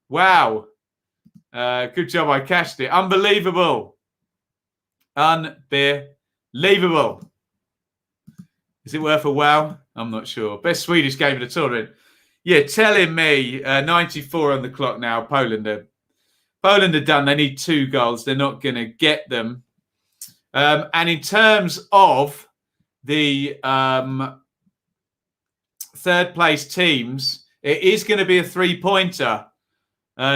Wow. Good job I cashed it. Unbelievable. Unbelievable. Is it worth a wow? I'm not sure. Best Swedish game of the tournament. Yeah, telling me 94 on the clock now. Poland are done. They need 2 goals. They're not going to get them. And in terms of the 3rd place teams, it is going to be a 3-pointer.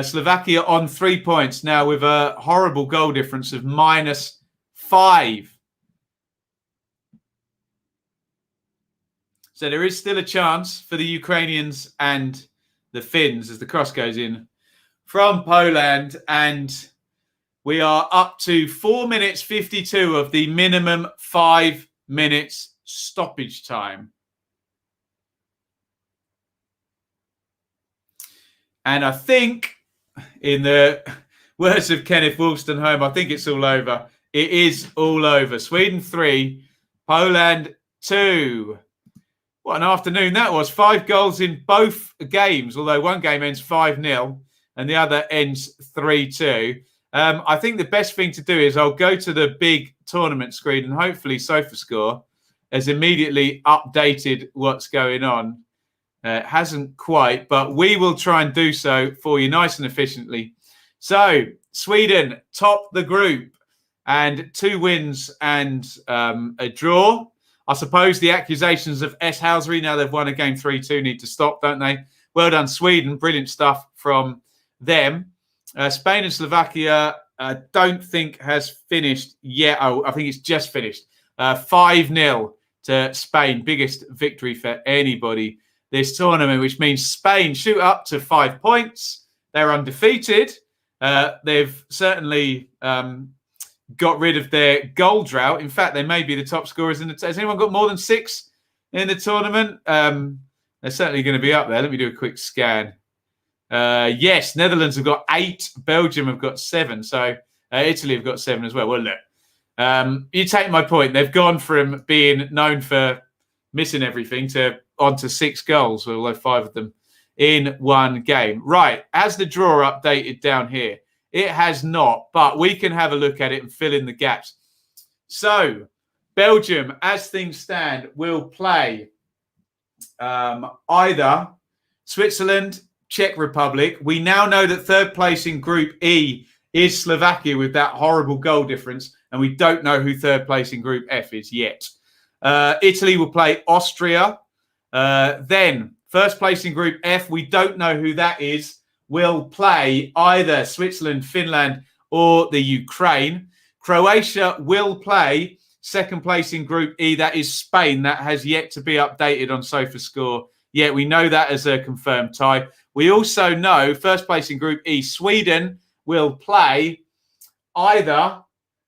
Slovakia on 3 points now with a horrible goal difference of -5. So there is still a chance for the Ukrainians and the Finns as the cross goes in from Poland. And we are up to 4 minutes 52 of the minimum 5 minutes stoppage time. And I think, in the words of Kenneth Wolstenholme, I think it's all over. It is all over. Sweden 3, Poland 2. What an afternoon that was. 5 goals in both games, although one game ends 5-0 and the other ends 3-2. I think the best thing to do is I'll go to the big tournament screen and hopefully SofaScore has immediately updated what's going on. It hasn't quite, but we will try and do so for you nice and efficiently. So Sweden top the group and 2 wins and a draw. I suppose the accusations of S. Housery, now they've won a game 3-2, need to stop, don't they? Well done, Sweden. Brilliant stuff from them. Spain and Slovakia, I don't think has finished yet. Oh, I think it's just finished. 5-0 to Spain. Biggest victory for anybody this tournament, which means Spain shoot up to 5 points. They're undefeated. They've certainly got rid of their goal drought. In fact, they may be the top scorers in the... Has anyone got more than 6 in the tournament? They're certainly going to be up there. Let me do a quick scan. Yes, Netherlands have got 8. Belgium have got 7. So Italy have got 7 as well. Well, look, you take my point. They've gone from being known for missing everything to onto 6 goals, although 5 of them in one game. Right, has the draw updated down here? It has not, but we can have a look at it and fill in the gaps. So, Belgium, as things stand, will play either Switzerland, Czech Republic. We now know that 3rd place in Group E is Slovakia with that horrible goal difference, and we don't know who 3rd place in Group F is yet. Italy will play Austria. Then, 1st place in Group F, we don't know who that is, will play either Switzerland, Finland, or the Ukraine. Croatia will play 2nd place in Group E. That is Spain. That has yet to be updated on SofaScore. Yeah, we know that as a confirmed tie. We also know 1st place in Group E, Sweden will play either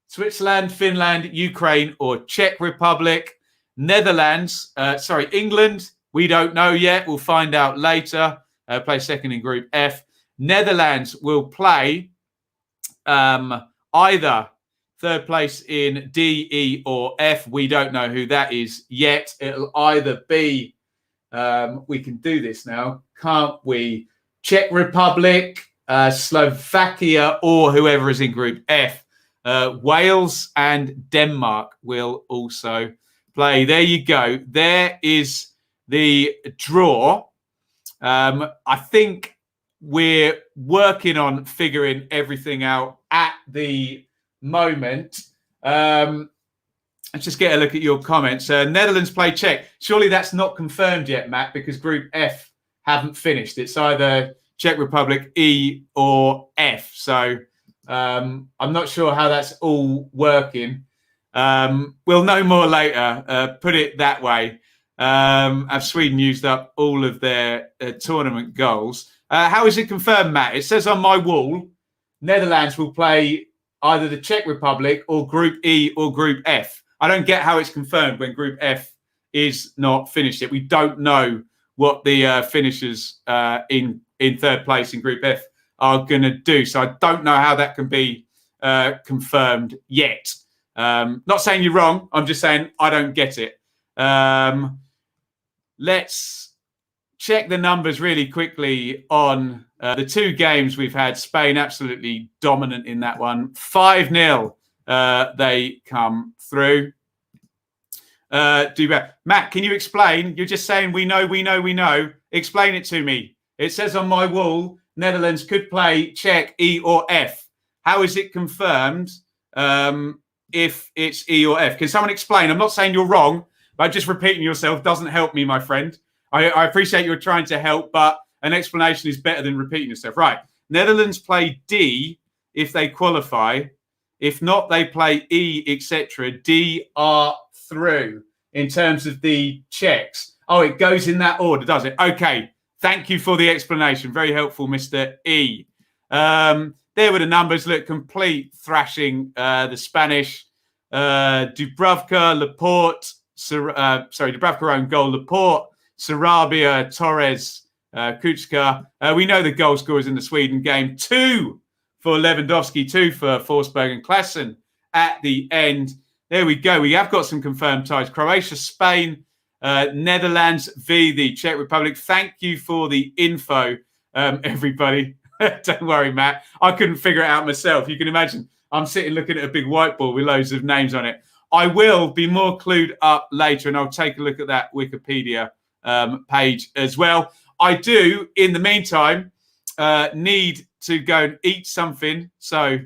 Switzerland, Finland, Ukraine, or Czech Republic. England, we don't know yet. We'll find out later. Play second in Group F. Netherlands will play either third place in D, E, or F. We don't know who that is yet. It'll either be, we can do this now, can't we? Czech Republic, Slovakia, or whoever is in Group F. Wales and Denmark will also play. There you go. There is the draw. I think we're working on figuring everything out at the moment. Let's just get a look at your comments. Netherlands play Czech. Surely that's not confirmed yet, Matt, because Group F haven't finished. It's either Czech Republic, E, or F. So I'm not sure how that's all working. We'll know more later. Put it that way. Have Sweden used up all of their tournament goals? How is it confirmed, Matt? It says on my wall, Netherlands will play either the Czech Republic or Group E or Group F. I don't get how it's confirmed when Group F is not finished yet. We don't know what the finishers in third place in Group F are going to do. So I don't know how that can be confirmed yet. Not saying you're wrong. I'm just saying I don't get it. Let's check the numbers really quickly on the two games we've had. Spain absolutely dominant in that one. 5-0 they come through. Matt, can you explain? You're just saying we know. Explain it to me. It says on my wall, Netherlands could play Czech, E or F. How is it confirmed if it's E or F? Can someone explain? I'm not saying you're wrong, but just repeating yourself doesn't help me, my friend. I appreciate you're trying to help, but an explanation is better than repeating yourself. Right. Netherlands play D if they qualify. If not, they play E, etc. D are through in terms of the Czechs. Oh, it goes in that order, does it? Okay. Thank you for the explanation. Very helpful, Mr. E. There were the numbers. Look, complete thrashing. The Spanish. Dubravka, Laporte. Dubravka own goal. Laporte, Sarabia, Torres, Kuchka. We know the goal scorers in the Sweden game. 2 for Lewandowski, 2 for Forsberg and Klassen at the end. There we go. We have got some confirmed ties. Croatia, Spain, Netherlands v the Czech Republic. Thank you for the info, everybody. Don't worry, Matt. I couldn't figure it out myself. You can imagine I'm sitting looking at a big whiteboard with loads of names on it. I will be more clued up later, and I'll take a look at that Wikipedia page as well. I do, in the meantime, need to go and eat something. So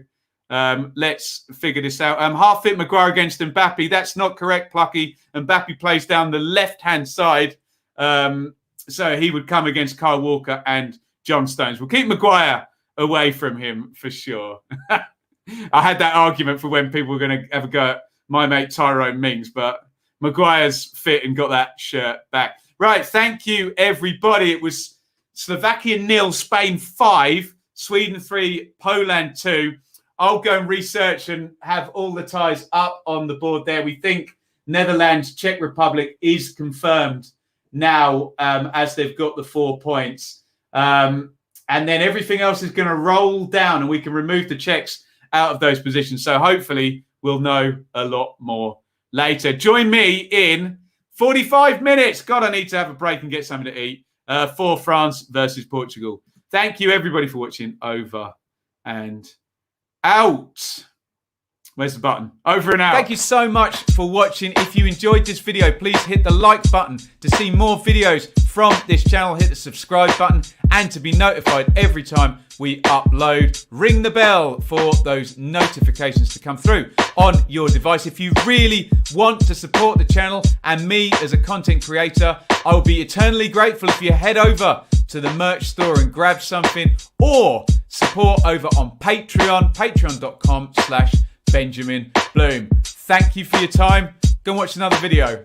let's figure this out. Half fit Maguire against Mbappe. That's not correct, Plucky. Mbappe plays down the left-hand side. So he would come against Kyle Walker and John Stones. We'll keep Maguire away from him for sure. I had that argument for when people were going to have a go at my mate Tyrone Mings, but Maguire's fit and got that shirt back. Right, thank you, everybody. It was Slovakia 0, Spain 5, Sweden 3, Poland 2. I'll go and research and have all the ties up on the board there. We think Netherlands, Czech Republic is confirmed now as they've got the 4 points. And then everything else is going to roll down and we can remove the Czechs out of those positions. So hopefully we'll know a lot more later. Join me in 45 minutes. God, I need to have a break and get something to eat for France versus Portugal. Thank you, everybody, for watching. Over and out. Where's the button? Over and out. Thank you so much for watching. If you enjoyed this video, please hit the like button to see more videos from this channel. Hit the subscribe button and to be notified every time we upload. Ring the bell for those notifications to come through on your device. If you really want to support the channel and me as a content creator, I will be eternally grateful if you head over to the merch store and grab something, or support over on Patreon, patreon.com/Benjamin Bloom. Thank you for your time. Go and watch another video.